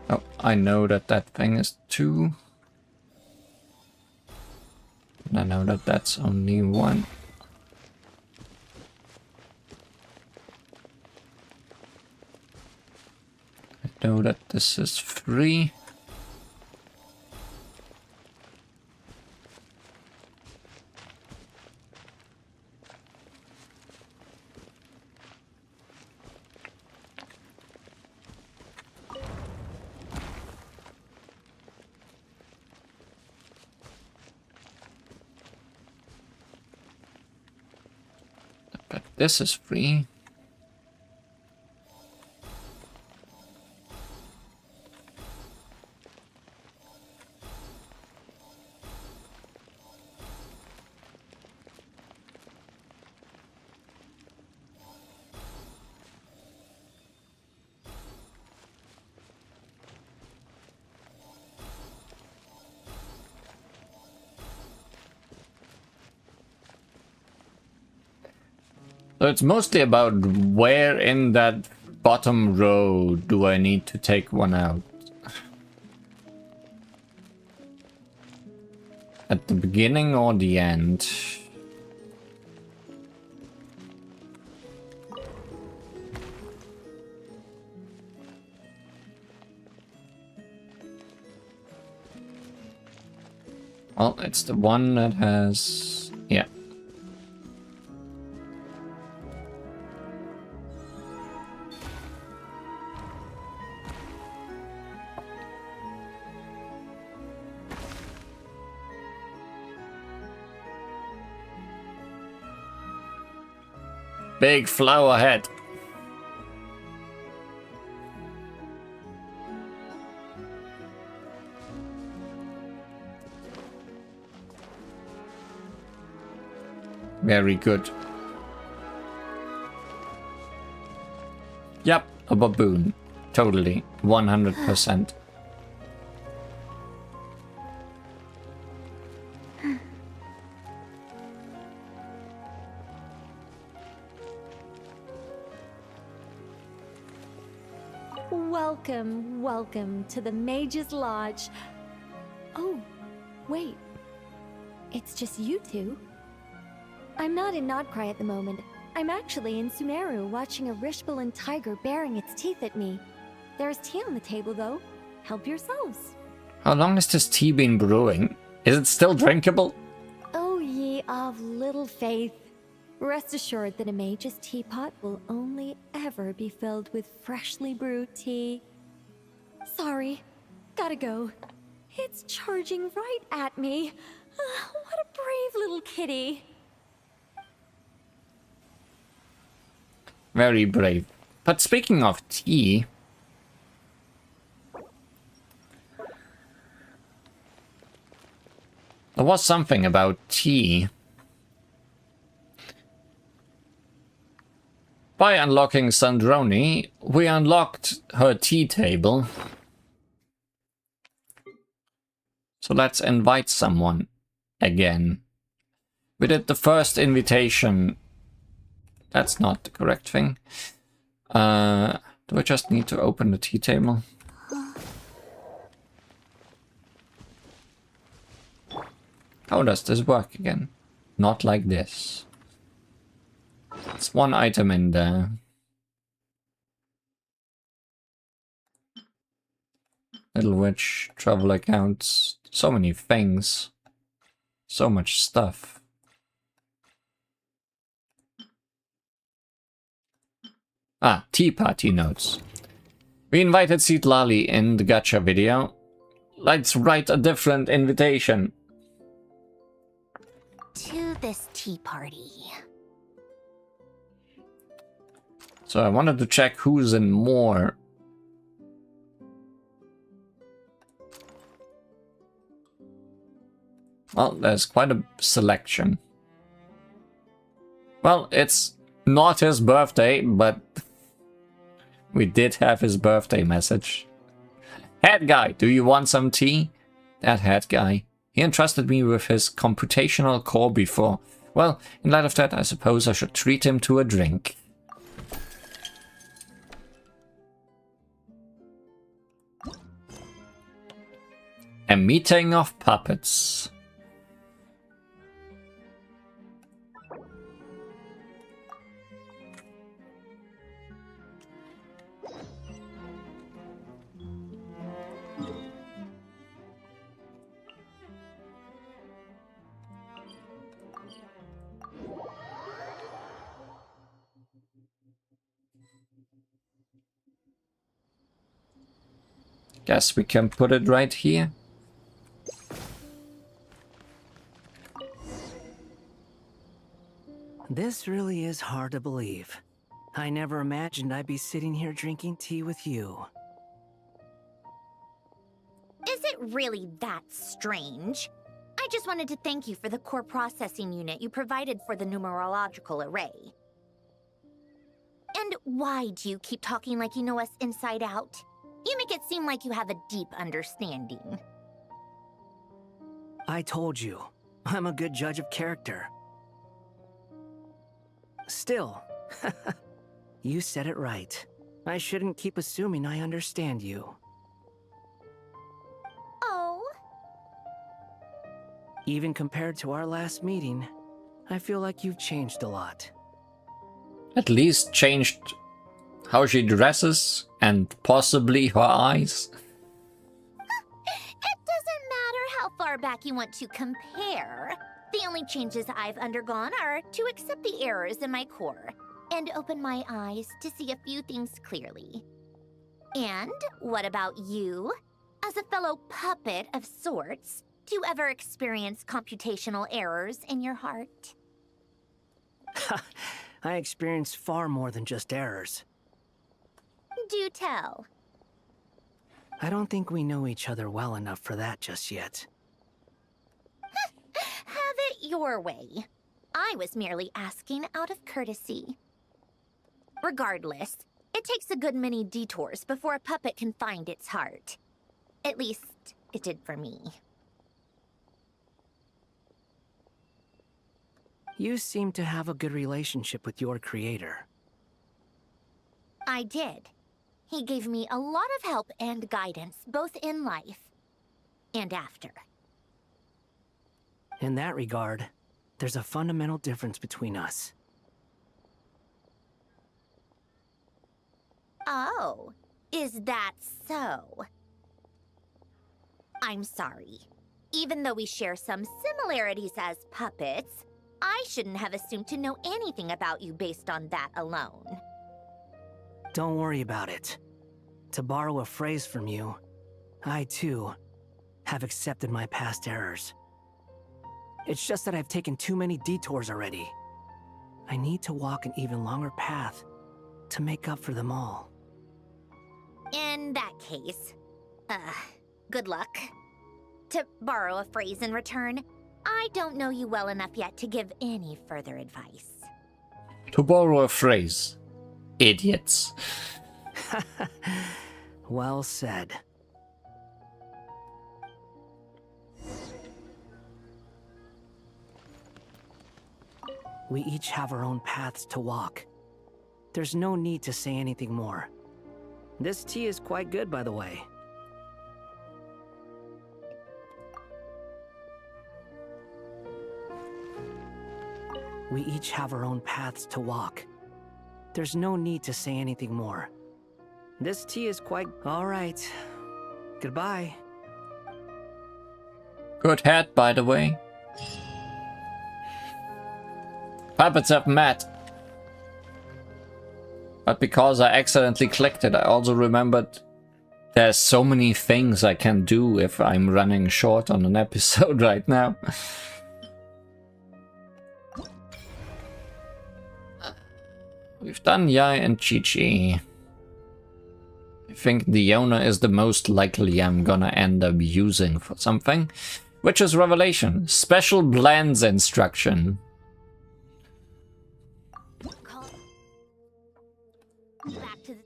Oh, I know that that thing is 2. And I know that that's only 1. I know that this is 3. But this is free. So it's mostly about where in that bottom row do I need to take one out. At the beginning or the end? Well, it's the one that has... yeah. Big flower head. Very good. Yep, a baboon. Totally. 100%. Welcome, welcome to the Mage's Lodge. Oh, wait. It's just you two. I'm not in Krai at the moment. I'm actually in Sumeru watching a Rishbalin tiger baring its teeth at me. There's tea on the table though. Help yourselves. How long has this tea been brewing? Is it still drinkable? Oh, ye of little faith. Rest assured that a mage's teapot will only ever be filled with freshly brewed tea. Sorry, gotta go. It's charging right at me. What a brave little kitty. Very brave. But speaking of tea... there was something about tea. By unlocking Sandroni, we unlocked her tea table. So let's invite someone again. We did the first invitation. That's not the correct thing. Do I just need to open the tea table? How does this work again? Not like this. It's one item in there. Little witch, travel accounts, so many things. So much stuff. Ah, tea party notes. We invited Citlali in the gacha video. Let's write a different invitation. To this tea party. So I wanted to check who's in more. Well, there's quite a selection. Well, it's not his birthday, but we did have his birthday message. Head guy, do you want some tea? That head guy. He entrusted me with his computational core before. Well, in light of that, I suppose I should treat him to a drink. A meeting of puppets. Guess we can put it right here. This really is hard to believe. I never imagined I'd be sitting here drinking tea with you. Is it really that strange? I just wanted to thank you for the core processing unit you provided for the numerological array. And why do you keep talking like you know us inside out? You make it seem like you have a deep understanding. I told you, I'm a good judge of character. Still, you said it right. I shouldn't keep assuming I understand you. Oh? Even compared to our last meeting, I feel like you've changed a lot. At least changed how she dresses and possibly her eyes. It doesn't matter how far back you want to compare, the only changes I've undergone are to accept the errors in my core and open my eyes to see a few things clearly. And what about you? As a fellow puppet of sorts, do you ever experience computational errors in your heart? I experience far more than just errors. Do tell. I don't think we know each other well enough for that just yet. Have it your way. I was merely asking out of courtesy. Regardless, it takes a good many detours before a puppet can find its heart. At least, it did for me. You seem to have a good relationship with your creator. I did. He gave me a lot of help and guidance, both in life and after. In that regard, there's a fundamental difference between us. Oh, is that so? I'm sorry. Even though we share some similarities as puppets, I shouldn't have assumed to know anything about you based on that alone. Don't worry about it. To borrow a phrase from you, I too have accepted my past errors. It's just that I've taken too many detours already. I need to walk an even longer path to make up for them all. In that case, good luck. To borrow a phrase in return, I don't know you well enough yet to give any further advice. To borrow a phrase, idiots. Well said. We each have our own paths to walk. There's no need to say anything more. This tea is quite good, by the way. We each have our own paths to walk. There's no need to say anything more. This tea is quite... All right. Goodbye. Good hat, by the way. Puppets have met. But because I accidentally clicked it, I also remembered there's so many things I can do if I'm running short on an episode right now. We've done Yai and Chi-Chi. I think the owner is the most likely I'm gonna end up using for something, which is Revelation. Special blends instruction. Back to the...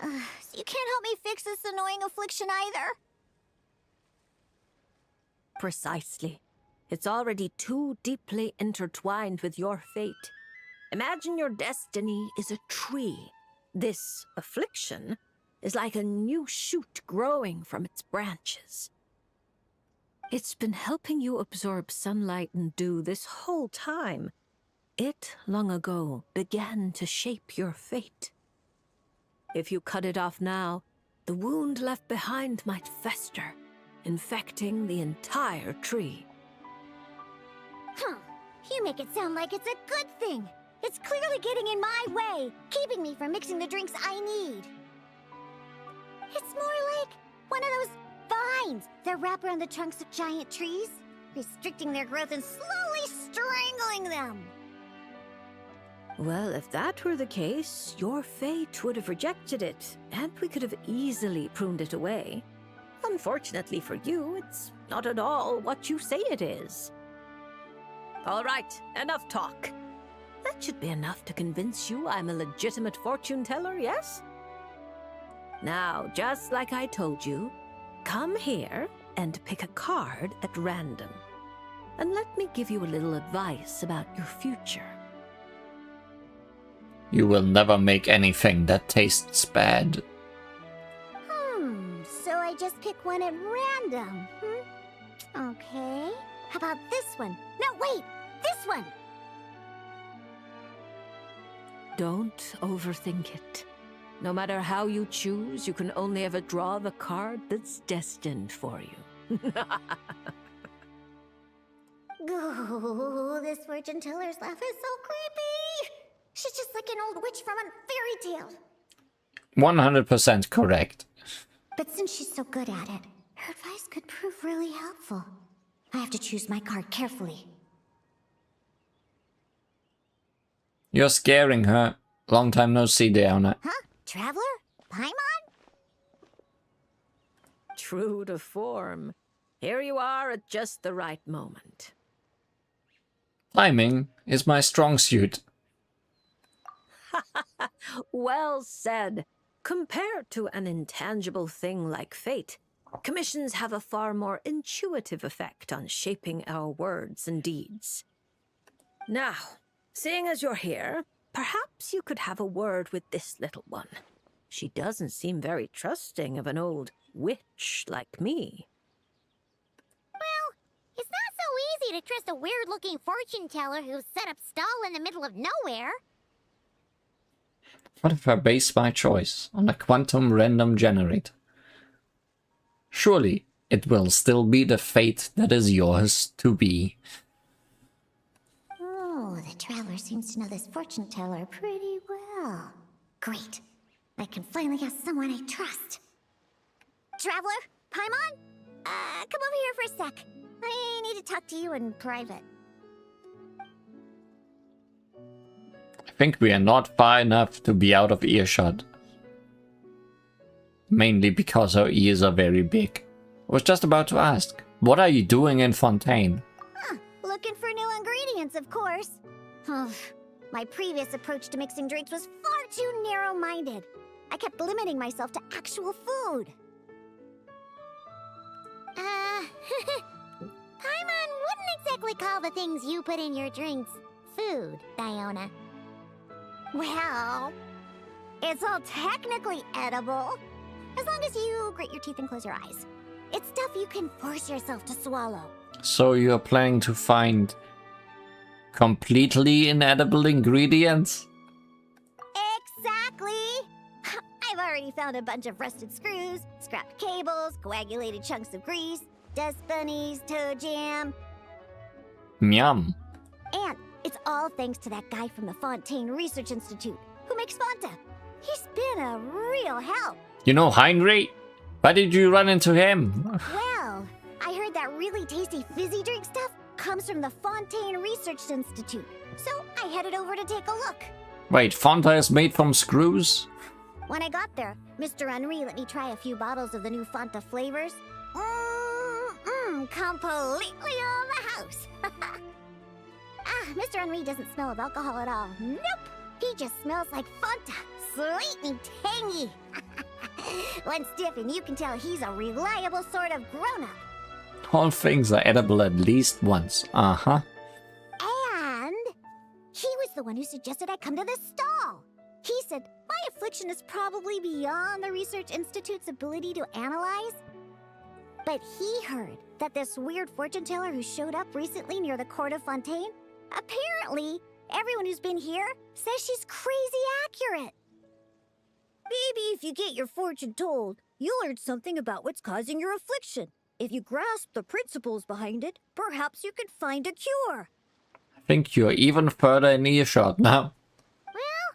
So you can't help me fix this annoying affliction either? Precisely. It's already too deeply intertwined with your fate. Imagine your destiny is a tree. This affliction is like a new shoot growing from its branches. It's been helping you absorb sunlight and dew this whole time. It, long ago, began to shape your fate. If you cut it off now, the wound left behind might fester, infecting the entire tree. You make it sound like it's a good thing. It's clearly getting in my way, keeping me from mixing the drinks I need. It's more like one of those vines that wrap around the trunks of giant trees, restricting their growth and slowly strangling them. Well, if that were the case, your fate would have rejected it, and we could have easily pruned it away. Unfortunately for you, it's not at all what you say it is. All right, enough talk. That should be enough to convince you I'm a legitimate fortune teller, yes? Now, just like I told you, come here and pick a card at random. And let me give you a little advice about your future. You will never make anything that tastes bad. So I just pick one at random, Okay. How about this one? No, wait! this one. Don't overthink it. No matter how you choose, you can only ever draw the card that's destined for you. Ooh, this fortune teller's laugh is so creepy. She's just like an old witch from a fairy tale. 100% correct. But since she's so good at it, her advice could prove really helpful. I have to choose my card carefully. You're scaring her. Long time no see, Diona. Huh? Traveler? Paimon? True to form. Here you are at just the right moment. Timing is my strong suit. Well said. Compared to an intangible thing like fate, commissions have a far more intuitive effect on shaping our words and deeds. Now, seeing as you're here, perhaps you could have a word with this little one. She doesn't seem very trusting of an old witch like me. Well, it's not so easy to trust a weird-looking fortune teller who's set up stall in the middle of nowhere. What if I base my choice on a quantum random generator? Surely it will still be the fate that is yours to be. Oh, the traveler seems to know this fortune teller pretty well. Great. I can finally have someone I trust. Traveler? Paimon? Come over here for a sec. I need to talk to you in private. I think we are not far enough to be out of earshot. Mainly because our ears are very big. I was just about to ask, what are you doing in Fontaine? Looking for new ingredients, of course. My previous approach to mixing drinks was far too narrow-minded. I kept limiting myself to actual food. Paimon wouldn't exactly call the things you put in your drinks food, Diona. Well, it's all technically edible, as long as you grit your teeth and close your eyes. It's stuff you can force yourself to swallow. So you're planning to find completely inedible ingredients? Exactly! I've already found a bunch of rusted screws, scrapped cables, coagulated chunks of grease, dust bunnies, toe jam. Yum. And it's all thanks to that guy from the Fontaine Research Institute who makes Fanta. He's been a real help. You know Heinrich? Why did you run into him? Well, I heard that really tasty fizzy drink stuff comes from the Fontaine Research Institute. So I headed over to take a look. Wait, Fanta is made from screws? When I got there, Mr. Henri let me try a few bottles of the new Fanta flavors. Completely on the house. Mr. Henri doesn't smell of alcohol at all. Nope. He just smells like Fanta. Sweet and tangy. One stiff and you can tell he's a reliable sort of grown-up. All things are edible at least once. Uh-huh. And he was the one who suggested I come to this stall. He said my affliction is probably beyond the Research Institute's ability to analyze. But he heard that this weird fortune teller who showed up recently near the court of Fontaine, apparently everyone who's been here says she's crazy accurate. Maybe if you get your fortune told, you'll learn something about what's causing your affliction. If you grasp the principles behind it, perhaps you could find a cure. I think you're even further in earshot now. Well,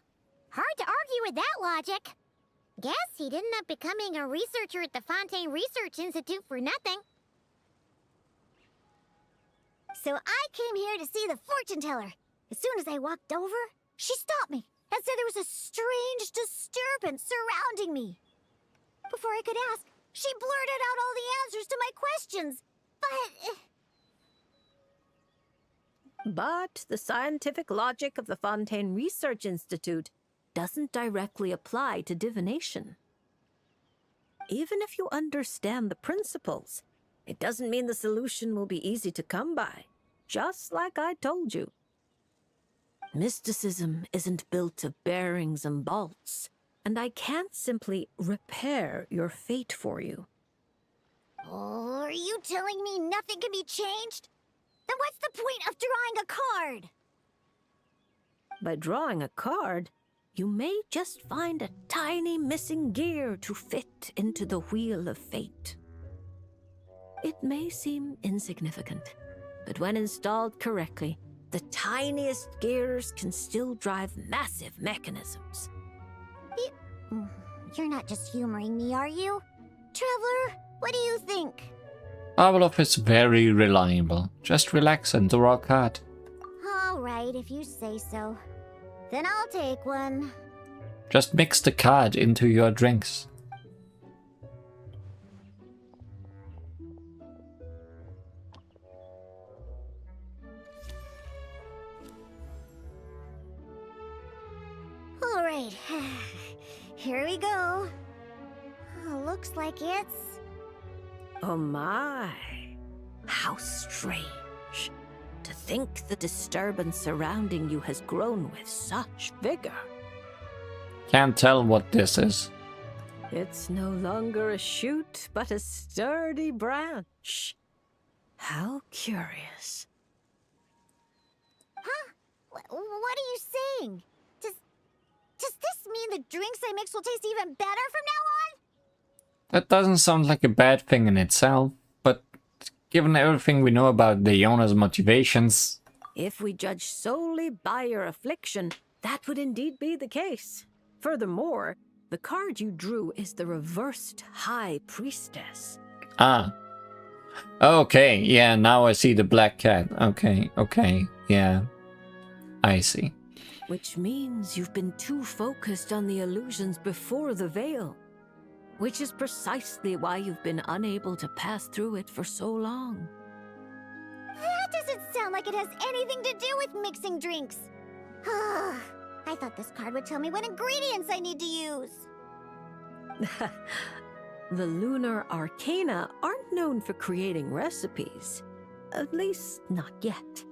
hard to argue with that logic. Guess he didn't end up becoming a researcher at the Fontaine Research Institute for nothing. So I came here to see the fortune teller. As soon as I walked over, she stopped me and said there was a strange disturbance surrounding me. Before I could ask, she blurted out all the answers to my questions. But the scientific logic of the Fontaine Research Institute doesn't directly apply to divination. Even if you understand the principles, it doesn't mean the solution will be easy to come by, just like I told you. Mysticism isn't built of bearings and bolts, and I can't simply repair your fate for you. Oh, are you telling me nothing can be changed? Then what's the point of drawing a card? By drawing a card, you may just find a tiny missing gear to fit into the Wheel of Fate. It may seem insignificant, but when installed correctly, the tiniest gears can still drive massive mechanisms. You're not just humoring me, are you? Traveler, what do you think? Pavlov is very reliable. Just relax and draw a card. All right, if you say so. Then I'll take one. Just mix the card into your drinks. All right, here we go. Looks like it's... Oh my, how strange. To think the disturbance surrounding you has grown with such vigor. Can't tell what this is. It's no longer a shoot, but a sturdy branch. How curious. Huh? What are you saying? Does this mean the drinks I mix will taste even better from now on? That doesn't sound like a bad thing in itself, but given everything we know about Leona's motivations... If we judge solely by your affliction, that would indeed be the case. Furthermore, the card you drew is the reversed High Priestess. Ah. Okay, yeah, now I see the black cat. Okay, yeah. I see. Which means you've been too focused on the illusions before the veil. Which is precisely why you've been unable to pass through it for so long. That doesn't sound like it has anything to do with mixing drinks. I thought this card would tell me what ingredients I need to use. The lunar arcana aren't known for creating recipes. At least, not yet.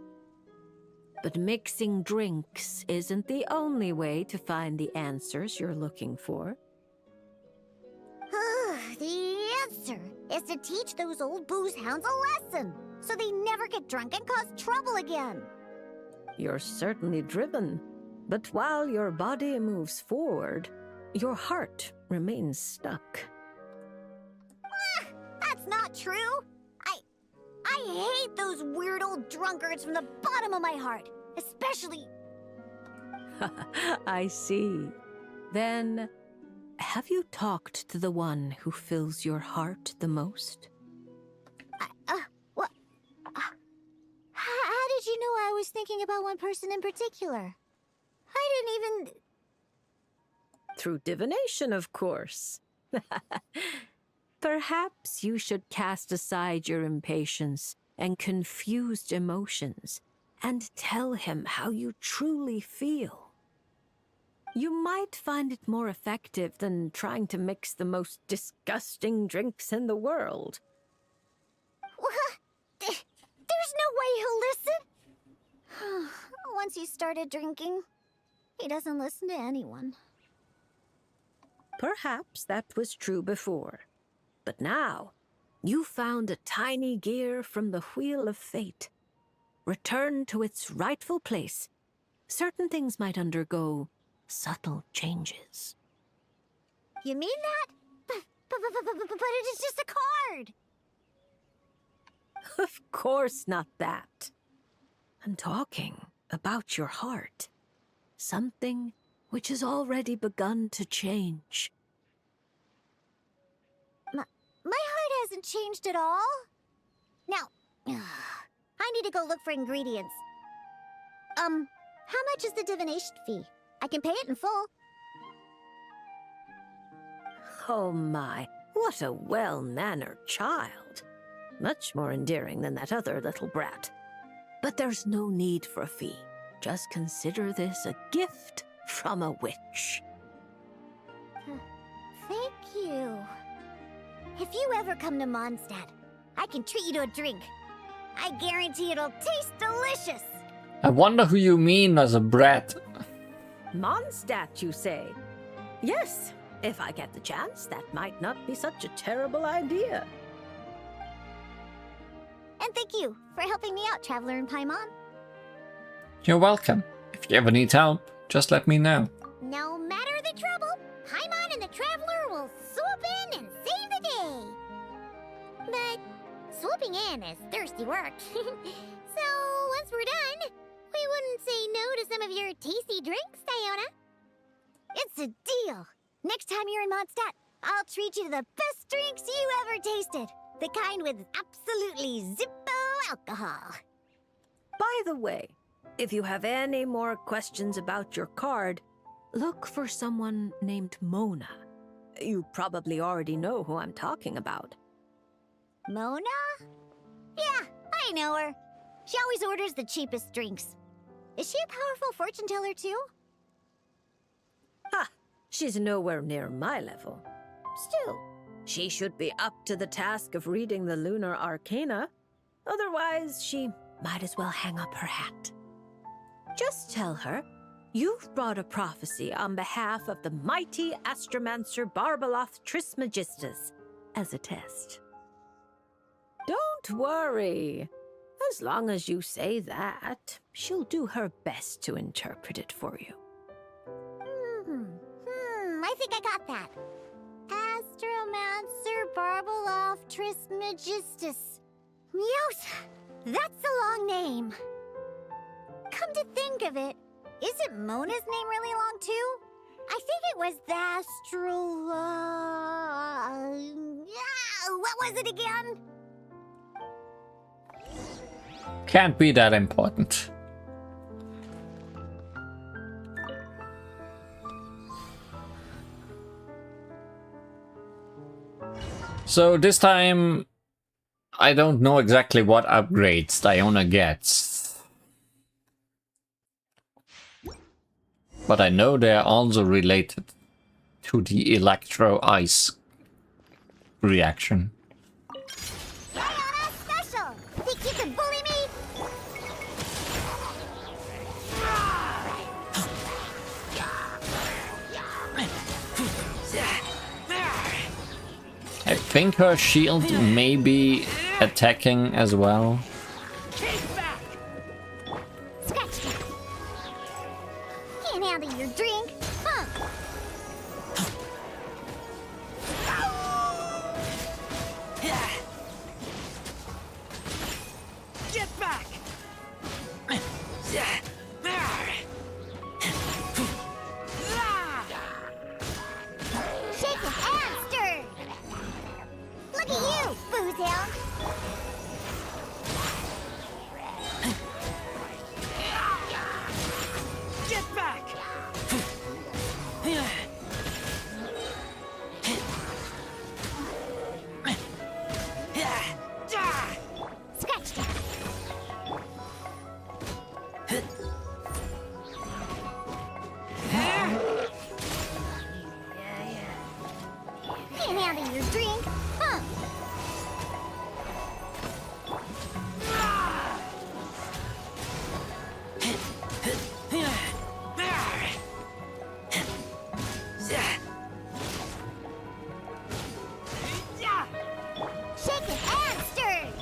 But mixing drinks isn't the only way to find the answers you're looking for. The answer is to teach those old booze hounds a lesson, so they never get drunk and cause trouble again. You're certainly driven, but while your body moves forward, your heart remains stuck. That's not true. I hate those weird old drunkards from the bottom of my heart, especially... I see. Then, have you talked to the one who fills your heart the most? What? How did you know I was thinking about one person in particular? I didn't even... Through divination, of course. Perhaps you should cast aside your impatience and confused emotions and tell him how you truly feel. You might find it more effective than trying to mix the most disgusting drinks in the world. There's no way he'll listen. Once he started drinking, he doesn't listen to anyone. Perhaps that was true before. But now, you found a tiny gear from the Wheel of Fate. Returned to its rightful place, certain things might undergo subtle changes. You mean that? But it is just a card! Of course not that. I'm talking about your heart. Something which has already begun to change. My heart hasn't changed at all. Now, I need to go look for ingredients. How much is the divination fee? I can pay it in full. Oh my, what a well-mannered child. Much more endearing than that other little brat. But there's no need for a fee. Just consider this a gift from a witch. Thank you. If you ever come to Mondstadt, I can treat you to a drink. I guarantee it'll taste delicious. I wonder who you mean as a brat. Mondstadt, you say? Yes, if I get the chance, that might not be such a terrible idea. And And thank you for helping me out, Traveler and Paimon. You're welcome. If you ever need help, just let me know. No matter the trouble, Paimon and the Traveler will swoop in and save the day. But swooping in is thirsty work. So once we're done, we wouldn't say no to some of your tasty drinks, Diona. It's a deal. Next time you're in Mondstadt, I'll treat you to the best drinks you ever tasted. The kind with absolutely zippo alcohol. By the way, if you have any more questions about your card, look for someone named Mona. You probably already know who I'm talking about. Mona? Yeah, I know her. She always orders the cheapest drinks. Is she a powerful fortune teller too? Ha! She's nowhere near my level. Still, she should be up to the task of reading the lunar arcana. Otherwise, she might as well hang up her hat. Just tell her you've brought a prophecy on behalf of the mighty astromancer Barbaloth Trismegistus as a test. Don't worry. As long as you say that, she'll do her best to interpret it for you. I think I got that. Astromancer Barbaloth Trismegistus. Yes, that's a long name. Come to think of it, isn't Mona's name really long too? I think it was the what was it again? Can't be that important. So this time, I don't know exactly what upgrades Diona gets. But I know they're also related to the electro-ice reaction. Diona special! Think you can bully me? I think her shield may be attacking as well. Scratch that. Can't handle your drink, huh? Get back! Shaken and stirred. Look at you, Boozehound. Get back! Scratch that. Can't handle your drink, huh? Shaken and stirred.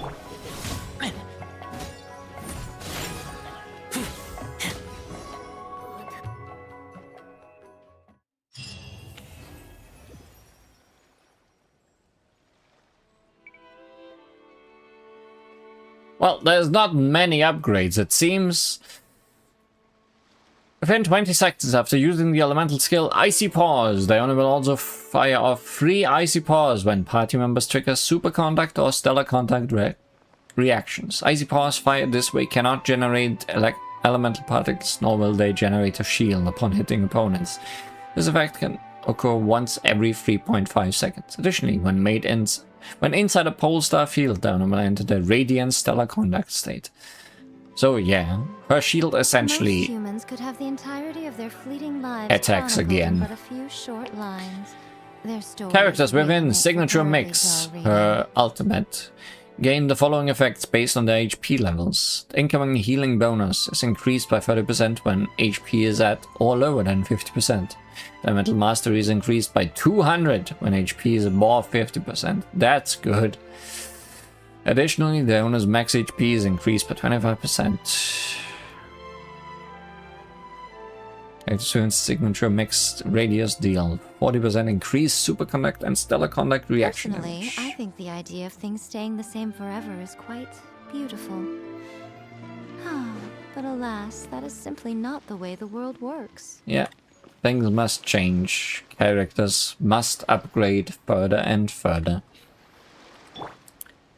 Well, there's not many upgrades, it seems. Within 20 seconds after using the elemental skill Icy Paws, Diona will also fire off 3 Icy Paws when party members trigger Super Contact or Stellar Contact reactions. Icy Paws fired this way cannot generate elemental particles, nor will they generate a shield upon hitting opponents. This effect can occur once every 3.5 seconds. Additionally, when inside a Polestar field, Diona will enter the Radiant Stellar Contact state. So yeah, her shield essentially Most humans could have the entirety of their fleeting lives attacks chronicled in again. but a few short lines. Their stories Characters make within it Signature thoroughly Mix, dull her ultimate, gain the following effects based on their HP levels. The incoming healing bonus is increased by 30% when HP is at or lower than 50%. The mental mastery is increased by 200 when HP is above 50%. That's good. Additionally, the owner's max HP is increased by 25%. Experience signature mixed radius deal. 40% increased superconduct and stellar conduct reaction Personally, damage. I think the idea of things staying the same forever is quite beautiful. But alas, that is simply not the way the world works. Yeah, things must change. Characters must upgrade further and further.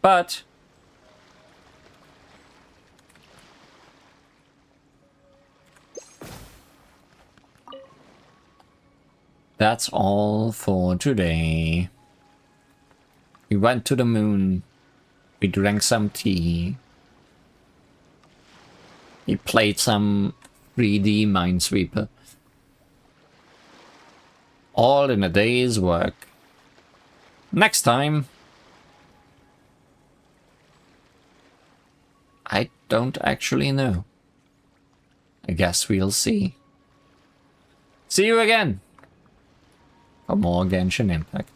But that's all for today. We went to the moon. We drank some tea. We played some 3D Minesweeper. All in a day's work. Next time, I don't actually know. I guess we'll see. See you again for more Genshin Impact.